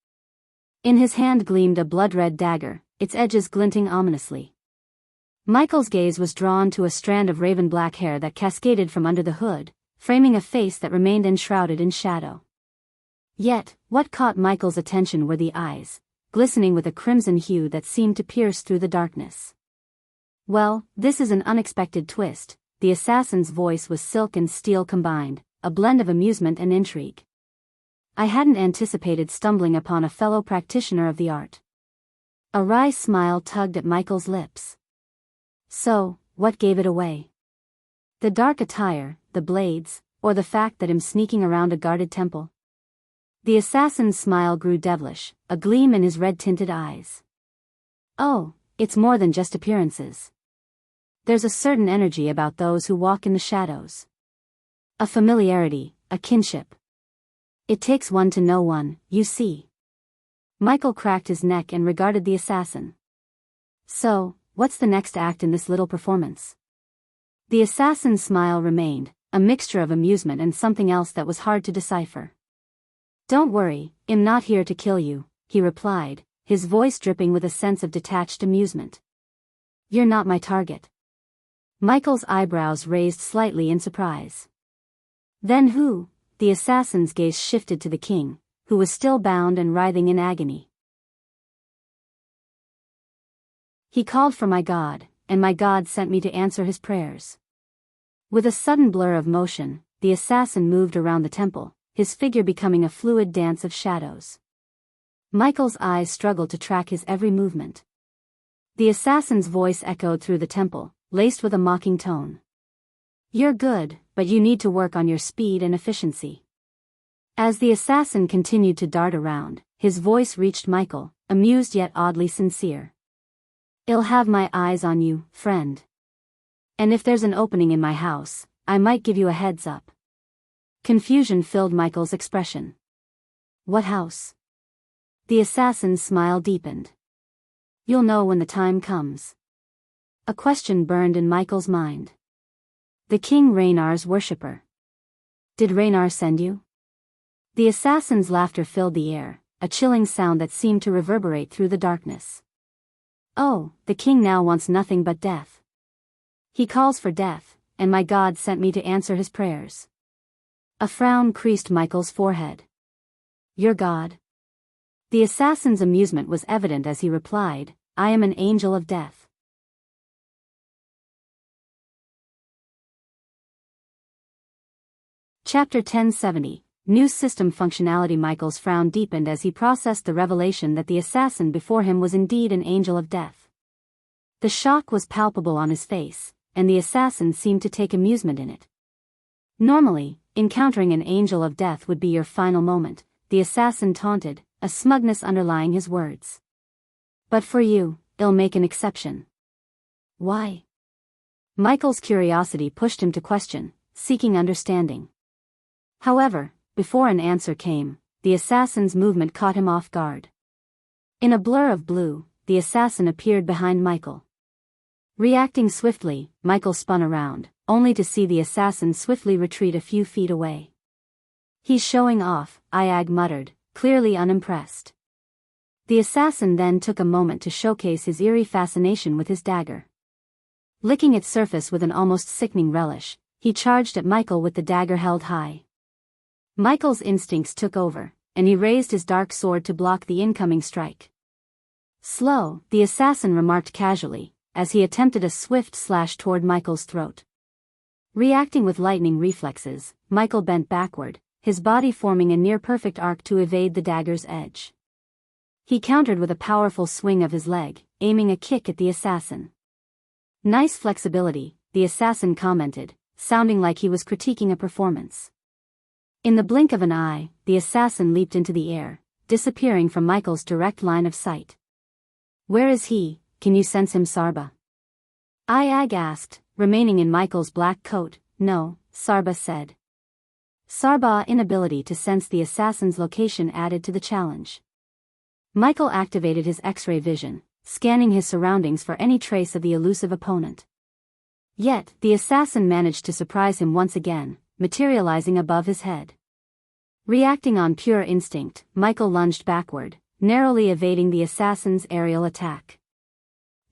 In his hand gleamed a blood-red dagger, its edges glinting ominously. Michael's gaze was drawn to a strand of raven-black hair that cascaded from under the hood, framing a face that remained enshrouded in shadow. Yet, what caught Michael's attention were the eyes, glistening with a crimson hue that seemed to pierce through the darkness. "Well, this is an unexpected twist." The assassin's voice was silk and steel combined, a blend of amusement and intrigue. "I hadn't anticipated stumbling upon a fellow practitioner of the art." A wry smile tugged at Michael's lips. "So, what gave it away? The dark attire, the blades, or the fact that I'm sneaking around a guarded temple?" The assassin's smile grew devilish, a gleam in his red-tinted eyes. "Oh, it's more than just appearances. There's a certain energy about those who walk in the shadows. A familiarity, a kinship. It takes one to know one, you see." Michael cracked his neck and regarded the assassin. "So, what's the next act in this little performance?" The assassin's smile remained, a mixture of amusement and something else that was hard to decipher. "Don't worry, I'm not here to kill you," he replied, his voice dripping with a sense of detached amusement. "You're not my target." Michael's eyebrows raised slightly in surprise. "Then who?" The assassin's gaze shifted to the king, who was still bound and writhing in agony. "He called for my God, and my God sent me to answer his prayers." With a sudden blur of motion, the assassin moved around the temple, his figure becoming a fluid dance of shadows. Michael's eyes struggled to track his every movement. The assassin's voice echoed through the temple, laced with a mocking tone. "You're good, but you need to work on your speed and efficiency." As the assassin continued to dart around, his voice reached Michael, amused yet oddly sincere. "I'll have my eyes on you, friend. And if there's an opening in my house, I might give you a heads up." Confusion filled Michael's expression. "What house?" The assassin's smile deepened. "You'll know when the time comes." A question burned in Michael's mind. "The King Raynar's worshipper. Did Raynar send you?" The assassin's laughter filled the air, a chilling sound that seemed to reverberate through the darkness. "Oh, the king now wants nothing but death. He calls for death, and my God sent me to answer his prayers." A frown creased Michael's forehead. "Your God?" The assassin's amusement was evident as he replied, "I am an angel of death." Chapter 1070, New System Functionality. Michael's frown deepened as he processed the revelation that the assassin before him was indeed an angel of death. The shock was palpable on his face, and the assassin seemed to take amusement in it. Normally, encountering an angel of death would be your final moment, the assassin taunted, a smugness underlying his words. "But for you, I'll make an exception." "Why?" Michael's curiosity pushed him to question, seeking understanding. However, before an answer came, the assassin's movement caught him off guard. In a blur of blue, the assassin appeared behind Michael. Reacting swiftly, Michael spun around, only to see the assassin swiftly retreat a few feet away. He's showing off, Iag muttered, clearly unimpressed. The assassin then took a moment to showcase his eerie fascination with his dagger. Licking its surface with an almost sickening relish, he charged at Michael with the dagger held high. Michael's instincts took over, and he raised his dark sword to block the incoming strike. Slow, the assassin remarked casually, as he attempted a swift slash toward Michael's throat. Reacting with lightning reflexes, Michael bent backward, his body forming a near-perfect arc to evade the dagger's edge. He countered with a powerful swing of his leg, aiming a kick at the assassin. Nice flexibility, the assassin commented, sounding like he was critiquing a performance. In the blink of an eye, the assassin leaped into the air, disappearing from Michael's direct line of sight. Where is he? Can you sense him, Sarba? Iag asked, remaining in Michael's black coat. No, Sarba said. Sarba's inability to sense the assassin's location added to the challenge. Michael activated his X-ray vision, scanning his surroundings for any trace of the elusive opponent. Yet, the assassin managed to surprise him once again, materializing above his head. Reacting on pure instinct, Michael lunged backward, narrowly evading the assassin's aerial attack.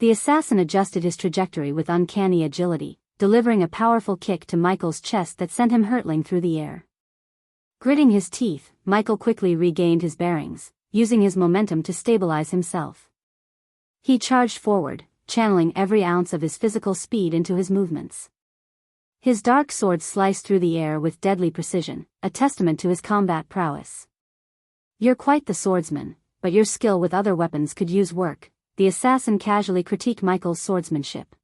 The assassin adjusted his trajectory with uncanny agility, delivering a powerful kick to Michael's chest that sent him hurtling through the air. Gritting his teeth, Michael quickly regained his bearings, using his momentum to stabilize himself. He charged forward, channeling every ounce of his physical speed into his movements. His dark sword sliced through the air with deadly precision, a testament to his combat prowess. You're quite the swordsman, but your skill with other weapons could use work, the assassin casually critiqued Michael's swordsmanship.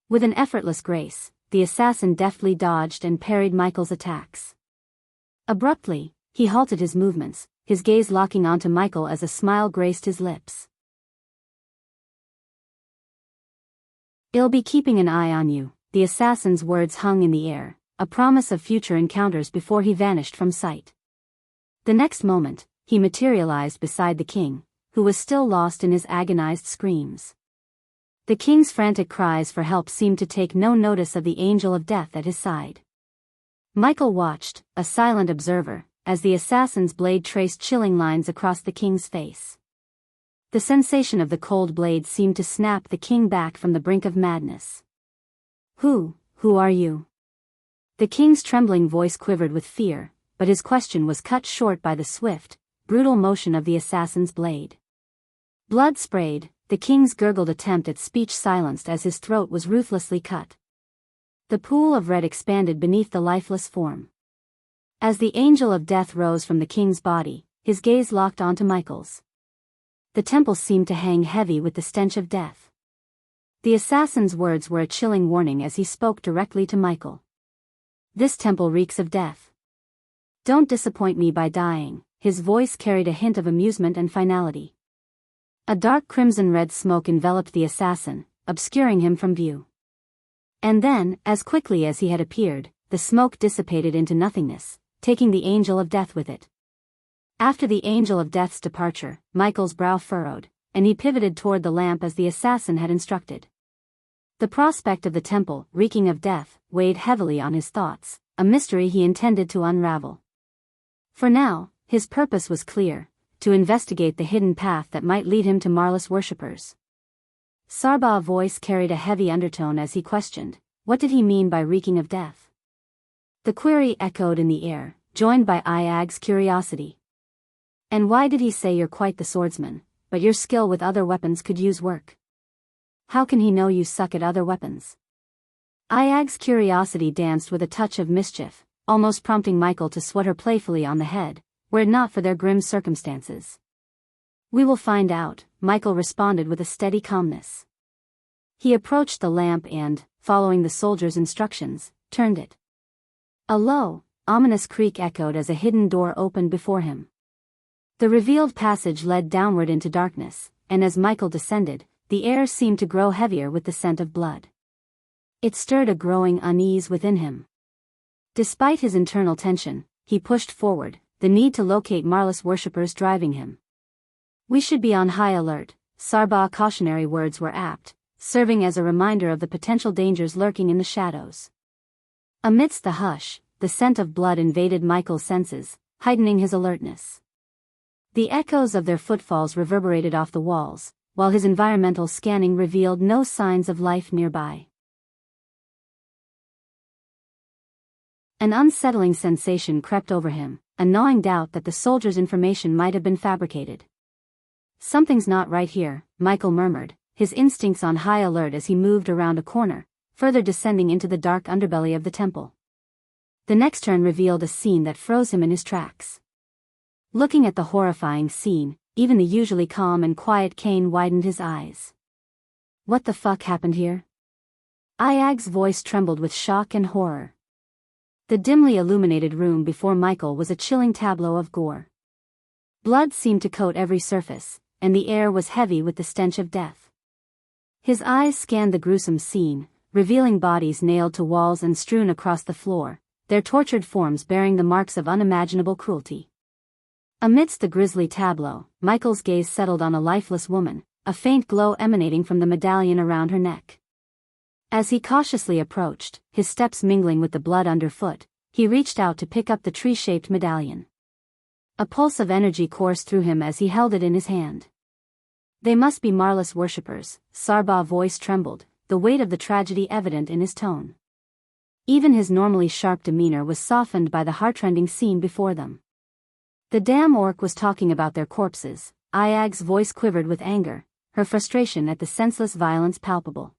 With an effortless grace, the assassin deftly dodged and parried Michael's attacks. Abruptly, he halted his movements, his gaze locking onto Michael as a smile graced his lips. I'll be keeping an eye on you, the assassin's words hung in the air, a promise of future encounters before he vanished from sight. The next moment, he materialized beside the king, who was still lost in his agonized screams. The king's frantic cries for help seemed to take no notice of the angel of death at his side. Michael watched, a silent observer, as the assassin's blade traced chilling lines across the king's face. The sensation of the cold blade seemed to snap the king back from the brink of madness. Who are you? The king's trembling voice quivered with fear, but his question was cut short by the swift, brutal motion of the assassin's blade. Blood sprayed, the king's gurgled attempt at speech silenced as his throat was ruthlessly cut. The pool of red expanded beneath the lifeless form. As the angel of death rose from the king's body, his gaze locked onto Michael's. The temple seemed to hang heavy with the stench of death. The assassin's words were a chilling warning as he spoke directly to Michael. This temple reeks of death. Don't disappoint me by dying, his voice carried a hint of amusement and finality. A dark crimson-red smoke enveloped the assassin, obscuring him from view. And then, as quickly as he had appeared, the smoke dissipated into nothingness, taking the angel of death with it. After the angel of death's departure, Michael's brow furrowed, and he pivoted toward the lamp as the assassin had instructed. The prospect of the temple, reeking of death, weighed heavily on his thoughts, a mystery he intended to unravel. For now, his purpose was clear, to investigate the hidden path that might lead him to Marlis worshippers. Sarba's voice carried a heavy undertone as he questioned, what did he mean by reeking of death? The query echoed in the air, joined by Iag's curiosity. And why did he say you're quite the swordsman, but your skill with other weapons could use work? How can he know you suck at other weapons? Iag's curiosity danced with a touch of mischief, almost prompting Michael to swat her playfully on the head, were it not for their grim circumstances. We will find out, Michael responded with a steady calmness. He approached the lamp and, following the soldier's instructions, turned it. A low, ominous creak echoed as a hidden door opened before him. The revealed passage led downward into darkness, and as Michael descended, the air seemed to grow heavier with the scent of blood. It stirred a growing unease within him. Despite his internal tension, he pushed forward, the need to locate Marlis worshippers driving him. We should be on high alert, Sarba's cautionary words were apt, serving as a reminder of the potential dangers lurking in the shadows. Amidst the hush, the scent of blood invaded Michael's senses, heightening his alertness. The echoes of their footfalls reverberated off the walls, while his environmental scanning revealed no signs of life nearby. An unsettling sensation crept over him, a gnawing doubt that the soldier's information might have been fabricated. "Something's not right here," Michael murmured, his instincts on high alert as he moved around a corner, further descending into the dark underbelly of the temple. The next turn revealed a scene that froze him in his tracks. Looking at the horrifying scene, even the usually calm and quiet Kane widened his eyes. "What the fuck happened here?" Iag's voice trembled with shock and horror. The dimly illuminated room before Michael was a chilling tableau of gore. Blood seemed to coat every surface, and the air was heavy with the stench of death. His eyes scanned the gruesome scene, revealing bodies nailed to walls and strewn across the floor, their tortured forms bearing the marks of unimaginable cruelty. Amidst the grisly tableau, Michael's gaze settled on a lifeless woman, a faint glow emanating from the medallion around her neck. As he cautiously approached, his steps mingling with the blood underfoot, he reached out to pick up the tree-shaped medallion. A pulse of energy coursed through him as he held it in his hand. "They must be Marlis worshippers," Sarbaugh's voice trembled, the weight of the tragedy evident in his tone. Even his normally sharp demeanor was softened by the heartrending scene before them. "The damn orc was talking about their corpses," Iag's voice quivered with anger, her frustration at the senseless violence palpable.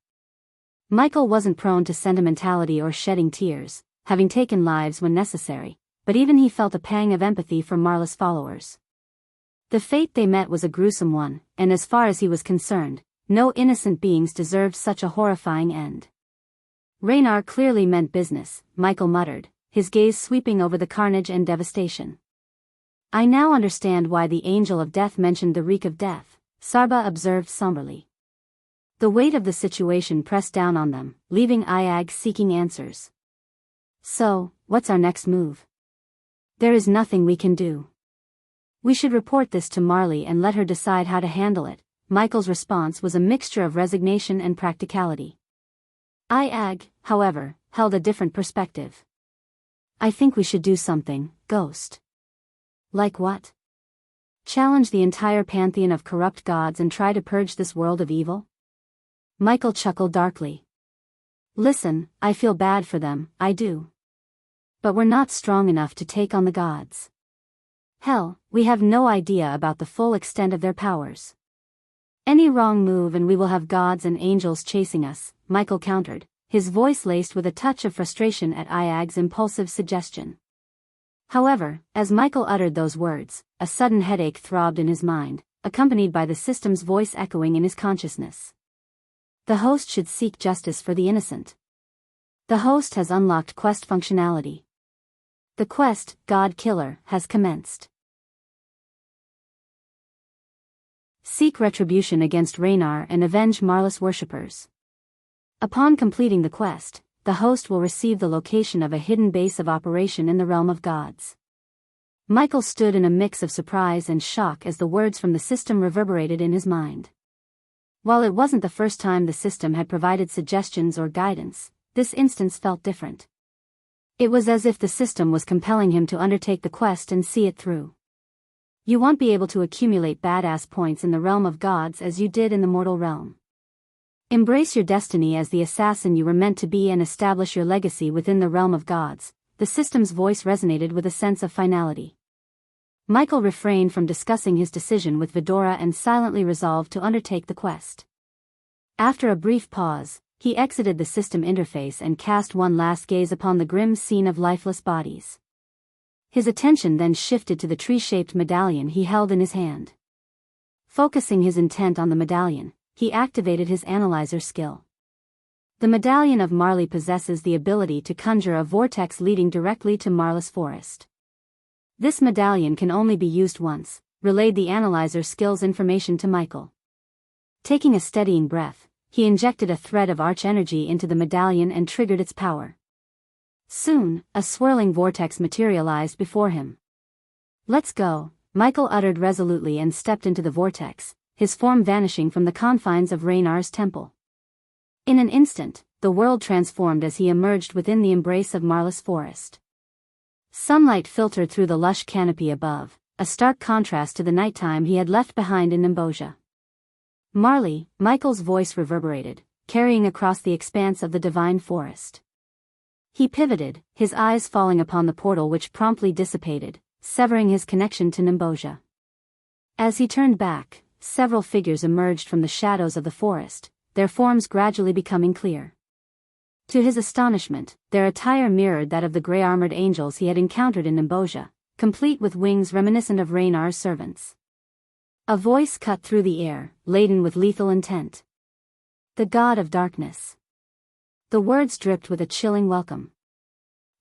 Michael wasn't prone to sentimentality or shedding tears, having taken lives when necessary, but even he felt a pang of empathy for Marlis followers. The fate they met was a gruesome one, and as far as he was concerned, no innocent beings deserved such a horrifying end. "Raynar clearly meant business," Michael muttered, his gaze sweeping over the carnage and devastation. "I now understand why the Angel of Death mentioned the reek of death," Sarbaugh observed somberly. The weight of the situation pressed down on them, leaving Iag seeking answers. "So, what's our next move?" "There is nothing we can do. We should report this to Marley and let her decide how to handle it." Michael's response was a mixture of resignation and practicality. Iag, however, held a different perspective. "I think we should do something, Ghost." "Like what?" "Challenge the entire pantheon of corrupt gods and try to purge this world of evil?" Michael chuckled darkly. "Listen, I feel bad for them, I do. But we're not strong enough to take on the gods. Hell, we have no idea about the full extent of their powers. Any wrong move and we will have gods and angels chasing us," Michael countered, his voice laced with a touch of frustration at Iag's impulsive suggestion. However, as Michael uttered those words, a sudden headache throbbed in his mind, accompanied by the system's voice echoing in his consciousness. "The host should seek justice for the innocent. The host has unlocked quest functionality. The quest, God Killer, has commenced. Seek retribution against Raynar and avenge Marlis worshippers. Upon completing the quest, the host will receive the location of a hidden base of operation in the realm of gods." Michael stood in a mix of surprise and shock as the words from the system reverberated in his mind. While it wasn't the first time the system had provided suggestions or guidance, this instance felt different. It was as if the system was compelling him to undertake the quest and see it through. "You won't be able to accumulate badass points in the realm of gods as you did in the mortal realm. Embrace your destiny as the assassin you were meant to be and establish your legacy within the realm of gods." The system's voice resonated with a sense of finality. Michael refrained from discussing his decision with Vidora and silently resolved to undertake the quest. After a brief pause, he exited the system interface and cast one last gaze upon the grim scene of lifeless bodies. His attention then shifted to the tree-shaped medallion he held in his hand. Focusing his intent on the medallion, he activated his analyzer skill. The medallion of Marley possesses the ability to conjure a vortex leading directly to Marlis Forest. This medallion can only be used once, relayed the analyzer skill's information to Michael. Taking a steadying breath, he injected a thread of arch energy into the medallion and triggered its power. Soon, a swirling vortex materialized before him. "Let's go," Michael uttered resolutely and stepped into the vortex, his form vanishing from the confines of Raynar's temple. In an instant, the world transformed as he emerged within the embrace of Marlis Forest. Sunlight filtered through the lush canopy above, a stark contrast to the nighttime he had left behind in Nimbosia. Marley, Michael's voice reverberated, carrying across the expanse of the divine forest. He pivoted, his eyes falling upon the portal which promptly dissipated, severing his connection to Nimbosia. As he turned back, several figures emerged from the shadows of the forest, their forms gradually becoming clear. To his astonishment, their attire mirrored that of the gray-armored angels he had encountered in Nimbosia, complete with wings reminiscent of Raynar's servants. A voice cut through the air, laden with lethal intent. The God of Darkness. The words dripped with a chilling welcome.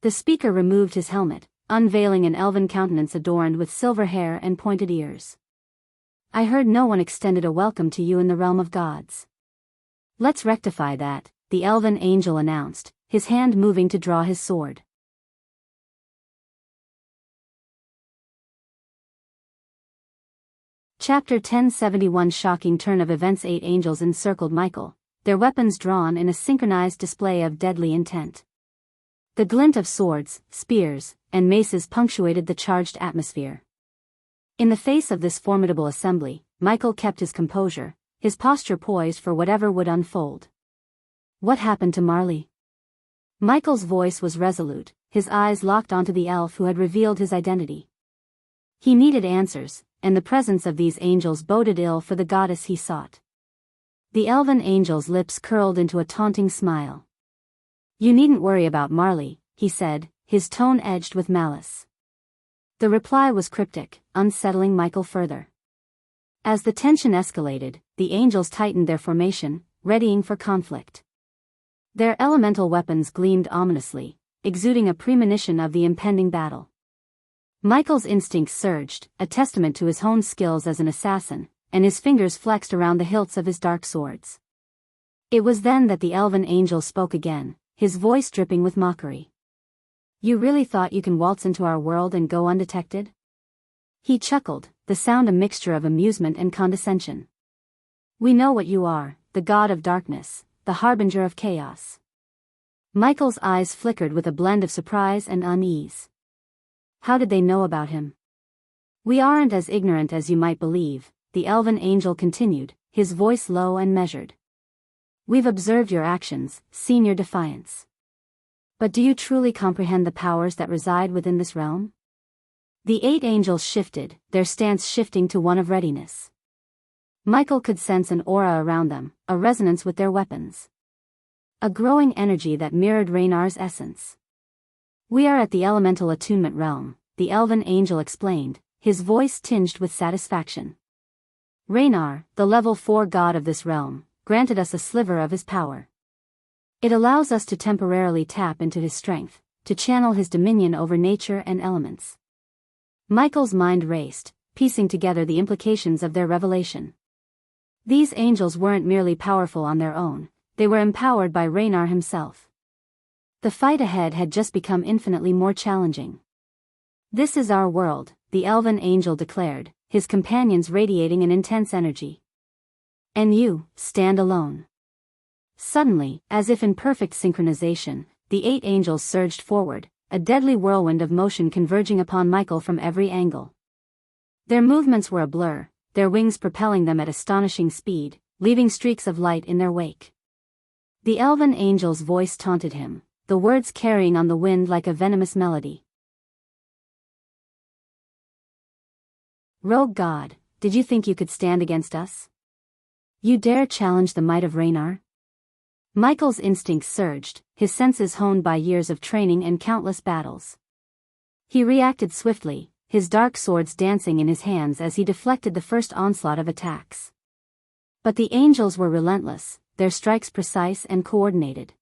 The speaker removed his helmet, unveiling an elven countenance adorned with silver hair and pointed ears. I heard no one extended a welcome to you in the realm of gods. Let's rectify that, the elven angel announced, his hand moving to draw his sword. Chapter 1071 Shocking turn of events. 8 angels encircled Michael, their weapons drawn in a synchronized display of deadly intent. The glint of swords, spears, and maces punctuated the charged atmosphere. In the face of this formidable assembly, Michael kept his composure, his posture poised for whatever would unfold. What happened to Marley? Michael's voice was resolute, his eyes locked onto the elf who had revealed his identity. He needed answers, and the presence of these angels boded ill for the goddess he sought. The elven angel's lips curled into a taunting smile. You needn't worry about Marley, he said, his tone edged with malice. The reply was cryptic, unsettling Michael further. As the tension escalated, the angels tightened their formation, readying for conflict. Their elemental weapons gleamed ominously, exuding a premonition of the impending battle. Michael's instincts surged, a testament to his honed skills as an assassin, and his fingers flexed around the hilts of his dark swords. It was then that the elven angel spoke again, his voice dripping with mockery. You really thought you can waltz into our world and go undetected? He chuckled, the sound a mixture of amusement and condescension. We know what you are, the god of darkness, the harbinger of chaos. Michael's eyes flickered with a blend of surprise and unease. How did they know about him? We aren't as ignorant as you might believe, the elven angel continued, his voice low and measured. We've observed your actions, seen your defiance. But do you truly comprehend the powers that reside within this realm? The 8 angels shifted, their stance shifting to one of readiness. Michael could sense an aura around them, a resonance with their weapons. A growing energy that mirrored Raynar's essence. We are at the elemental attunement realm, the elven angel explained, his voice tinged with satisfaction. Raynar, the level 4 god of this realm, granted us a sliver of his power. It allows us to temporarily tap into his strength, to channel his dominion over nature and elements. Michael's mind raced, piecing together the implications of their revelation. These angels weren't merely powerful on their own, they were empowered by Raynar himself. The fight ahead had just become infinitely more challenging. This is our world, the elven angel declared, his companions radiating an intense energy. And you, stand alone. Suddenly, as if in perfect synchronization, the 8 angels surged forward, a deadly whirlwind of motion converging upon Michael from every angle. Their movements were a blur, their wings propelling them at astonishing speed, leaving streaks of light in their wake. The elven angel's voice taunted him, the words carrying on the wind like a venomous melody. Rogue god, did you think you could stand against us? You dare challenge the might of Raynar? Michael's instincts surged, his senses honed by years of training and countless battles. He reacted swiftly, his dark swords dancing in his hands as he deflected the first onslaught of attacks. But the angels were relentless, their strikes precise and coordinated.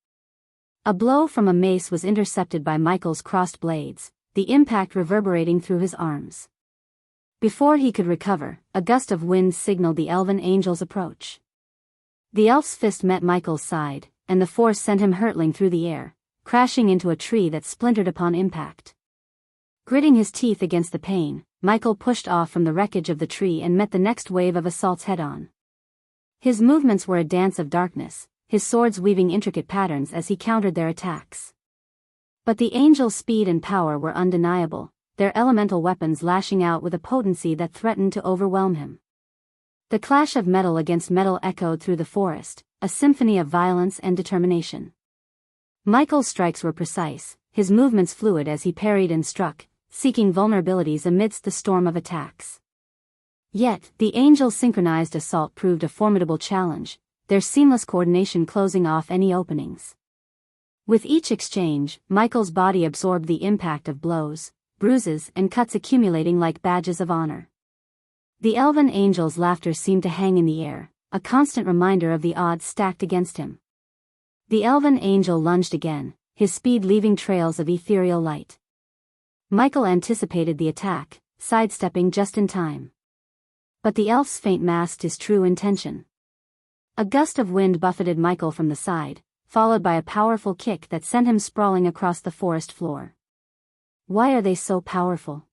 A blow from a mace was intercepted by Michael's crossed blades, the impact reverberating through his arms. Before he could recover, a gust of wind signaled the elven angel's approach. The elf's fist met Michael's side, and the force sent him hurtling through the air, crashing into a tree that splintered upon impact. Gritting his teeth against the pain, Michael pushed off from the wreckage of the tree and met the next wave of assaults head-on. His movements were a dance of darkness, his swords weaving intricate patterns as he countered their attacks. But the angels' speed and power were undeniable, their elemental weapons lashing out with a potency that threatened to overwhelm him. The clash of metal against metal echoed through the forest, a symphony of violence and determination. Michael's strikes were precise, his movements fluid as he parried and struck, seeking vulnerabilities amidst the storm of attacks. Yet, the angels' synchronized assault proved a formidable challenge, their seamless coordination closing off any openings. With each exchange, Michael's body absorbed the impact of blows, bruises, and cuts accumulating like badges of honor. The elven angel's laughter seemed to hang in the air, a constant reminder of the odds stacked against him. The elven angel lunged again, his speed leaving trails of ethereal light. Michael anticipated the attack, sidestepping just in time. But the elf's feint masked his true intention. A gust of wind buffeted Michael from the side, followed by a powerful kick that sent him sprawling across the forest floor. Why are they so powerful?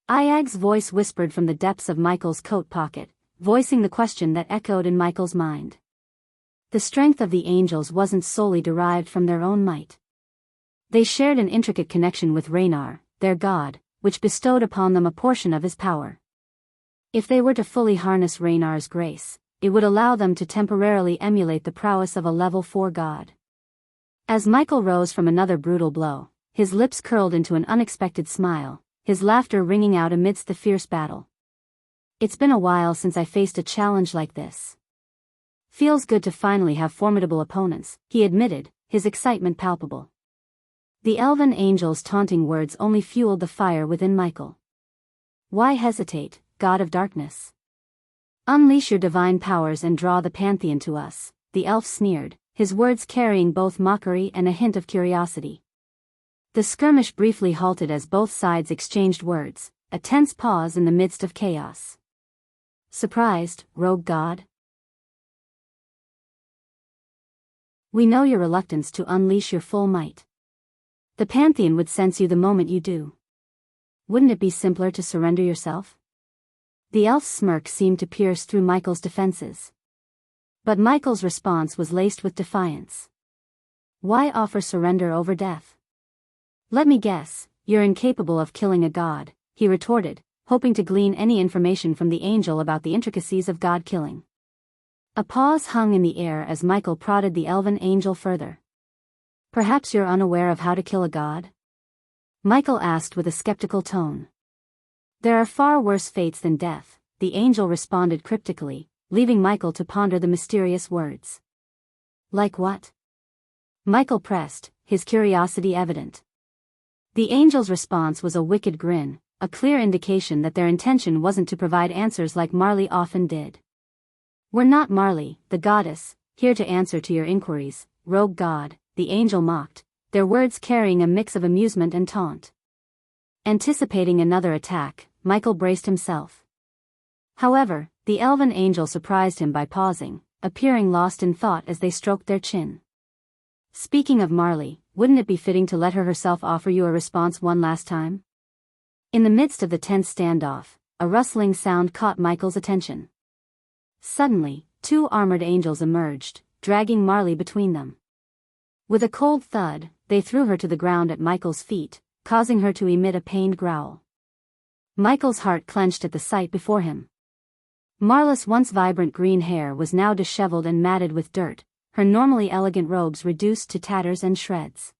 Iag's voice whispered from the depths of Michael's coat pocket, voicing the question that echoed in Michael's mind. The strength of the angels wasn't solely derived from their own might. They shared an intricate connection with Raynar, their god, which bestowed upon them a portion of his power. If they were to fully harness Raynar's grace, it would allow them to temporarily emulate the prowess of a level 4 god. As Michael rose from another brutal blow, his lips curled into an unexpected smile, his laughter ringing out amidst the fierce battle. It's been a while since I faced a challenge like this. Feels good to finally have formidable opponents, he admitted, his excitement palpable. The elven angel's taunting words only fueled the fire within Michael. Why hesitate, god of darkness? Unleash your divine powers and draw the pantheon to us, the elf sneered, his words carrying both mockery and a hint of curiosity. The skirmish briefly halted as both sides exchanged words, a tense pause in the midst of chaos. Surprised, rogue god? We know your reluctance to unleash your full might. The pantheon would sense you the moment you do. Wouldn't it be simpler to surrender yourself? The elf's smirk seemed to pierce through Michael's defenses. But Michael's response was laced with defiance. Why offer surrender over death? Let me guess, you're incapable of killing a god, he retorted, hoping to glean any information from the angel about the intricacies of god killing. A pause hung in the air as Michael prodded the elven angel further. Perhaps you're unaware of how to kill a god? Michael asked with a skeptical tone. There are far worse fates than death, the angel responded cryptically, leaving Michael to ponder the mysterious words. Like what? Michael pressed, his curiosity evident. The angel's response was a wicked grin, a clear indication that their intention wasn't to provide answers like Marley often did. We're not Marley, the goddess, here to answer to your inquiries, rogue god, the angel mocked, their words carrying a mix of amusement and taunt. Anticipating another attack, Michael braced himself. However, the elven angel surprised him by pausing, appearing lost in thought as they stroked their chin. Speaking of Marley, wouldn't it be fitting to let her herself offer you a response one last time? In the midst of the tense standoff, a rustling sound caught Michael's attention. Suddenly, 2 armored angels emerged, dragging Marley between them. With a cold thud, they threw her to the ground at Michael's feet, causing her to emit a pained growl. Michael's heart clenched at the sight before him. Marla's once vibrant green hair was now disheveled and matted with dirt, her normally elegant robes reduced to tatters and shreds.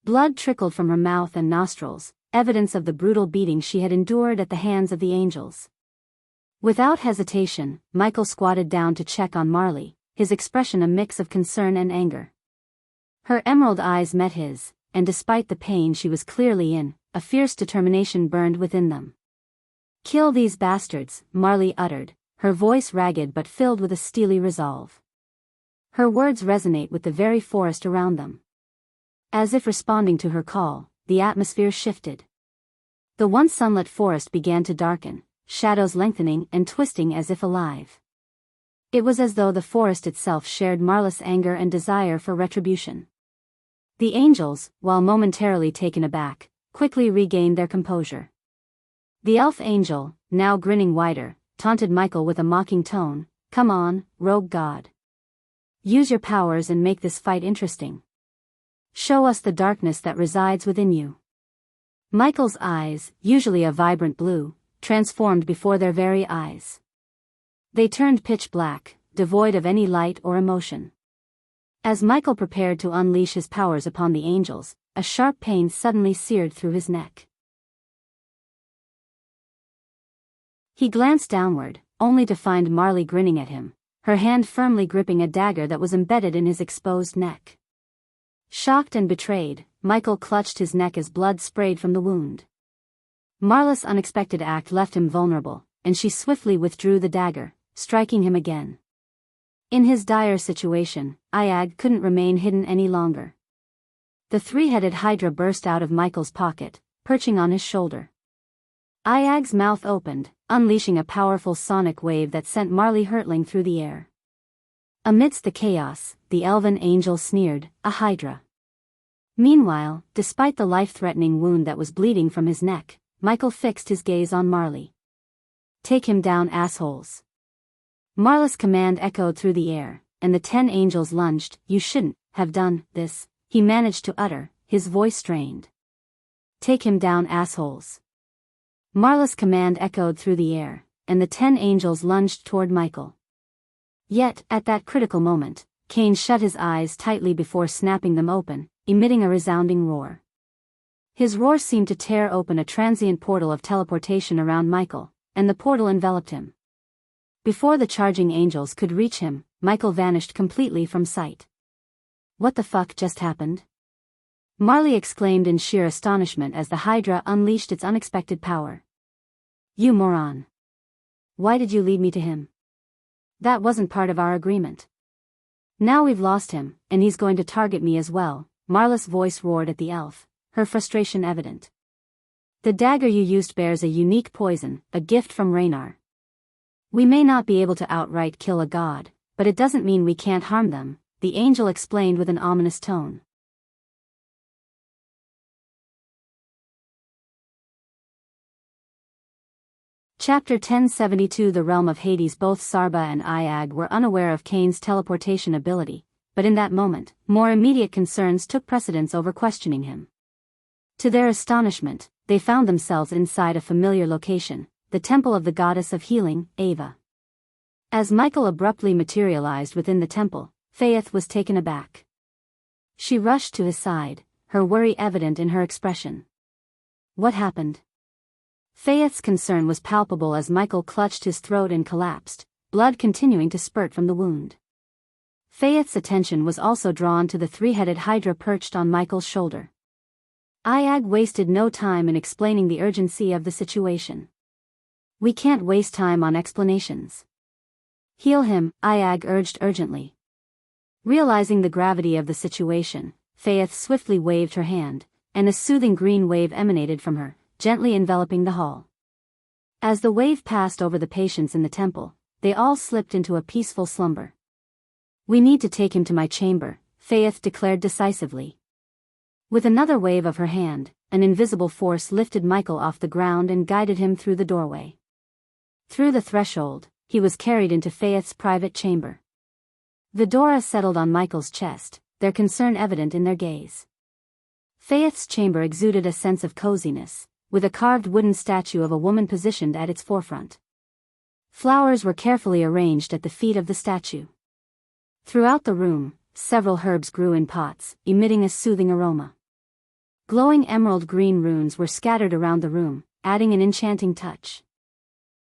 Blood trickled from her mouth and nostrils, evidence of the brutal beating she had endured at the hands of the angels. Without hesitation, Michael squatted down to check on Marley, his expression a mix of concern and anger. Her emerald eyes met his, and despite the pain she was clearly in, a fierce determination burned within them. Kill these bastards, Marley uttered, her voice ragged but filled with a steely resolve. Her words resonate with the very forest around them. As if responding to her call, the atmosphere shifted. The once sunlit forest began to darken, shadows lengthening and twisting as if alive. It was as though the forest itself shared Marla's anger and desire for retribution. The angels, while momentarily taken aback, quickly regained their composure. The elf angel, now grinning wider, taunted Michael with a mocking tone, "Come on, rogue god. Use your powers and make this fight interesting." Show us the darkness that resides within you. Michael's eyes, usually a vibrant blue, transformed before their very eyes. They turned pitch black, devoid of any light or emotion. As Michael prepared to unleash his powers upon the angels, a sharp pain suddenly seared through his neck. He glanced downward, only to find Marley grinning at him, her hand firmly gripping a dagger that was embedded in his exposed neck. Shocked and betrayed, Michael clutched his neck as blood sprayed from the wound. Marla's unexpected act left him vulnerable, and she swiftly withdrew the dagger, striking him again. In his dire situation, Iag couldn't remain hidden any longer. The three-headed hydra burst out of Michael's pocket, perching on his shoulder. Iag's mouth opened, unleashing a powerful sonic wave that sent Marley hurtling through the air. Amidst the chaos, the elven angel sneered, "A hydra." Meanwhile, despite the life-threatening wound that was bleeding from his neck, Michael fixed his gaze on Marley. "Take him down, assholes." Marla's command echoed through the air, and the 10 angels lunged. "You shouldn't have done this," he managed to utter, his voice strained. "Take him down, assholes." Marla's command echoed through the air, and the 10 angels lunged toward Michael. Yet, at that critical moment, Cain shut his eyes tightly before snapping them open, emitting a resounding roar. His roar seemed to tear open a transient portal of teleportation around Michael, and the portal enveloped him. Before the charging angels could reach him, Michael vanished completely from sight. "What the fuck just happened?" Marley exclaimed in sheer astonishment as the Hydra unleashed its unexpected power. "You moron. Why did you lead me to him? That wasn't part of our agreement. Now we've lost him, and he's going to target me as well," Marla's voice roared at the elf, her frustration evident. "The dagger you used bears a unique poison, a gift from Raynar. We may not be able to outright kill a god, but it doesn't mean we can't harm them," the angel explained with an ominous tone. Chapter 1072 The Realm of Hades. Both Sarba and Iag were unaware of Cain's teleportation ability, but in that moment, more immediate concerns took precedence over questioning him. To their astonishment, they found themselves inside a familiar location, the temple of the goddess of healing, Ava. As Michael abruptly materialized within the temple, Faith was taken aback. She rushed to his side, her worry evident in her expression. "What happened?" Faith's concern was palpable as Michael clutched his throat and collapsed, blood continuing to spurt from the wound. Faith's attention was also drawn to the three-headed hydra perched on Michael's shoulder. Iag wasted no time in explaining the urgency of the situation. "We can't waste time on explanations. Heal him," Iag urged urgently. Realizing the gravity of the situation, Faith swiftly waved her hand, and a soothing green wave emanated from her, gently enveloping the hall. As the wave passed over the patients in the temple, they all slipped into a peaceful slumber. "We need to take him to my chamber," Faith declared decisively. With another wave of her hand, an invisible force lifted Michael off the ground and guided him through the doorway. Through the threshold, he was carried into Faith's private chamber. The Dora settled on Michael's chest, their concern evident in their gaze. Faith's chamber exuded a sense of coziness, with a carved wooden statue of a woman positioned at its forefront. Flowers were carefully arranged at the feet of the statue. Throughout the room, several herbs grew in pots, emitting a soothing aroma. Glowing emerald green runes were scattered around the room, adding an enchanting touch.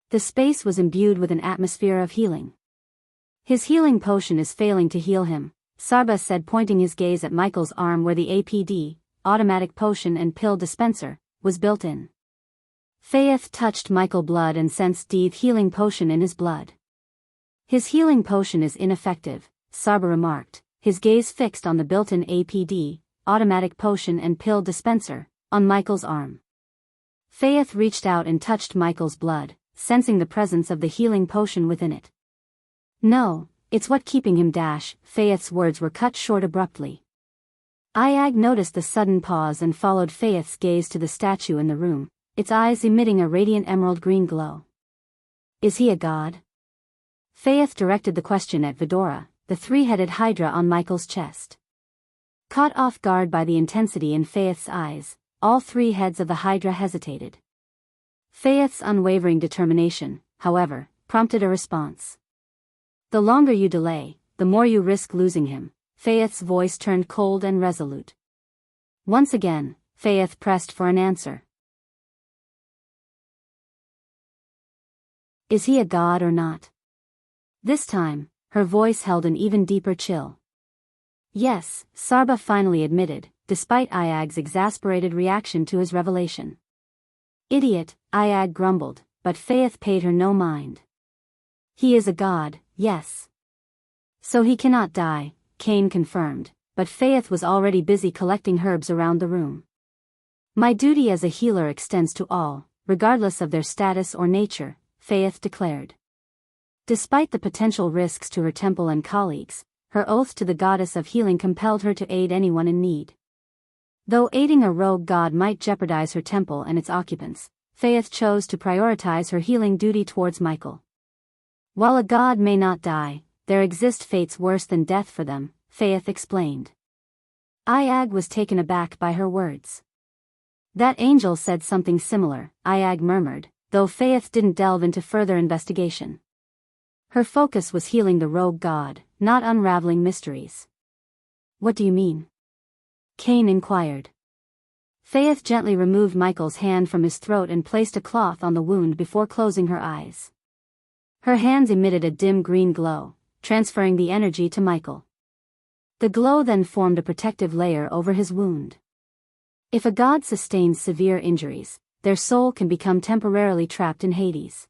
The space was imbued with an atmosphere of healing. "His healing potion is failing to heal him," Sarba said, pointing his gaze at Michael's arm where the APD, automatic potion and pill dispenser, was built in. Faith touched Michael's blood and sensed the healing potion in his blood. "His healing potion is ineffective," Sarba remarked, his gaze fixed on the built-in APD, automatic potion and pill dispenser, on Michael's arm. Faith reached out and touched Michael's blood, sensing the presence of the healing potion within it. "No, it's what keeping him dash," Faith's words were cut short abruptly. Iag noticed the sudden pause and followed Faith's gaze to the statue in the room, its eyes emitting a radiant emerald green glow. "Is he a god?" Faith directed the question at Vidora, the three-headed hydra on Michael's chest. Caught off guard by the intensity in Faith's eyes, all three heads of the Hydra hesitated. Faith's unwavering determination, however, prompted a response. The longer you delay, the more you risk losing him. Faith's voice turned cold and resolute. Once again, Faith pressed for an answer. Is he a god or not? This time, her voice held an even deeper chill. Yes, Sarba finally admitted, despite Iag's exasperated reaction to his revelation. Idiot, Iag grumbled, but Faith paid her no mind. He is a god, yes. So he cannot die, Cain confirmed, but Faith was already busy collecting herbs around the room. My duty as a healer extends to all, regardless of their status or nature, Faith declared. Despite the potential risks to her temple and colleagues, her oath to the goddess of healing compelled her to aid anyone in need. Though aiding a rogue god might jeopardize her temple and its occupants, Faith chose to prioritize her healing duty towards Michael. While a god may not die, there exist fates worse than death for them, Faith explained. Iag was taken aback by her words. That angel said something similar, Iag murmured, though Faith didn't delve into further investigation. Her focus was healing the rogue god, not unraveling mysteries. What do you mean? Cain inquired. Faith gently removed Michael's hand from his throat and placed a cloth on the wound before closing her eyes. Her hands emitted a dim green glow, transferring the energy to Michael. The glow then formed a protective layer over his wound. If a god sustains severe injuries, their soul can become temporarily trapped in Hades.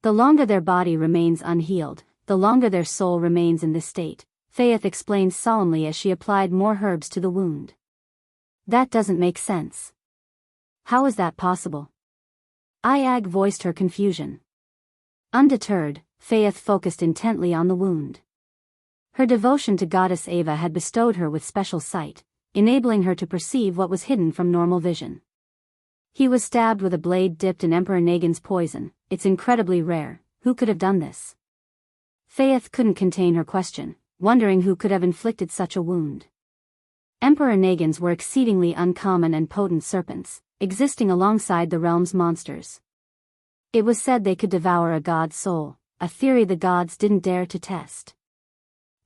The longer their body remains unhealed, the longer their soul remains in this state, Faith explained solemnly as she applied more herbs to the wound. That doesn't make sense. How is that possible? Iag voiced her confusion. Undeterred, Faith focused intently on the wound. Her devotion to goddess Ava had bestowed her with special sight, enabling her to perceive what was hidden from normal vision. He was stabbed with a blade dipped in Emperor Nagin's poison. It's incredibly rare. Who could have done this? Faith couldn't contain her question, wondering who could have inflicted such a wound. Emperor Nagins were exceedingly uncommon and potent serpents, existing alongside the realm's monsters. It was said they could devour a god's soul, a theory the gods didn't dare to test.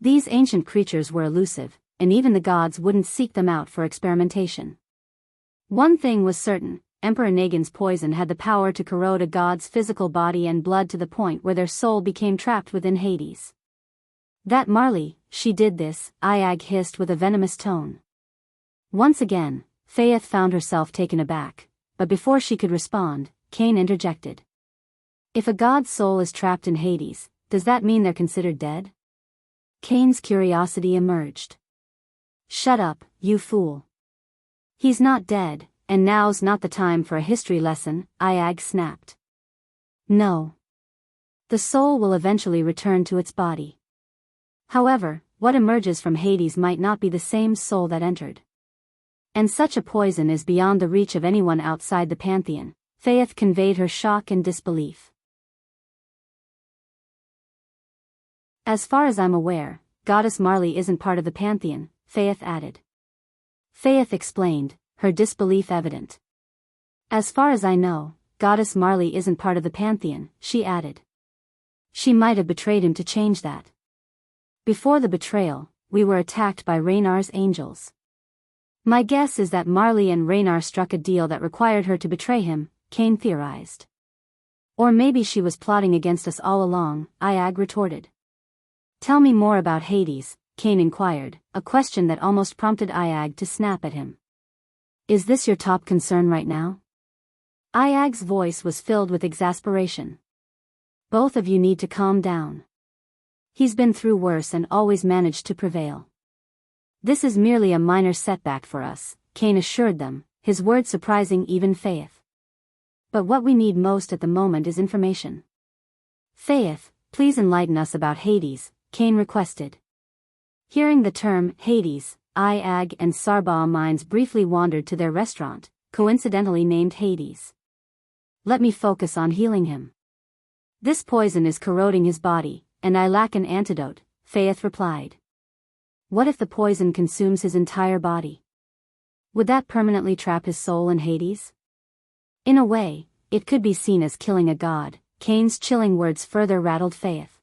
These ancient creatures were elusive, and even the gods wouldn't seek them out for experimentation. One thing was certain. Emperor Nagin's poison had the power to corrode a god's physical body and blood to the point where their soul became trapped within Hades. That Marley, she did this, Iag hissed with a venomous tone. Once again, Faith found herself taken aback, but before she could respond, Cain interjected. If a god's soul is trapped in Hades, does that mean they're considered dead? Cain's curiosity emerged. Shut up, you fool. He's not dead. And now's not the time for a history lesson, Iag snapped. No. The soul will eventually return to its body. However, what emerges from Hades might not be the same soul that entered. And such a poison is beyond the reach of anyone outside the pantheon, Faith conveyed her shock and disbelief. As far as I'm aware, Goddess Marley isn't part of the pantheon, Faith added. Faith explained, her disbelief evident. As far as I know, Goddess Marley isn't part of the pantheon, she added. She might have betrayed him to change that. Before the betrayal, we were attacked by Raynar's angels. My guess is that Marley and Raynar struck a deal that required her to betray him, Cain theorized. Or maybe she was plotting against us all along, Iag retorted. Tell me more about Hades, Cain inquired, a question that almost prompted Iag to snap at him. Is this your top concern right now? Iag's voice was filled with exasperation. Both of you need to calm down. He's been through worse and always managed to prevail. This is merely a minor setback for us, Cain assured them, his words surprising even Faith. But what we need most at the moment is information. Faith, please enlighten us about Hades, Cain requested. Hearing the term Hades, Iag and Sarba's minds briefly wandered to their restaurant, coincidentally named Hades. Let me focus on healing him. This poison is corroding his body, and I lack an antidote, Faith replied. What if the poison consumes his entire body? Would that permanently trap his soul in Hades? In a way, it could be seen as killing a god. Cain's chilling words further rattled Faith.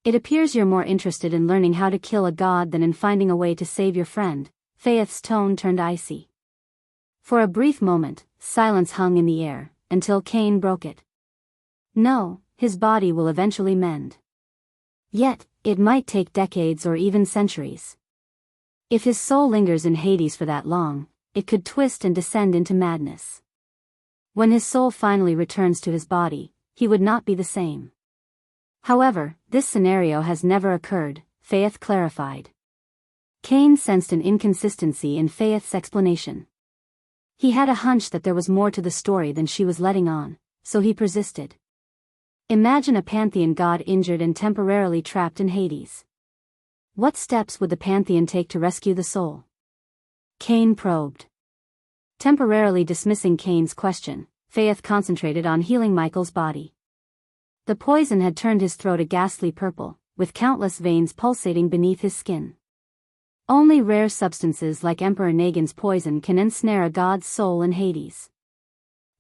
It appears you're more interested in learning how to kill a god than in finding a way to save your friend. Faith's tone turned icy. For a brief moment, silence hung in the air, until Cain broke it. No, his body will eventually mend. Yet, it might take decades or even centuries. If his soul lingers in Hades for that long, it could twist and descend into madness. When his soul finally returns to his body, he would not be the same. However, this scenario has never occurred, Faith clarified. Cain sensed an inconsistency in Faith's explanation. He had a hunch that there was more to the story than she was letting on, so he persisted. Imagine a pantheon god injured and temporarily trapped in Hades. What steps would the pantheon take to rescue the soul? Cain probed. Temporarily dismissing Cain's question, Faith concentrated on healing Michael's body. The poison had turned his throat a ghastly purple, with countless veins pulsating beneath his skin. Only rare substances like Emperor Nagin's poison can ensnare a god's soul in Hades.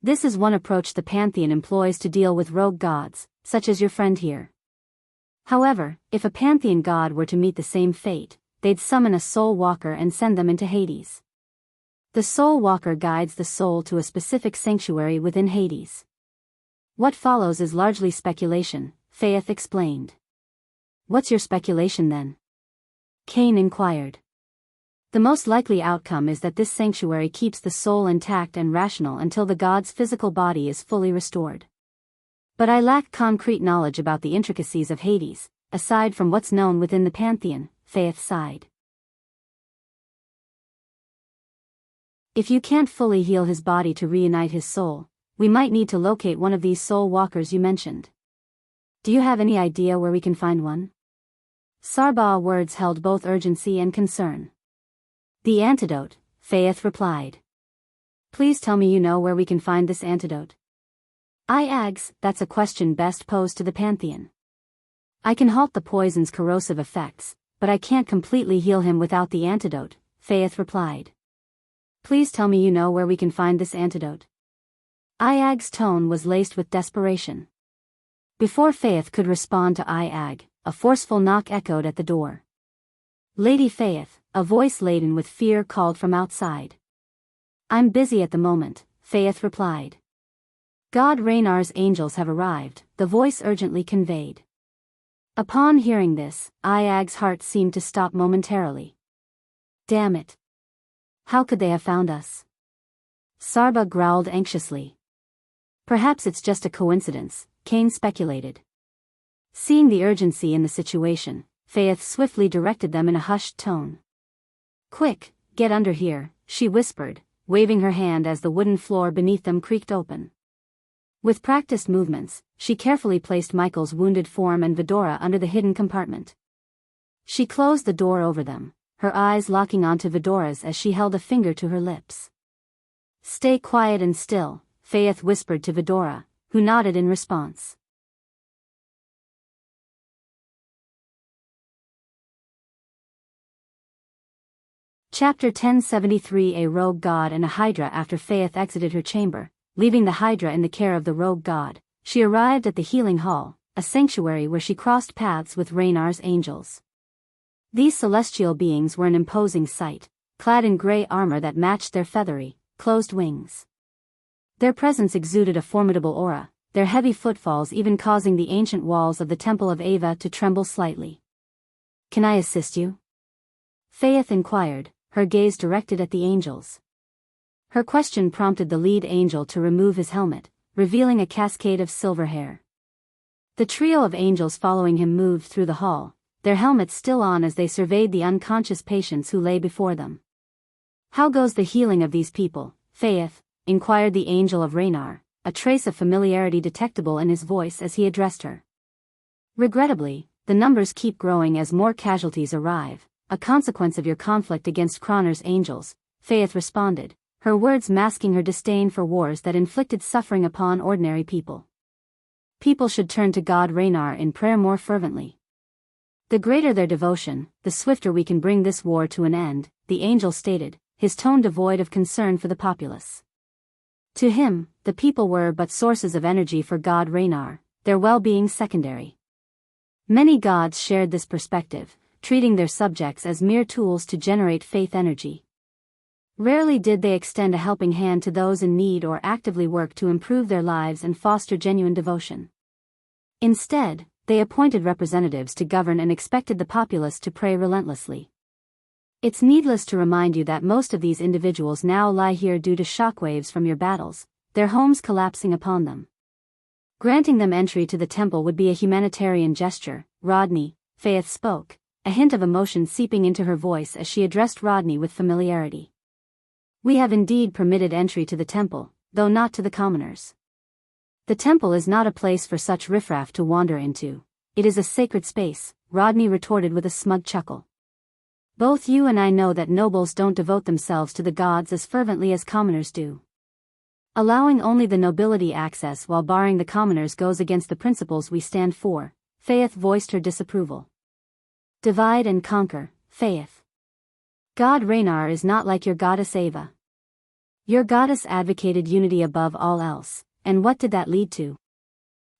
This is one approach the pantheon employs to deal with rogue gods, such as your friend here. However, if a pantheon god were to meet the same fate, they'd summon a soul walker and send them into Hades. The soul walker guides the soul to a specific sanctuary within Hades. What follows is largely speculation, Faith explained. What's your speculation then? Cain inquired. The most likely outcome is that this sanctuary keeps the soul intact and rational until the god's physical body is fully restored. But I lack concrete knowledge about the intricacies of Hades, aside from what's known within the pantheon, Faith sighed. If you can't fully heal his body to reunite his soul, we might need to locate one of these soul walkers you mentioned. Do you have any idea where we can find one? Sarbah's words held both urgency and concern. The antidote, Faith replied. Please tell me you know where we can find this antidote. That's a question best posed to the pantheon. I can halt the poison's corrosive effects, but I can't completely heal him without the antidote, Faith replied. Please tell me you know where we can find this antidote. Iag's tone was laced with desperation. Before Faith could respond to Iag, a forceful knock echoed at the door. Lady Faith, a voice laden with fear called from outside. I'm busy at the moment, Faith replied. God Raynar's angels have arrived, the voice urgently conveyed. Upon hearing this, Iag's heart seemed to stop momentarily. Damn it. How could they have found us? Sarbah growled anxiously. Perhaps it's just a coincidence, Cain speculated. Seeing the urgency in the situation, Faith swiftly directed them in a hushed tone. Quick, get under here, she whispered, waving her hand as the wooden floor beneath them creaked open. With practiced movements, she carefully placed Michael's wounded form and Vidora under the hidden compartment. She closed the door over them, her eyes locking onto Vidora's as she held a finger to her lips. Stay quiet and still, Faith whispered to Vidora, who nodded in response. Chapter 1073 A Rogue God and a Hydra. After Faith exited her chamber, leaving the Hydra in the care of the rogue god, she arrived at the Healing Hall, a sanctuary where she crossed paths with Raynar's angels. These celestial beings were an imposing sight, clad in gray armor that matched their feathery, closed wings. Their presence exuded a formidable aura, their heavy footfalls even causing the ancient walls of the Temple of Ava to tremble slightly. Can I assist you? Faith inquired, her gaze directed at the angels. Her question prompted the lead angel to remove his helmet, revealing a cascade of silver hair. The trio of angels following him moved through the hall, their helmets still on as they surveyed the unconscious patients who lay before them. How goes the healing of these people, Faith? Inquired the angel of Raynar, a trace of familiarity detectable in his voice as he addressed her. Regrettably, the numbers keep growing as more casualties arrive, a consequence of your conflict against Cronner's angels, Faith responded, her words masking her disdain for wars that inflicted suffering upon ordinary people. People should turn to God Raynar in prayer more fervently. The greater their devotion, the swifter we can bring this war to an end, the angel stated, his tone devoid of concern for the populace. To him, the people were but sources of energy for God Raynar, their well-being secondary. Many gods shared this perspective, treating their subjects as mere tools to generate faith energy. Rarely did they extend a helping hand to those in need or actively work to improve their lives and foster genuine devotion. Instead, they appointed representatives to govern and expected the populace to pray relentlessly. It's needless to remind you that most of these individuals now lie here due to shockwaves from your battles, their homes collapsing upon them. Granting them entry to the temple would be a humanitarian gesture, Rodney, Faith spoke, a hint of emotion seeping into her voice as she addressed Rodney with familiarity. We have indeed permitted entry to the temple, though not to the commoners. The temple is not a place for such riffraff to wander into. It is a sacred space, Rodney retorted with a smug chuckle. Both you and I know that nobles don't devote themselves to the gods as fervently as commoners do. Allowing only the nobility access while barring the commoners goes against the principles we stand for, Faith voiced her disapproval. Divide and conquer, Faith. God Raynar is not like your goddess Ava. Your goddess advocated unity above all else, and what did that lead to?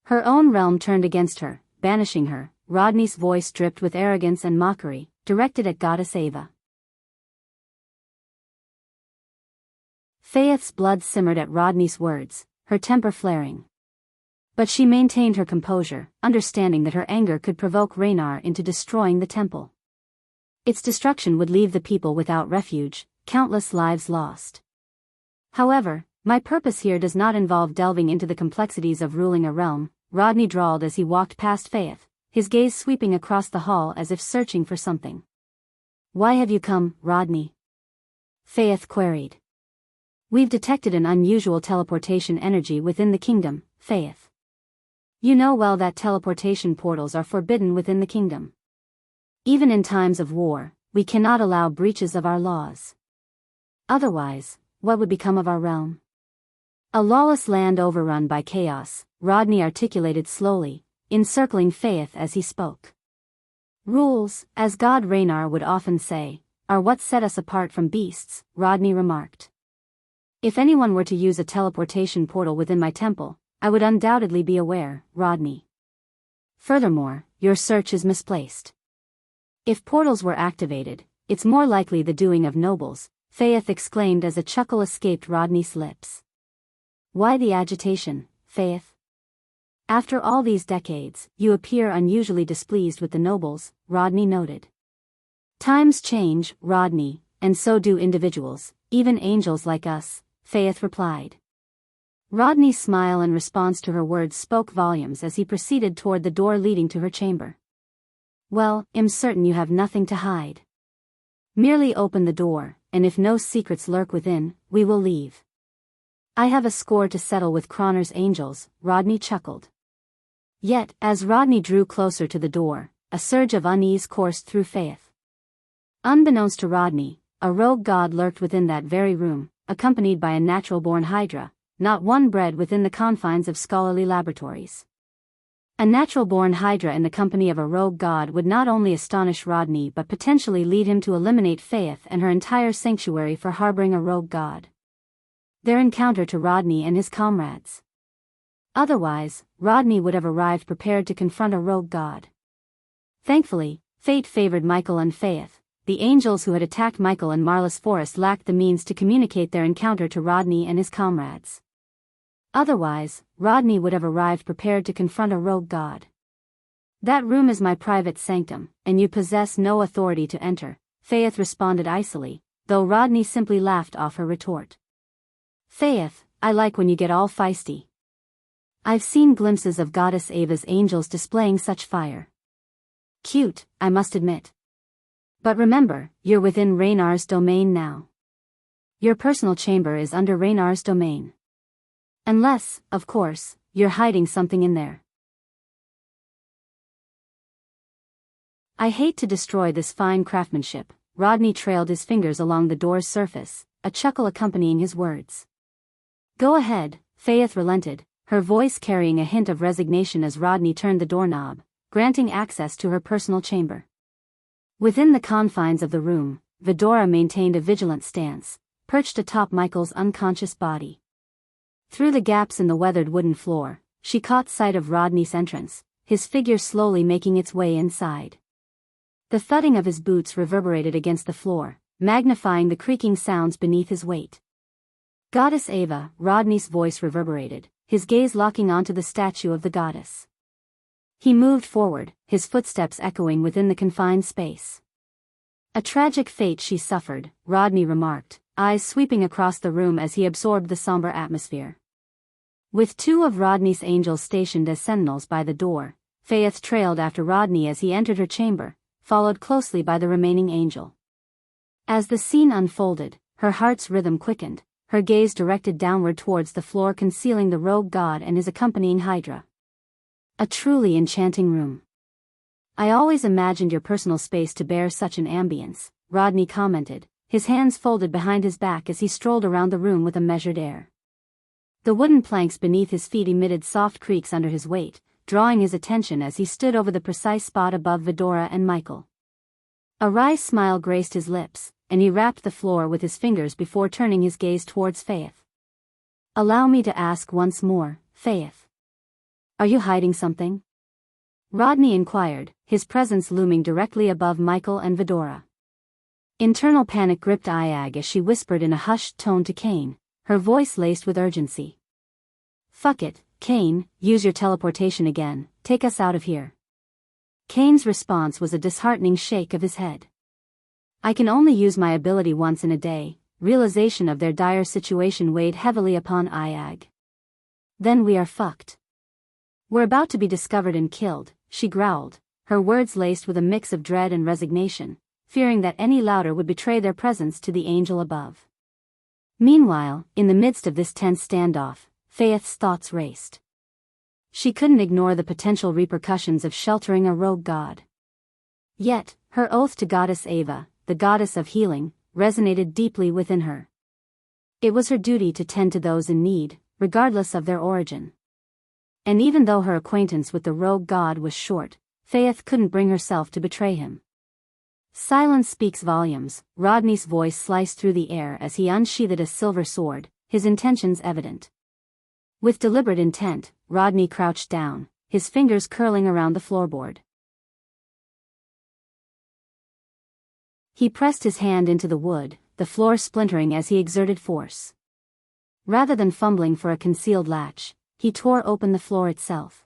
Her own realm turned against her, banishing her. Rodney's voice dripped with arrogance and mockery, directed at goddess Ava. Faith's blood simmered at Rodney's words, her temper flaring. But she maintained her composure, understanding that her anger could provoke Raynar into destroying the temple. Its destruction would leave the people without refuge, countless lives lost. However, my purpose here does not involve delving into the complexities of ruling a realm, Rodney drawled as he walked past Faith, his gaze sweeping across the hall as if searching for something. Why have you come, Rodney? Faith queried. We've detected an unusual teleportation energy within the kingdom, Faith. You know well that teleportation portals are forbidden within the kingdom. Even in times of war, we cannot allow breaches of our laws. Otherwise, what would become of our realm? A lawless land overrun by chaos, Rodney articulated slowly, encircling Faith as he spoke. Rules, as God Raynar would often say, are what set us apart from beasts, Rodney remarked. If anyone were to use a teleportation portal within my temple, I would undoubtedly be aware, Rodney. Furthermore, your search is misplaced. If portals were activated, it's more likely the doing of nobles, Faith exclaimed as a chuckle escaped Rodney's lips. Why the agitation, Faith? After all these decades, you appear unusually displeased with the nobles, Rodney noted. Times change, Rodney, and so do individuals, even angels like us, Faith replied. Rodney's smile in response to her words spoke volumes as he proceeded toward the door leading to her chamber. Well, I'm certain you have nothing to hide. Merely open the door, and if no secrets lurk within, we will leave. I have a score to settle with Croner's angels, Rodney chuckled. Yet, as Rodney drew closer to the door, a surge of unease coursed through Faith. Unbeknownst to Rodney, a rogue god lurked within that very room, accompanied by a natural-born hydra, not one bred within the confines of scholarly laboratories. A natural-born hydra in the company of a rogue god would not only astonish Rodney but potentially lead him to eliminate Faith and her entire sanctuary for harboring a rogue god. Their encounter to Rodney and his comrades. Otherwise, Rodney would have arrived prepared to confront a rogue god. Thankfully, fate favored Michael and Faith. The angels who had attacked Michael in Marlis Forest lacked the means to communicate their encounter to Rodney and his comrades. Otherwise, Rodney would have arrived prepared to confront a rogue god. That room is my private sanctum, and you possess no authority to enter, Faith responded icily, though Rodney simply laughed off her retort. Faith, I like when you get all feisty. I've seen glimpses of Goddess Ava's angels displaying such fire. Cute, I must admit. But remember, you're within Raynar's domain now. Your personal chamber is under Raynar's domain. Unless, of course, you're hiding something in there. I hate to destroy this fine craftsmanship, Rodney trailed his fingers along the door's surface, a chuckle accompanying his words. Go ahead, Faith relented, her voice carrying a hint of resignation as Rodney turned the doorknob, granting access to her personal chamber. Within the confines of the room, Vidora maintained a vigilant stance, perched atop Michael's unconscious body. Through the gaps in the weathered wooden floor, she caught sight of Rodney's entrance, his figure slowly making its way inside. The thudding of his boots reverberated against the floor, magnifying the creaking sounds beneath his weight. "Goddess Ava," Rodney's voice reverberated, his gaze locking onto the statue of the goddess. He moved forward, his footsteps echoing within the confined space. "A tragic fate she suffered," Rodney remarked, eyes sweeping across the room as he absorbed the somber atmosphere. With two of Rodney's angels stationed as sentinels by the door, Faith trailed after Rodney as he entered her chamber, followed closely by the remaining angel. As the scene unfolded, her heart's rhythm quickened, her gaze directed downward towards the floor concealing the rogue god and his accompanying hydra. "A truly enchanting room. I always imagined your personal space to bear such an ambience," Rodney commented, his hands folded behind his back as he strolled around the room with a measured air. The wooden planks beneath his feet emitted soft creaks under his weight, drawing his attention as he stood over the precise spot above Vidora and Michael. A wry smile graced his lips, and he rapped the floor with his fingers before turning his gaze towards Faith. "Allow me to ask once more, Faith. Are you hiding something?" Rodney inquired, his presence looming directly above Michael and Vidora. Internal panic gripped Iag as she whispered in a hushed tone to Kane, her voice laced with urgency. "Fuck it, Kane, use your teleportation again, take us out of here." Kane's response was a disheartening shake of his head. "I can only use my ability once in a day." Realization of their dire situation weighed heavily upon Iag. "Then we are fucked. We're about to be discovered and killed," she growled, her words laced with a mix of dread and resignation, fearing that any louder would betray their presence to the angel above. Meanwhile, in the midst of this tense standoff, Faith's thoughts raced. She couldn't ignore the potential repercussions of sheltering a rogue god. Yet, her oath to Goddess Ava, the goddess of healing, resonated deeply within her. It was her duty to tend to those in need, regardless of their origin. And even though her acquaintance with the rogue god was short, Faith couldn't bring herself to betray him. "Silence speaks volumes," Rodney's voice sliced through the air as he unsheathed a silver sword, his intentions evident. With deliberate intent, Rodney crouched down, his fingers curling around the floorboard. He pressed his hand into the wood, the floor splintering as he exerted force. Rather than fumbling for a concealed latch, he tore open the floor itself.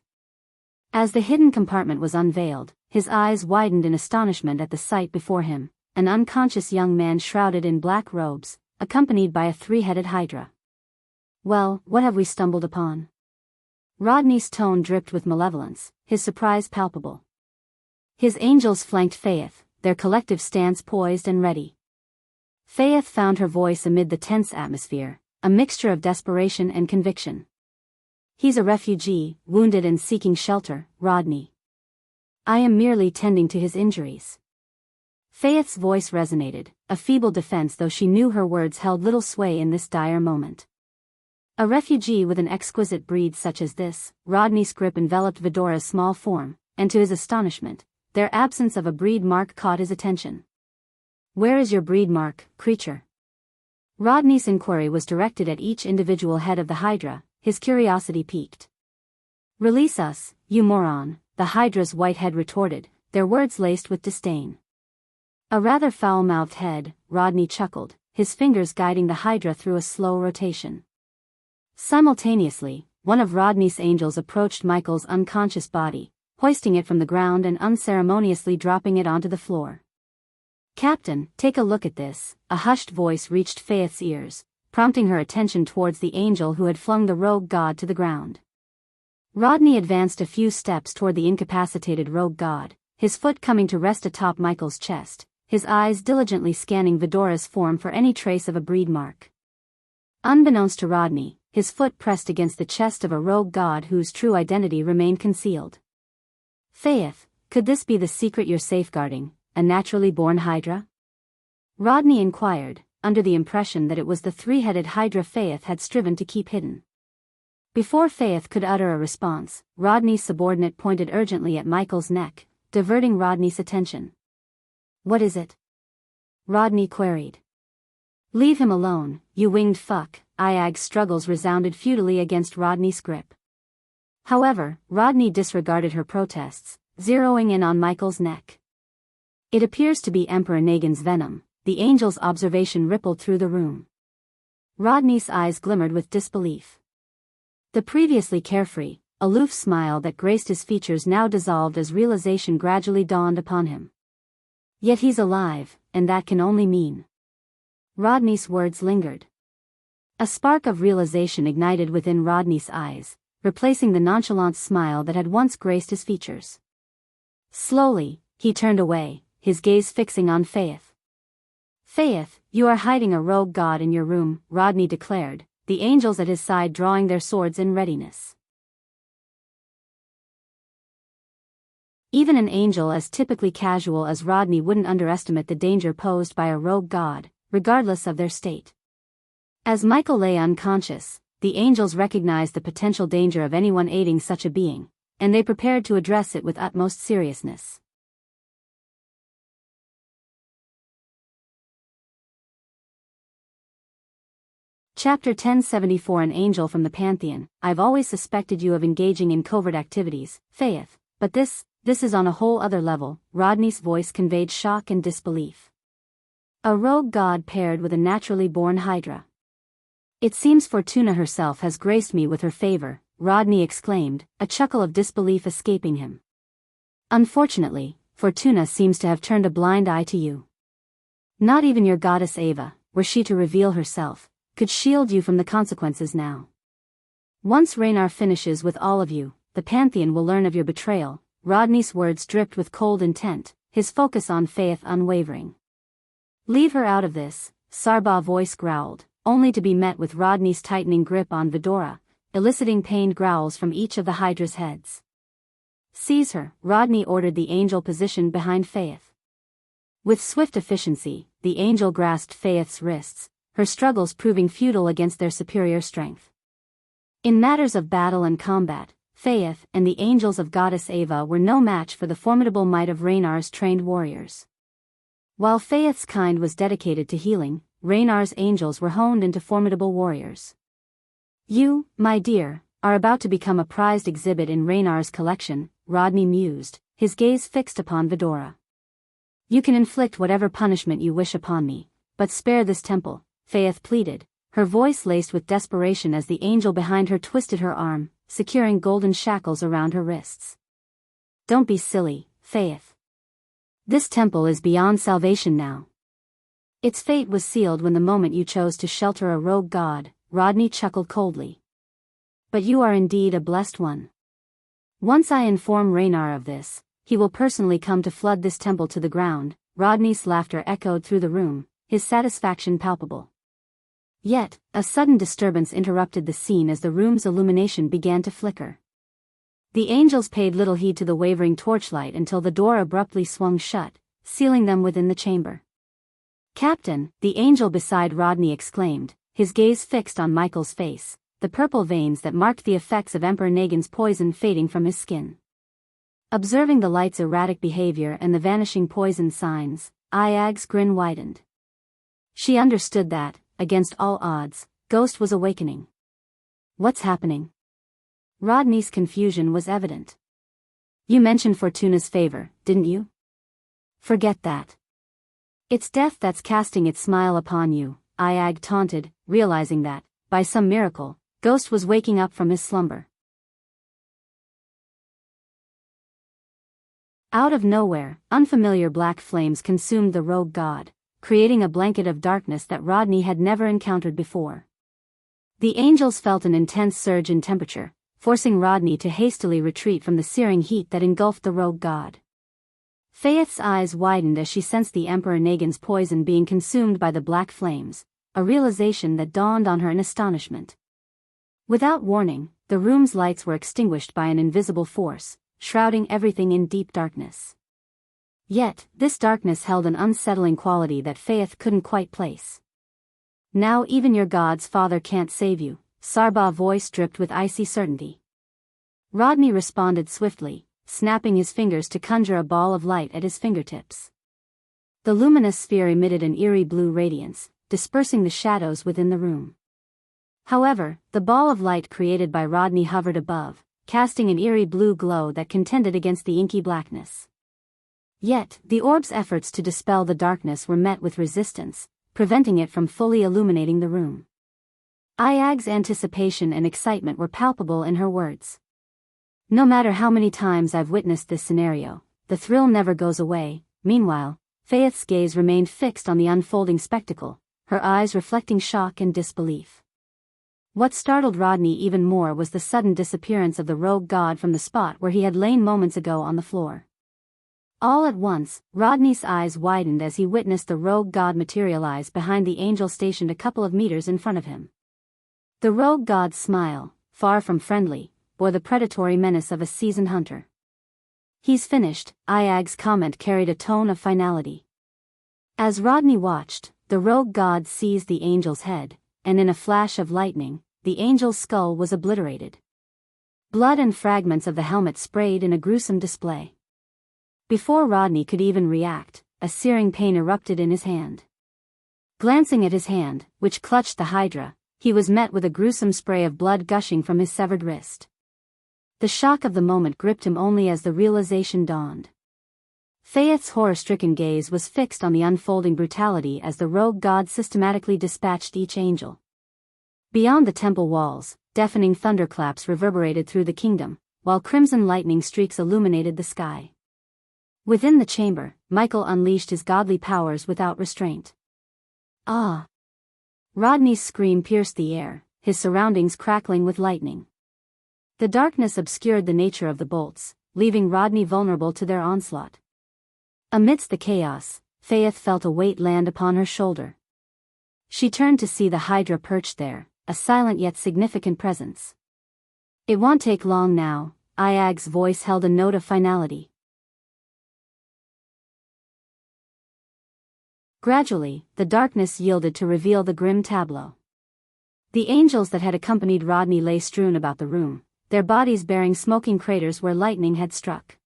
As the hidden compartment was unveiled, his eyes widened in astonishment at the sight before him, an unconscious young man shrouded in black robes, accompanied by a three-headed hydra. "Well, what have we stumbled upon?" Rodney's tone dripped with malevolence, his surprise palpable. His angels flanked Faith, their collective stance poised and ready. Faith found her voice amid the tense atmosphere, a mixture of desperation and conviction. "He's a refugee, wounded and seeking shelter, Rodney. I am merely tending to his injuries." Faith's voice resonated, a feeble defense though she knew her words held little sway in this dire moment. A refugee with an exquisite breed such as this, Rodney's grip enveloped Vidora's small form, and to his astonishment, their absence of a breed mark caught his attention. "Where is your breed mark, creature?" Rodney's inquiry was directed at each individual head of the hydra, his curiosity piqued. "Release us, you moron," the hydra's white head retorted, their words laced with disdain. "A rather foul-mouthed head," Rodney chuckled, his fingers guiding the hydra through a slow rotation. Simultaneously, one of Rodney's angels approached Michael's unconscious body, hoisting it from the ground and unceremoniously dropping it onto the floor. "Captain, take a look at this," a hushed voice reached Faith's ears, prompting her attention towards the angel who had flung the rogue god to the ground. Rodney advanced a few steps toward the incapacitated rogue god, his foot coming to rest atop Michael's chest, his eyes diligently scanning Vidora's form for any trace of a breed mark. Unbeknownst to Rodney, his foot pressed against the chest of a rogue god whose true identity remained concealed. "Faith, could this be the secret you're safeguarding, a naturally born hydra?" Rodney inquired, under the impression that it was the three-headed hydra Faith had striven to keep hidden. Before Faith could utter a response, Rodney's subordinate pointed urgently at Michael's neck, diverting Rodney's attention. "What is it?" Rodney queried. "Leave him alone, you winged fuck." Iag's struggles resounded futilely against Rodney's grip. However, Rodney disregarded her protests, zeroing in on Michael's neck. "It appears to be Emperor Negan's venom." The angel's observation rippled through the room. Rodney's eyes glimmered with disbelief. The previously carefree, aloof smile that graced his features now dissolved as realization gradually dawned upon him. "Yet he's alive, and that can only mean..." Rodney's words lingered. A spark of realization ignited within Rodney's eyes, replacing the nonchalant smile that had once graced his features. Slowly, he turned away, his gaze fixing on Faith. "Faith, you are hiding a rogue god in your room," Rodney declared, the angels at his side drawing their swords in readiness. Even an angel as typically casual as Rodney wouldn't underestimate the danger posed by a rogue god, regardless of their state. As Michael lay unconscious, the angels recognized the potential danger of anyone aiding such a being, and they prepared to address it with utmost seriousness. Chapter 1074 An Angel from the Pantheon. "I've always suspected you of engaging in covert activities, Faith, but this is on a whole other level." Rodney's voice conveyed shock and disbelief. "A rogue god paired with a naturally born hydra. It seems Fortuna herself has graced me with her favor," Rodney exclaimed, a chuckle of disbelief escaping him. "Unfortunately, Fortuna seems to have turned a blind eye to you. Not even your goddess Ava, were she to reveal herself, could shield you from the consequences now. Once Raynar finishes with all of you, the Pantheon will learn of your betrayal." Rodney's words dripped with cold intent, his focus on Faith unwavering. "Leave her out of this," Sarbaugh's voice growled, only to be met with Rodney's tightening grip on Vidora, eliciting pained growls from each of the Hydra's heads. "Seize her," Rodney ordered the angel positioned behind Faith. With swift efficiency, the angel grasped Faith's wrists, her struggles proving futile against their superior strength. In matters of battle and combat, Faith and the angels of goddess Ava were no match for the formidable might of Raynar's trained warriors. While Faith's kind was dedicated to healing, Raynar's angels were honed into formidable warriors. "You, my dear, are about to become a prized exhibit in Raynar's collection," Rodney mused, his gaze fixed upon Vidora. "You can inflict whatever punishment you wish upon me, but spare this temple," Faith pleaded, her voice laced with desperation as the angel behind her twisted her arm, securing golden shackles around her wrists. "Don't be silly, Faith. This temple is beyond salvation now. Its fate was sealed when the moment you chose to shelter a rogue god," Rodney chuckled coldly. "But you are indeed a blessed one. Once I inform Raynar of this, he will personally come to flood this temple to the ground." Rodney's laughter echoed through the room, his satisfaction palpable. Yet, a sudden disturbance interrupted the scene as the room's illumination began to flicker. The angels paid little heed to the wavering torchlight until the door abruptly swung shut, sealing them within the chamber. "Captain," the angel beside Rodney exclaimed, his gaze fixed on Michael's face, the purple veins that marked the effects of Emperor Negan's poison fading from his skin. Observing the light's erratic behavior and the vanishing poison signs, Iag's grin widened. She understood that, against all odds, Ghost was awakening. "What's happening?" Rodney's confusion was evident. "You mentioned Fortuna's favor, didn't you? Forget that. It's death that's casting its smile upon you," Iag taunted, realizing that, by some miracle, Ghost was waking up from his slumber. Out of nowhere, unfamiliar black flames consumed the rogue god, creating a blanket of darkness that Rodney had never encountered before. The angels felt an intense surge in temperature, forcing Rodney to hastily retreat from the searing heat that engulfed the rogue god. Faith's eyes widened as she sensed the Emperor Negan's poison being consumed by the black flames, a realization that dawned on her in astonishment. Without warning, the room's lights were extinguished by an invisible force, shrouding everything in deep darkness. Yet, this darkness held an unsettling quality that Faith couldn't quite place. "Now even your god's father can't save you," Sarbaugh's voice dripped with icy certainty. Rodney responded swiftly, snapping his fingers to conjure a ball of light at his fingertips. The luminous sphere emitted an eerie blue radiance, dispersing the shadows within the room. However, the ball of light created by Rodney hovered above, casting an eerie blue glow that contended against the inky blackness. Yet, the orb's efforts to dispel the darkness were met with resistance, preventing it from fully illuminating the room. Iag's anticipation and excitement were palpable in her words. No matter how many times I've witnessed this scenario, the thrill never goes away. Meanwhile, Faith's gaze remained fixed on the unfolding spectacle, her eyes reflecting shock and disbelief. What startled Rodney even more was the sudden disappearance of the rogue god from the spot where he had lain moments ago on the floor. All at once, Rodney's eyes widened as he witnessed the rogue god materialize behind the angel stationed a couple of meters in front of him. The rogue god's smile, far from friendly, bore the predatory menace of a seasoned hunter. "He's finished," Iag's comment carried a tone of finality. As Rodney watched, the rogue god seized the angel's head, and in a flash of lightning, the angel's skull was obliterated. Blood and fragments of the helmet sprayed in a gruesome display. Before Rodney could even react, a searing pain erupted in his hand. Glancing at his hand, which clutched the hydra, he was met with a gruesome spray of blood gushing from his severed wrist. The shock of the moment gripped him only as the realization dawned. Faith's horror-stricken gaze was fixed on the unfolding brutality as the rogue god systematically dispatched each angel. Beyond the temple walls, deafening thunderclaps reverberated through the kingdom, while crimson lightning streaks illuminated the sky. Within the chamber, Michael unleashed his godly powers without restraint. "Ah!" Rodney's scream pierced the air, his surroundings crackling with lightning. The darkness obscured the nature of the bolts, leaving Rodney vulnerable to their onslaught. Amidst the chaos, Faith felt a weight land upon her shoulder. She turned to see the hydra perched there, a silent yet significant presence. "It won't take long now," Iag's voice held a note of finality. Gradually, the darkness yielded to reveal the grim tableau. The angels that had accompanied Rodney lay strewn about the room, their bodies bearing smoking craters where lightning had struck.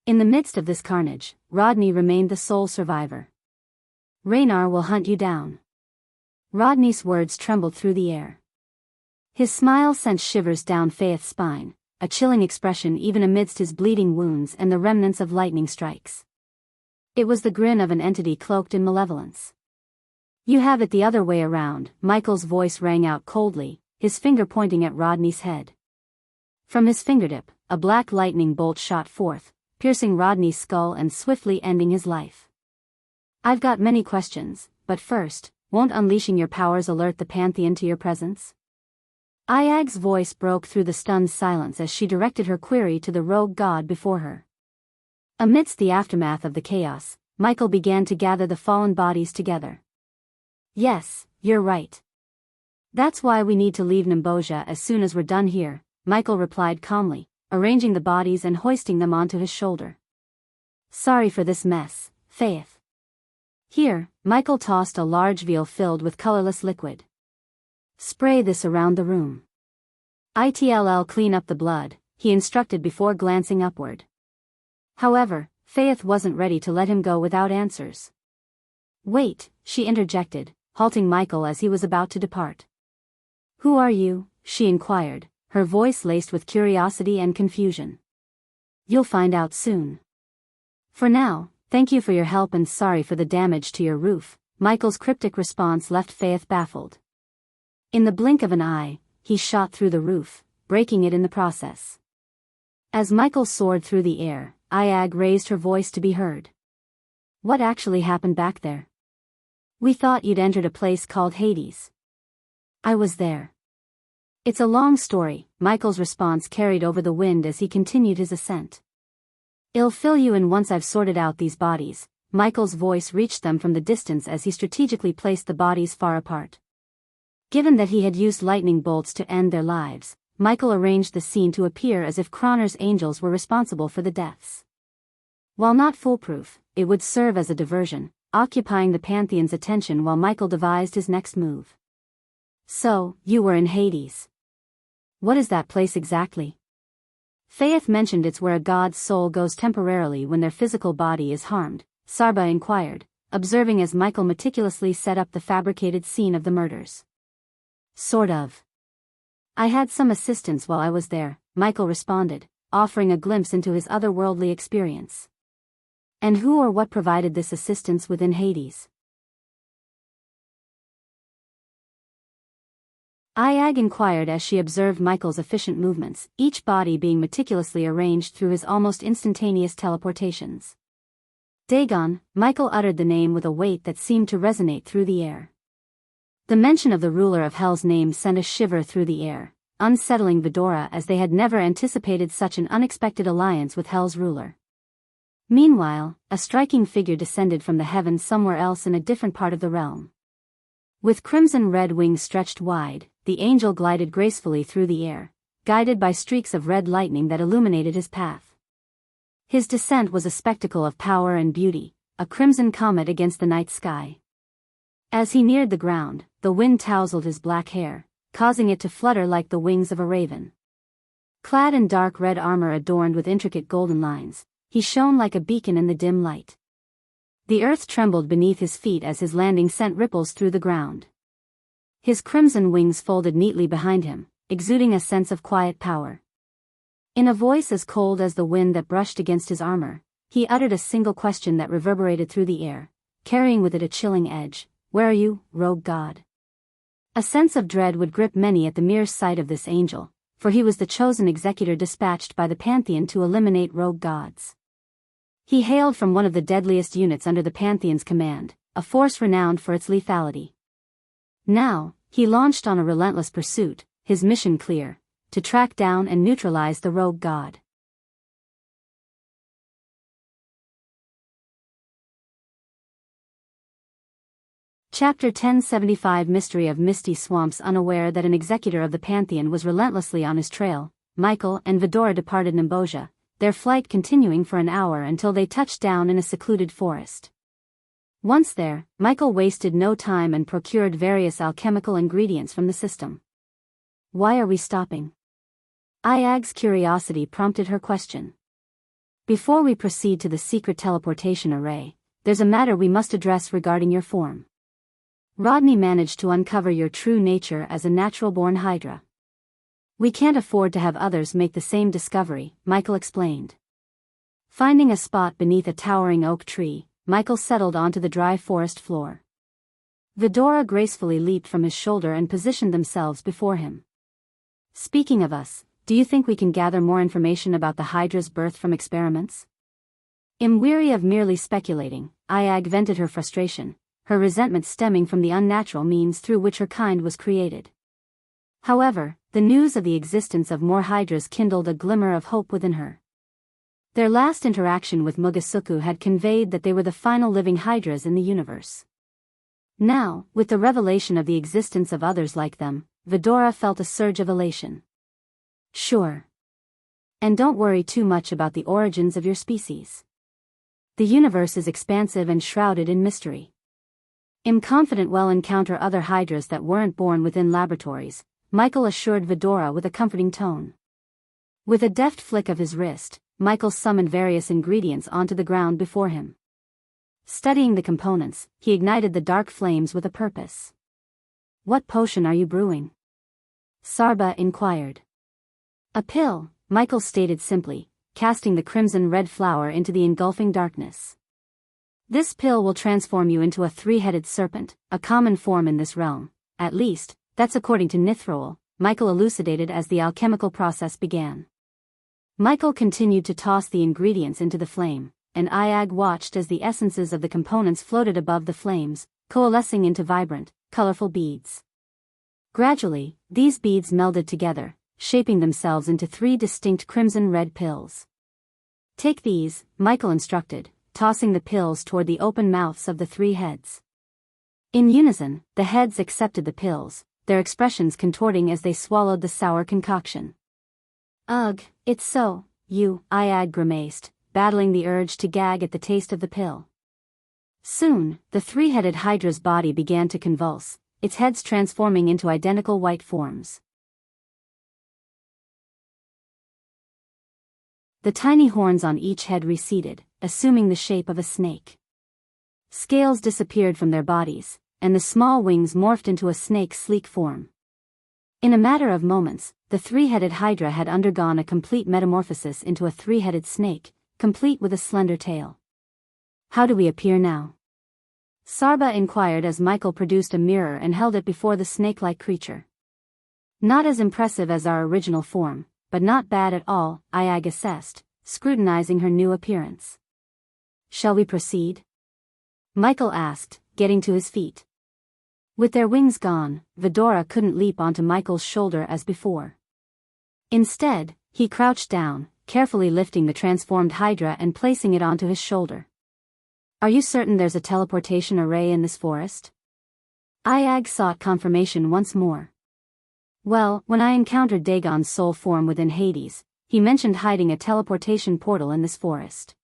In the midst of this carnage, Rodney remained the sole survivor. "Raynar will hunt you down." Rodney's words trembled through the air. His smile sent shivers down Faith's spine, a chilling expression even amidst his bleeding wounds and the remnants of lightning strikes. It was the grin of an entity cloaked in malevolence. "You have it the other way around," Michael's voice rang out coldly, his finger pointing at Rodney's head. From his fingertip, a black lightning bolt shot forth, piercing Rodney's skull and swiftly ending his life. "I've got many questions, but first, won't unleashing your powers alert the Pantheon to your presence?" Iag's voice broke through the stunned silence as she directed her query to the rogue god before her. Amidst the aftermath of the chaos, Michael began to gather the fallen bodies together. "Yes, you're right. That's why we need to leave Nimboja as soon as we're done here," Michael replied calmly, arranging the bodies and hoisting them onto his shoulder. "Sorry for this mess, Faith." Here, Michael tossed a large vial filled with colorless liquid. "Spray this around the room. It'll clean up the blood," he instructed before glancing upward. However, Faith wasn't ready to let him go without answers. "Wait," she interjected, halting Michael as he was about to depart. "Who are you?" she inquired, her voice laced with curiosity and confusion. "You'll find out soon. For now, thank you for your help and sorry for the damage to your roof." Michael's cryptic response left Faith baffled. In the blink of an eye, he shot through the roof, breaking it in the process. As Michael soared through the air, Iag raised her voice to be heard. "What actually happened back there? We thought you'd entered a place called Hades." "I was there." "It's a long story," Michael's response carried over the wind as he continued his ascent. "I'll fill you in once I've sorted out these bodies." Michael's voice reached them from the distance as he strategically placed the bodies far apart. Given that he had used lightning bolts to end their lives, Michael arranged the scene to appear as if Croner's angels were responsible for the deaths. While not foolproof, it would serve as a diversion, occupying the Pantheon's attention while Michael devised his next move. So, you were in Hades. What is that place exactly? Faith mentioned it's where a god's soul goes temporarily when their physical body is harmed, Sarba inquired, observing as Michael meticulously set up the fabricated scene of the murders. Sort of. I had some assistance while I was there, Michael responded, offering a glimpse into his otherworldly experience. And who or what provided this assistance within Hades? Iag inquired as she observed Michael's efficient movements, each body being meticulously arranged through his almost instantaneous teleportations. Dagon, Michael uttered the name with a weight that seemed to resonate through the air. The mention of the ruler of Hell's name sent a shiver through the air, unsettling Vidora as they had never anticipated such an unexpected alliance with Hell's ruler. Meanwhile, a striking figure descended from the heavens somewhere else in a different part of the realm. With crimson-red wings stretched wide, the angel glided gracefully through the air, guided by streaks of red lightning that illuminated his path. His descent was a spectacle of power and beauty, a crimson comet against the night sky. As he neared the ground, the wind tousled his black hair, causing it to flutter like the wings of a raven. Clad in dark red armor adorned with intricate golden lines, he shone like a beacon in the dim light. The earth trembled beneath his feet as his landing sent ripples through the ground. His crimson wings folded neatly behind him, exuding a sense of quiet power. In a voice as cold as the wind that brushed against his armor, he uttered a single question that reverberated through the air, carrying with it a chilling edge. Where are you, rogue god? A sense of dread would grip many at the mere sight of this angel, for he was the chosen executor dispatched by the Pantheon to eliminate rogue gods. He hailed from one of the deadliest units under the Pantheon's command, a force renowned for its lethality. Now, he launched on a relentless pursuit, his mission clear: to track down and neutralize the rogue god. Chapter 1075 Mystery of Misty Swamps. Unaware that an executor of the Pantheon was relentlessly on his trail, Michael and Vidora departed Nimboja, their flight continuing for an hour until they touched down in a secluded forest. Once there, Michael wasted no time and procured various alchemical ingredients from the system. Why are we stopping? Iag's curiosity prompted her question. Before we proceed to the secret teleportation array, there's a matter we must address regarding your form. Rodney managed to uncover your true nature as a natural-born Hydra. We can't afford to have others make the same discovery, Michael explained. Finding a spot beneath a towering oak tree, Michael settled onto the dry forest floor. Vidora gracefully leaped from his shoulder and positioned themselves before him. Speaking of us, do you think we can gather more information about the Hydra's birth from experiments? Weary of merely speculating, Iag vented her frustration, her resentment stemming from the unnatural means through which her kind was created. However, the news of the existence of more Hydras kindled a glimmer of hope within her. Their last interaction with Mugasuku had conveyed that they were the final living Hydras in the universe. Now, with the revelation of the existence of others like them, Vidora felt a surge of elation. Sure. And don't worry too much about the origins of your species. The universe is expansive and shrouded in mystery. I'm confident we'll encounter other Hydras that weren't born within laboratories, Michael assured Vidora with a comforting tone. With a deft flick of his wrist, Michael summoned various ingredients onto the ground before him. Studying the components, he ignited the dark flames with a purpose. What potion are you brewing? Sarba inquired. A pill, Michael stated simply, casting the crimson-red flower into the engulfing darkness. This pill will transform you into a three-headed serpent, a common form in this realm, at least. That's according to Nithroel, Michael elucidated as the alchemical process began. Michael continued to toss the ingredients into the flame, and Iag watched as the essences of the components floated above the flames, coalescing into vibrant, colorful beads. Gradually, these beads melded together, shaping themselves into three distinct crimson-red pills. Take these, Michael instructed, tossing the pills toward the open mouths of the three heads. In unison, the heads accepted the pills, their expressions contorting as they swallowed the sour concoction. Ugh, it's so, Iag grimaced, battling the urge to gag at the taste of the pill. Soon, the three-headed Hydra's body began to convulse, its heads transforming into identical white forms. The tiny horns on each head receded, assuming the shape of a snake. Scales disappeared from their bodies, and the small wings morphed into a snake's sleek form. In a matter of moments, the three-headed hydra had undergone a complete metamorphosis into a three-headed snake, complete with a slender tail. "How do we appear now?" Sarba inquired as Michael produced a mirror and held it before the snake-like creature. "Not as impressive as our original form, but not bad at all," Iag assessed, scrutinizing her new appearance. "Shall we proceed?" Michael asked, getting to his feet. With their wings gone, Vidora couldn't leap onto Michael's shoulder as before. Instead, he crouched down, carefully lifting the transformed hydra and placing it onto his shoulder. "Are you certain there's a teleportation array in this forest?" Iag sought confirmation once more. "Well, when I encountered Dagon's soul form within Hades, he mentioned hiding a teleportation portal in this forest."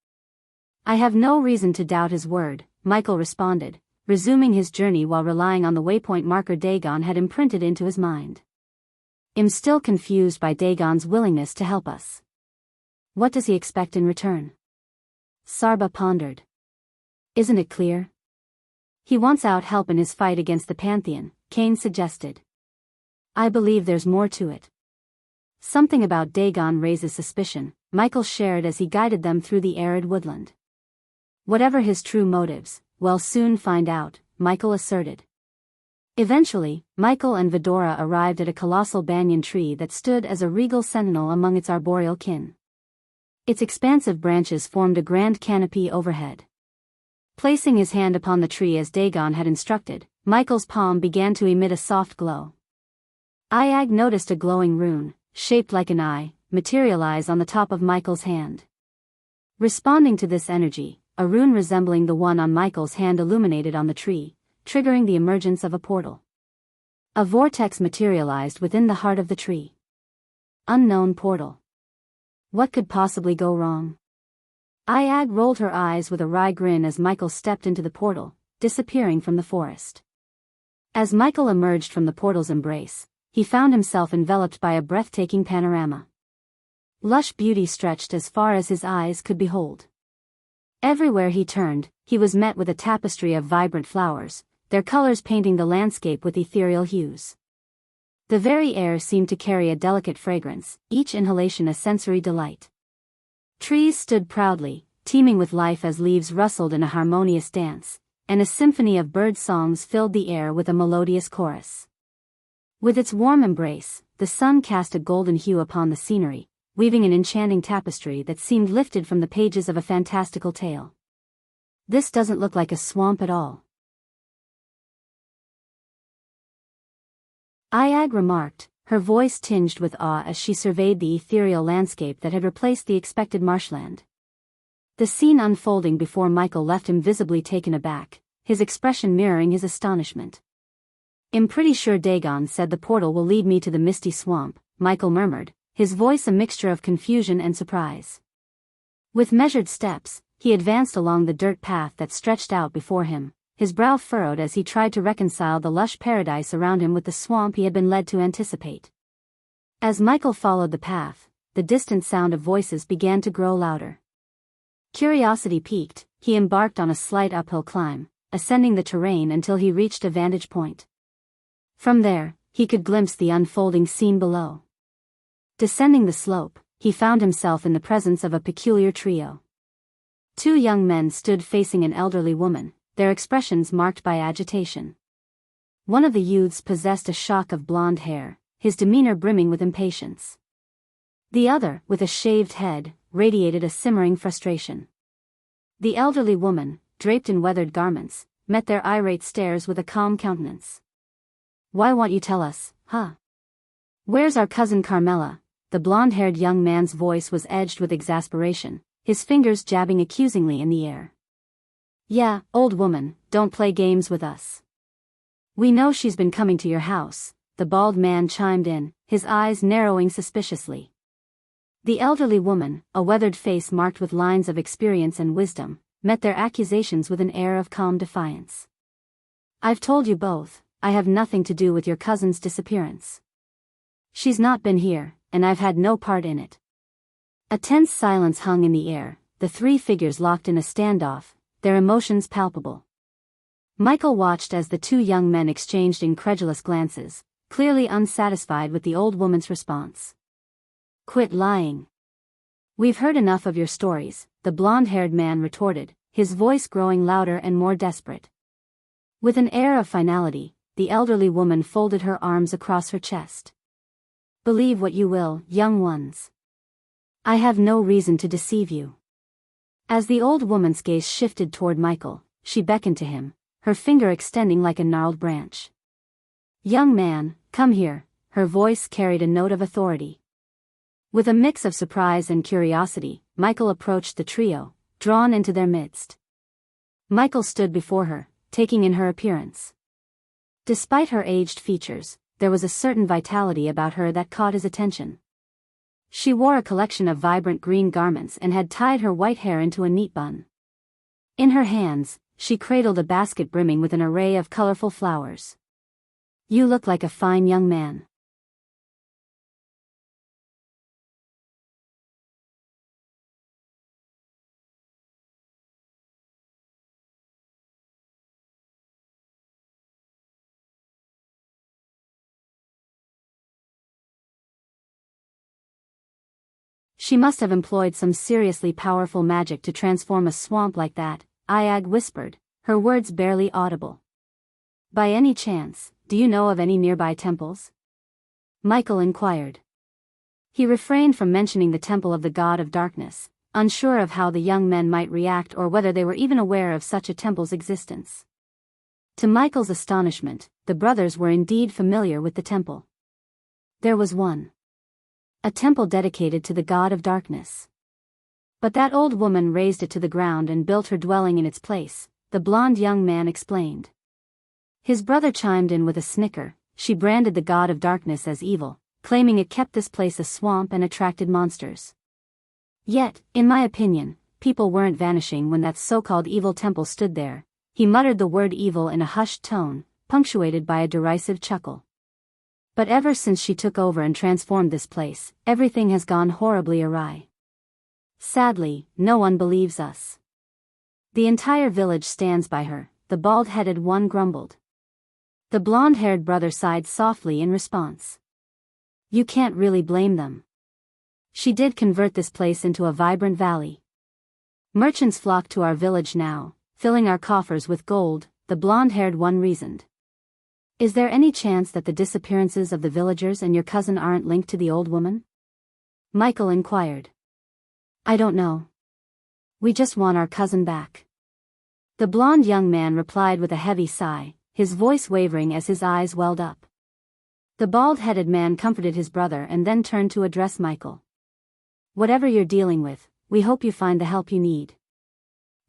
"I have no reason to doubt his word," Michael responded, resuming his journey while relying on the waypoint marker Dagon had imprinted into his mind. "I'm still confused by Dagon's willingness to help us. What does he expect in return?" Sarba pondered. "Isn't it clear? He wants out help in his fight against the Pantheon," Kane suggested. "I believe there's more to it." Something about Dagon raises suspicion, Michael shared as he guided them through the arid woodland. "Whatever his true motives, we'll soon find out," Michael asserted. Eventually, Michael and Vidora arrived at a colossal banyan tree that stood as a regal sentinel among its arboreal kin. Its expansive branches formed a grand canopy overhead. Placing his hand upon the tree as Dagon had instructed, Michael's palm began to emit a soft glow. Iag noticed a glowing rune, shaped like an eye, materialize on the top of Michael's hand. Responding to this energy, a rune resembling the one on Michael's hand illuminated on the tree, triggering the emergence of a portal. A vortex materialized within the heart of the tree. Unknown portal. What could possibly go wrong? Iag rolled her eyes with a wry grin as Michael stepped into the portal, disappearing from the forest. As Michael emerged from the portal's embrace, he found himself enveloped by a breathtaking panorama. Lush beauty stretched as far as his eyes could behold. Everywhere he turned, he was met with a tapestry of vibrant flowers, their colors painting the landscape with ethereal hues. The very air seemed to carry a delicate fragrance, each inhalation a sensory delight. Trees stood proudly, teeming with life as leaves rustled in a harmonious dance, and a symphony of bird songs filled the air with a melodious chorus. With its warm embrace, the sun cast a golden hue upon the scenery, weaving an enchanting tapestry that seemed lifted from the pages of a fantastical tale. "This doesn't look like a swamp at all," Iag remarked, her voice tinged with awe as she surveyed the ethereal landscape that had replaced the expected marshland. The scene unfolding before Michael left him visibly taken aback, his expression mirroring his astonishment. "I'm pretty sure Dagon said the portal will lead me to the misty swamp," Michael murmured, his voice a mixture of confusion and surprise. With measured steps, he advanced along the dirt path that stretched out before him, his brow furrowed as he tried to reconcile the lush paradise around him with the swamp he had been led to anticipate. As Michael followed the path, the distant sound of voices began to grow louder. Curiosity piqued, he embarked on a slight uphill climb, ascending the terrain until he reached a vantage point. From there, he could glimpse the unfolding scene below. Descending the slope, he found himself in the presence of a peculiar trio. Two young men stood facing an elderly woman, their expressions marked by agitation. One of the youths possessed a shock of blonde hair, his demeanor brimming with impatience. The other, with a shaved head, radiated a simmering frustration. The elderly woman, draped in weathered garments, met their irate stares with a calm countenance. "Why won't you tell us, huh? Where's our cousin Carmela?" The blonde-haired young man's voice was edged with exasperation, his fingers jabbing accusingly in the air. "Yeah, old woman, don't play games with us. We know she's been coming to your house," the bald man chimed in, his eyes narrowing suspiciously. The elderly woman, a weathered face marked with lines of experience and wisdom, met their accusations with an air of calm defiance. "I've told you both," I have nothing to do with your cousin's disappearance. She's not been here, and I've had no part in it." A tense silence hung in the air, the three figures locked in a standoff, their emotions palpable. Michael watched as the two young men exchanged incredulous glances, clearly unsatisfied with the old woman's response. "Quit lying. We've heard enough of your stories," the blonde-haired man retorted, his voice growing louder and more desperate. With an air of finality, the elderly woman folded her arms across her chest. "Believe what you will, young ones. I have no reason to deceive you." As the old woman's gaze shifted toward Michael, she beckoned to him, her finger extending like a gnarled branch. "Young man, come here," her voice carried a note of authority. With a mix of surprise and curiosity, Michael approached the trio, drawn into their midst. Michael stood before her, taking in her appearance. Despite her aged features, there was a certain vitality about her that caught his attention. She wore a collection of vibrant green garments and had tied her white hair into a neat bun. In her hands, she cradled a basket brimming with an array of colorful flowers. "You look like a fine young man." "She must have employed some seriously powerful magic to transform a swamp like that," Iag whispered, her words barely audible. "By any chance, do you know of any nearby temples?" Michael inquired. He refrained from mentioning the temple of the god of darkness, unsure of how the young men might react or whether they were even aware of such a temple's existence. To Michael's astonishment, the brothers were indeed familiar with the temple. There was one. A temple dedicated to the god of darkness. But that old woman razed it to the ground and built her dwelling in its place, the blonde young man explained. His brother chimed in with a snicker. She branded the god of darkness as evil, claiming it kept this place a swamp and attracted monsters. Yet, in my opinion, people weren't vanishing when that so-called evil temple stood there. He muttered the word evil in a hushed tone, punctuated by a derisive chuckle. But ever since she took over and transformed this place, everything has gone horribly awry. Sadly, no one believes us. The entire village stands by her, the bald-headed one grumbled. The blonde-haired brother sighed softly in response. You can't really blame them. She did convert this place into a vibrant valley. Merchants flock to our village now, filling our coffers with gold, the blonde-haired one reasoned. Is there any chance that the disappearances of the villagers and your cousin aren't linked to the old woman? Michael inquired. I don't know. We just want our cousin back. The blonde young man replied with a heavy sigh, his voice wavering as his eyes welled up. The bald-headed man comforted his brother and then turned to address Michael. Whatever you're dealing with, we hope you find the help you need.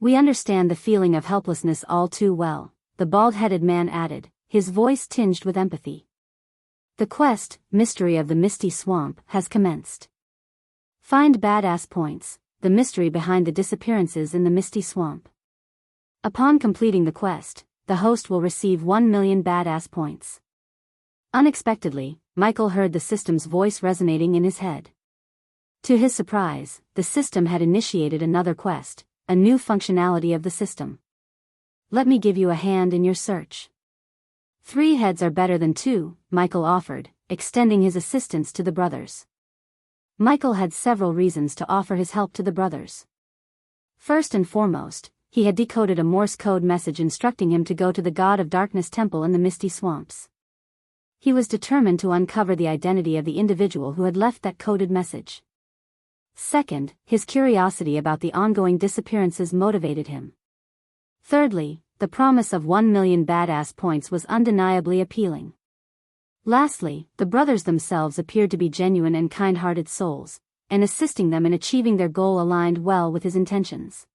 We understand the feeling of helplessness all too well, the bald-headed man added, his voice tinged with empathy. The quest, Mystery of the Misty Swamp, has commenced. Find badass points, the mystery behind the disappearances in the Misty Swamp. Upon completing the quest, the host will receive 1 million badass points. Unexpectedly, Michael heard the system's voice resonating in his head. To his surprise, the system had initiated another quest, a new functionality of the system. Let me give you a hand in your search. 3 heads are better than 2, Michael offered, extending his assistance to the brothers. Michael had several reasons to offer his help to the brothers. First and foremost, he had decoded a Morse code message instructing him to go to the God of Darkness temple in the Misty Swamps. He was determined to uncover the identity of the individual who had left that coded message. Second, his curiosity about the ongoing disappearances motivated him. Thirdly, the promise of 1 million badass points was undeniably appealing. Lastly, the brothers themselves appeared to be genuine and kind-hearted souls, and assisting them in achieving their goal aligned well with his intentions.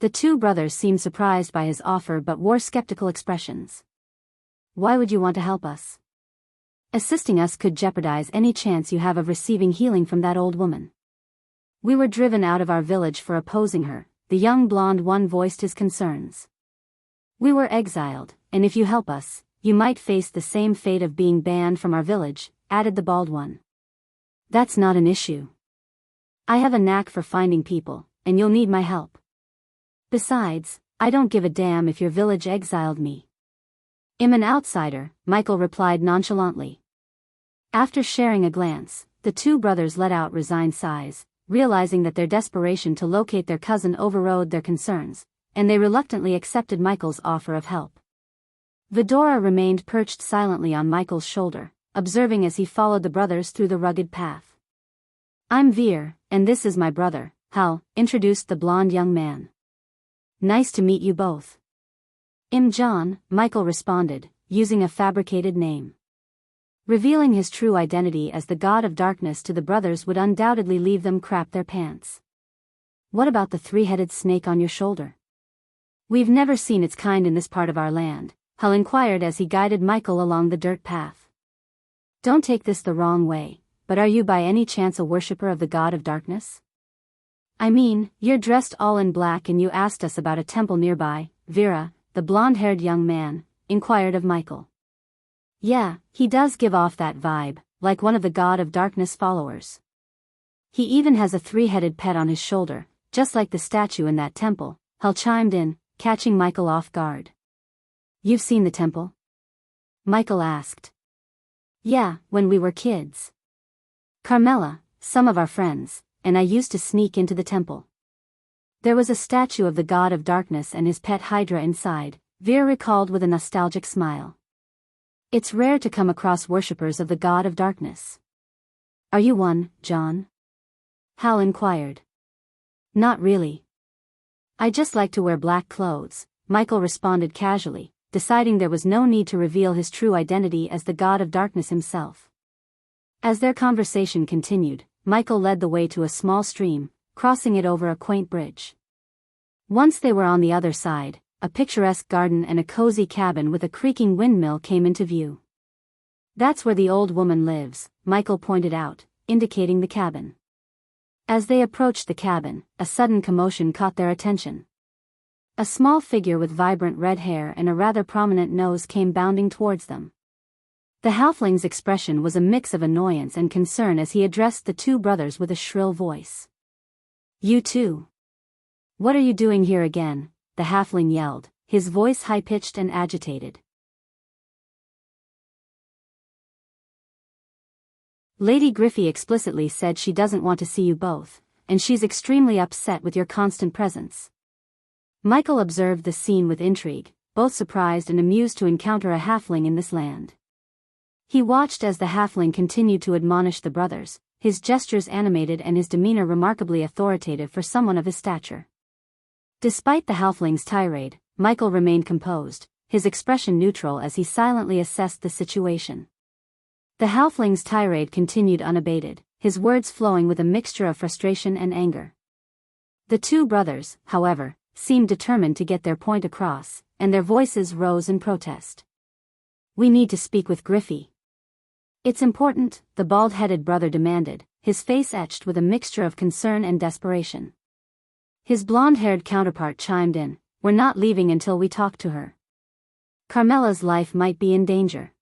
The 2 brothers seemed surprised by his offer but wore skeptical expressions. Why would you want to help us? Assisting us could jeopardize any chance you have of receiving healing from that old woman. We were driven out of our village for opposing her, the young blonde one voiced his concerns. We were exiled, and if you help us, you might face the same fate of being banned from our village, added the bald one. That's not an issue. I have a knack for finding people, and you'll need my help. Besides, I don't give a damn if your village exiled me. I'm an outsider, Michael replied nonchalantly. After sharing a glance, the two brothers let out resigned sighs, realizing that their desperation to locate their cousin overrode their concerns, and they reluctantly accepted Michael's offer of help. Vidora remained perched silently on Michael's shoulder, observing as he followed the brothers through the rugged path. I'm Veer, and this is my brother, Hal, introduced the blond young man. Nice to meet you both. I'm John, Michael responded, using a fabricated name. Revealing his true identity as the god of darkness to the brothers would undoubtedly leave them crap their pants. What about the three-headed snake on your shoulder? We've never seen its kind in this part of our land, Hal inquired as he guided Michael along the dirt path. Don't take this the wrong way, but are you by any chance a worshipper of the god of darkness? I mean, you're dressed all in black and you asked us about a temple nearby, Vera, the blonde-haired young man, inquired of Michael. Yeah, he does give off that vibe, like one of the god of darkness followers. He even has a three-headed pet on his shoulder, just like the statue in that temple, Hal chimed in, catching Michael off guard. You've seen the temple? Michael asked. Yeah, when we were kids. Carmela, some of our friends, and I used to sneak into the temple. There was a statue of the god of darkness and his pet Hydra inside, Veer recalled with a nostalgic smile. It's rare to come across worshippers of the god of darkness. Are you one, John? Hal inquired. Not really. I just like to wear black clothes, Michael responded casually, deciding there was no need to reveal his true identity as the god of darkness himself. As their conversation continued, Michael led the way to a small stream, crossing it over a quaint bridge. Once they were on the other side, a picturesque garden and a cozy cabin with a creaking windmill came into view. That's where the old woman lives, Michael pointed out, indicating the cabin. As they approached the cabin, a sudden commotion caught their attention. A small figure with vibrant red hair and a rather prominent nose came bounding towards them. The halfling's expression was a mix of annoyance and concern as he addressed the two brothers with a shrill voice. You two. What are you doing here again? The halfling yelled, his voice high-pitched and agitated. Lady Griffey explicitly said she doesn't want to see you both, and she's extremely upset with your constant presence. Michael observed the scene with intrigue, both surprised and amused to encounter a halfling in this land. He watched as the halfling continued to admonish the brothers, his gestures animated and his demeanor remarkably authoritative for someone of his stature. Despite the halfling's tirade, Michael remained composed, his expression neutral as he silently assessed the situation. The halfling's tirade continued unabated, his words flowing with a mixture of frustration and anger. The two brothers, however, seemed determined to get their point across, and their voices rose in protest. We need to speak with Griffey. It's important, the bald-headed brother demanded, his face etched with a mixture of concern and desperation. His blonde-haired counterpart chimed in, we're not leaving until we talk to her. Carmela's life might be in danger.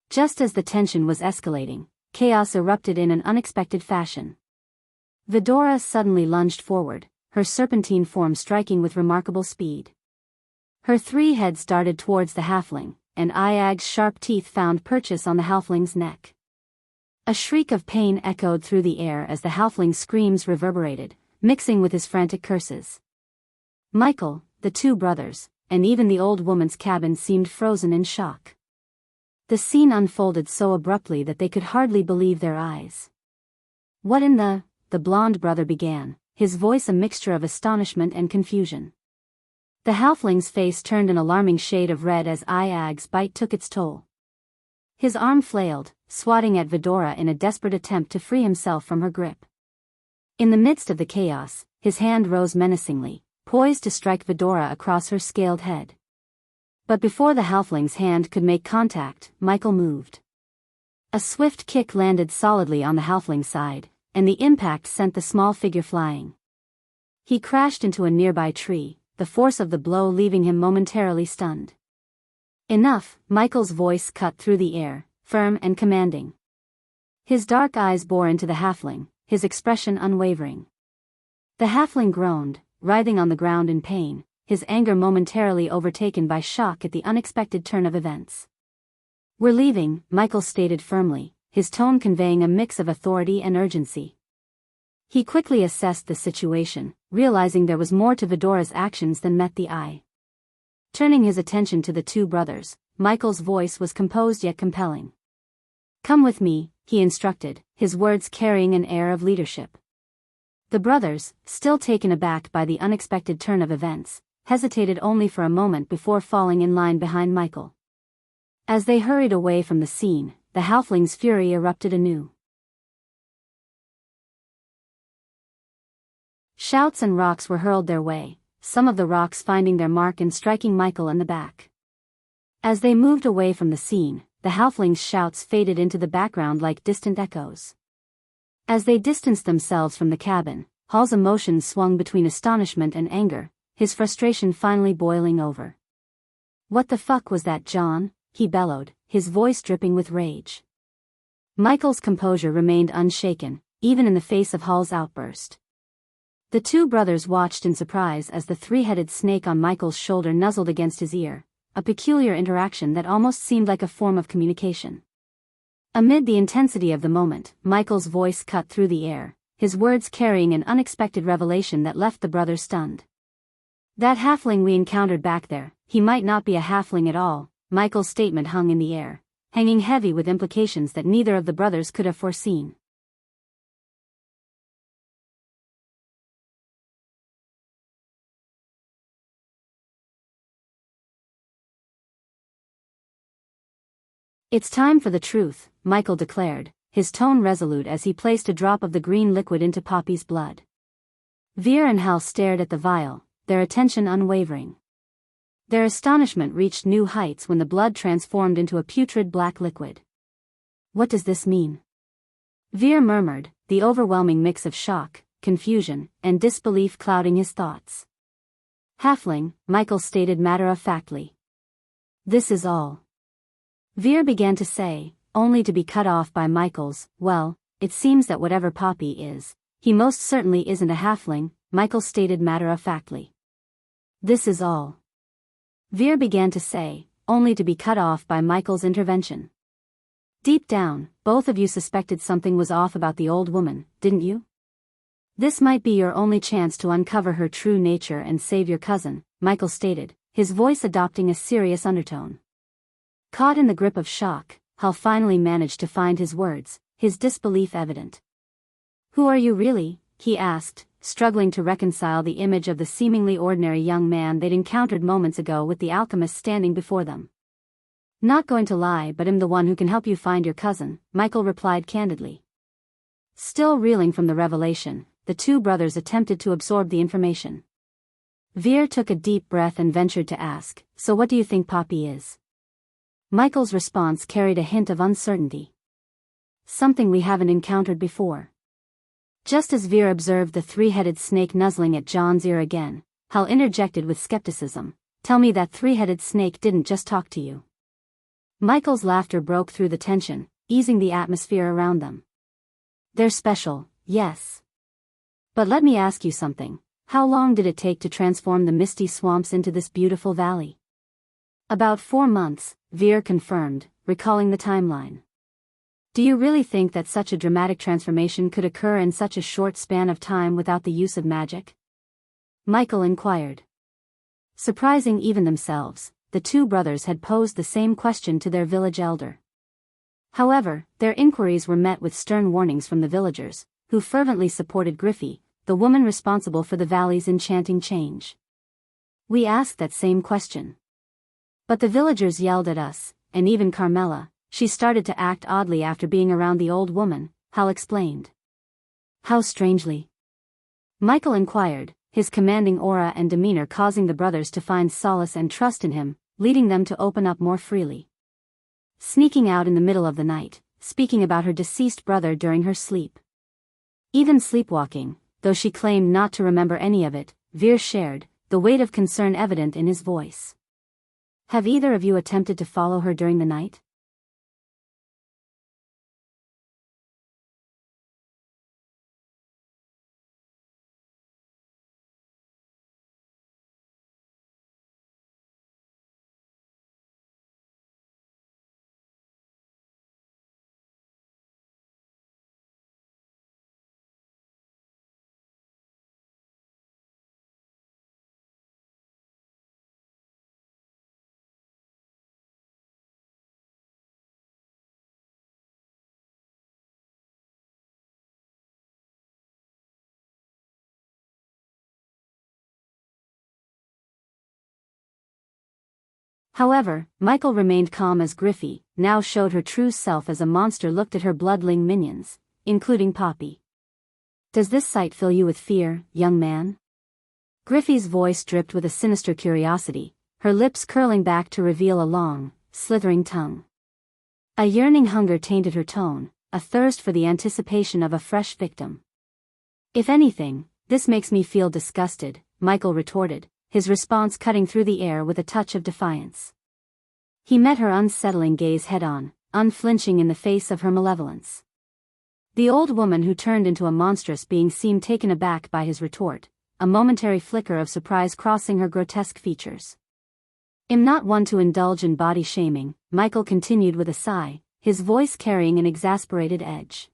Just as the tension was escalating, chaos erupted in an unexpected fashion. Vidora suddenly lunged forward, her serpentine form striking with remarkable speed. Her three heads darted towards the halfling, and Iag's sharp teeth found purchase on the halfling's neck. A shriek of pain echoed through the air as the halfling's screams reverberated, mixing with his frantic curses. Michael, the two brothers, and even the old woman's cabin seemed frozen in shock. The scene unfolded so abruptly that they could hardly believe their eyes. What in the blonde brother began, his voice a mixture of astonishment and confusion. The halfling's face turned an alarming shade of red as Iag's bite took its toll. His arm flailed, swatting at Vidora in a desperate attempt to free himself from her grip. In the midst of the chaos, his hand rose menacingly, poised to strike Vidora across her scaled head. But before the halfling's hand could make contact, Michael moved. A swift kick landed solidly on the halfling's side, and the impact sent the small figure flying. He crashed into a nearby tree, the force of the blow leaving him momentarily stunned. Enough, Michael's voice cut through the air, firm and commanding. His dark eyes bore into the halfling, his expression unwavering. The halfling groaned, writhing on the ground in pain, his anger momentarily overtaken by shock at the unexpected turn of events. "We're leaving," Michael stated firmly, his tone conveying a mix of authority and urgency. He quickly assessed the situation, realizing there was more to Vidora's actions than met the eye. Turning his attention to the two brothers, Michael's voice was composed yet compelling. "Come with me," he instructed, his words carrying an air of leadership. The brothers, still taken aback by the unexpected turn of events, hesitated only for a moment before falling in line behind Michael. As they hurried away from the scene, the halfling's fury erupted anew. Shouts and rocks were hurled their way, some of the rocks finding their mark and striking Michael in the back. As they moved away from the scene, the halfling's shouts faded into the background like distant echoes. As they distanced themselves from the cabin, Hall's emotions swung between astonishment and anger, his frustration finally boiling over. "What the fuck was that, John?" he bellowed, his voice dripping with rage. Michael's composure remained unshaken, even in the face of Hall's outburst. The two brothers watched in surprise as the three-headed snake on Michael's shoulder nuzzled against his ear, a peculiar interaction that almost seemed like a form of communication. Amid the intensity of the moment, Michael's voice cut through the air, his words carrying an unexpected revelation that left the brothers stunned. "That halfling we encountered back there, he might not be a halfling at all," Michael's statement hung in the air, hanging heavy with implications that neither of the brothers could have foreseen. "It's time for the truth," Michael declared, his tone resolute as he placed a drop of the green liquid into Poppy's blood. Veer and Hal stared at the vial, their attention unwavering. Their astonishment reached new heights when the blood transformed into a putrid black liquid. "What does this mean?" Veer murmured, the overwhelming mix of shock, confusion, and disbelief clouding his thoughts. "Halfling," Michael stated matter-of-factly. "This is all." Veer began to say, only to be cut off by Michael's, "Well, it seems that whatever Poppy is, he most certainly isn't a halfling," Michael stated matter-of-factly. "This is all." Veer began to say, only to be cut off by Michael's intervention. "Deep down, both of you suspected something was off about the old woman, didn't you? This might be your only chance to uncover her true nature and save your cousin," Michael stated, his voice adopting a serious undertone. Caught in the grip of shock, Hal finally managed to find his words, his disbelief evident. "Who are you really?" he asked, struggling to reconcile the image of the seemingly ordinary young man they'd encountered moments ago with the alchemist standing before them. "Not going to lie, but I'm the one who can help you find your cousin," Michael replied candidly. Still reeling from the revelation, the two brothers attempted to absorb the information. Veer took a deep breath and ventured to ask, "So what do you think Poppy is?" Michael's response carried a hint of uncertainty. "Something we haven't encountered before." Just as Veer observed the three-headed snake nuzzling at John's ear again, Hal interjected with skepticism, "Tell me that three-headed snake didn't just talk to you." Michael's laughter broke through the tension, easing the atmosphere around them. "They're special, yes. But let me ask you something, how long did it take to transform the misty swamps into this beautiful valley?" "About 4 months, Veer confirmed, recalling the timeline. "Do you really think that such a dramatic transformation could occur in such a short span of time without the use of magic?" Michael inquired. Surprising even themselves, the two brothers had posed the same question to their village elder. However, their inquiries were met with stern warnings from the villagers, who fervently supported Griffey, the woman responsible for the valley's enchanting change. "We asked that same question. But the villagers yelled at us, and even Carmela, she started to act oddly after being around the old woman," Hal explained. "How strangely?" Michael inquired, his commanding aura and demeanor causing the brothers to find solace and trust in him, leading them to open up more freely. "Sneaking out in the middle of the night, speaking about her deceased brother during her sleep. Even sleepwalking, though she claimed not to remember any of it," Veer shared, the weight of concern evident in his voice. Have either of you attempted to follow her during the night? However, Michael remained calm as Griffey now showed her true self as a monster looked at her bloodling minions, including Poppy. Does this sight fill you with fear, young man? Griffey's voice dripped with a sinister curiosity, her lips curling back to reveal a long, slithering tongue. A yearning hunger tainted her tone, a thirst for the anticipation of a fresh victim. If anything, this makes me feel disgusted, Michael retorted, his response cutting through the air with a touch of defiance. He met her unsettling gaze head-on, unflinching in the face of her malevolence. The old woman who turned into a monstrous being seemed taken aback by his retort, a momentary flicker of surprise crossing her grotesque features. "I'm not one to indulge in body shaming," Michael continued with a sigh, his voice carrying an exasperated edge.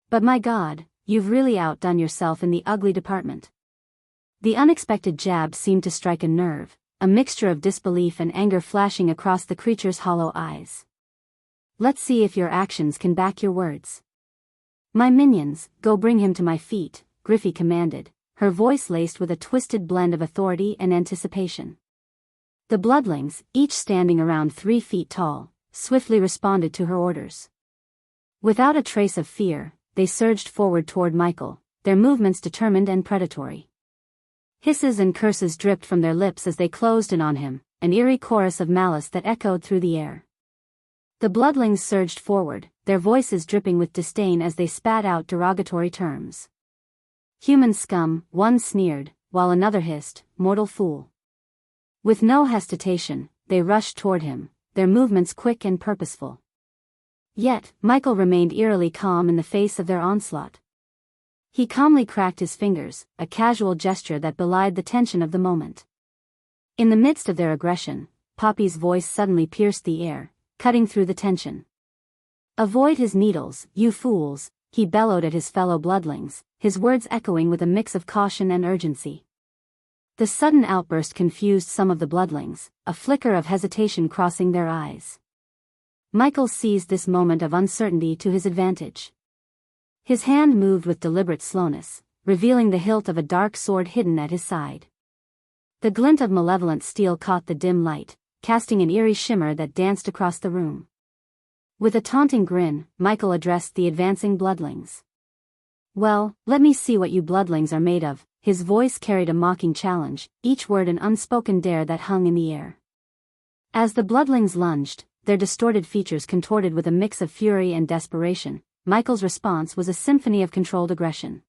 "But my God, you've really outdone yourself in the ugly department." The unexpected jab seemed to strike a nerve, a mixture of disbelief and anger flashing across the creature's hollow eyes. "Let's see if your actions can back your words." "My minions, go bring him to my feet," Griffey commanded, her voice laced with a twisted blend of authority and anticipation. The bloodlings, each standing around 3 feet tall, swiftly responded to her orders. Without a trace of fear, they surged forward toward Michael, their movements determined and predatory. Hisses and curses dripped from their lips as they closed in on him, an eerie chorus of malice that echoed through the air. The bloodlings surged forward, their voices dripping with disdain as they spat out derogatory terms. "Human scum," one sneered, while another hissed, "Mortal fool." With no hesitation, they rushed toward him, their movements quick and purposeful. Yet, Michael remained eerily calm in the face of their onslaught. He calmly cracked his fingers, a casual gesture that belied the tension of the moment. In the midst of their aggression, Poppy's voice suddenly pierced the air, cutting through the tension. "Avoid his needles, you fools," he bellowed at his fellow bloodlings, his words echoing with a mix of caution and urgency. The sudden outburst confused some of the bloodlings, a flicker of hesitation crossing their eyes. Michael seized this moment of uncertainty to his advantage. His hand moved with deliberate slowness, revealing the hilt of a dark sword hidden at his side. The glint of malevolent steel caught the dim light, casting an eerie shimmer that danced across the room. With a taunting grin, Michael addressed the advancing bloodlings. "Well, let me see what you bloodlings are made of." His voice carried a mocking challenge, each word an unspoken dare that hung in the air. As the bloodlings lunged, their distorted features contorted with a mix of fury and desperation, Michael's response was a symphony of controlled aggression.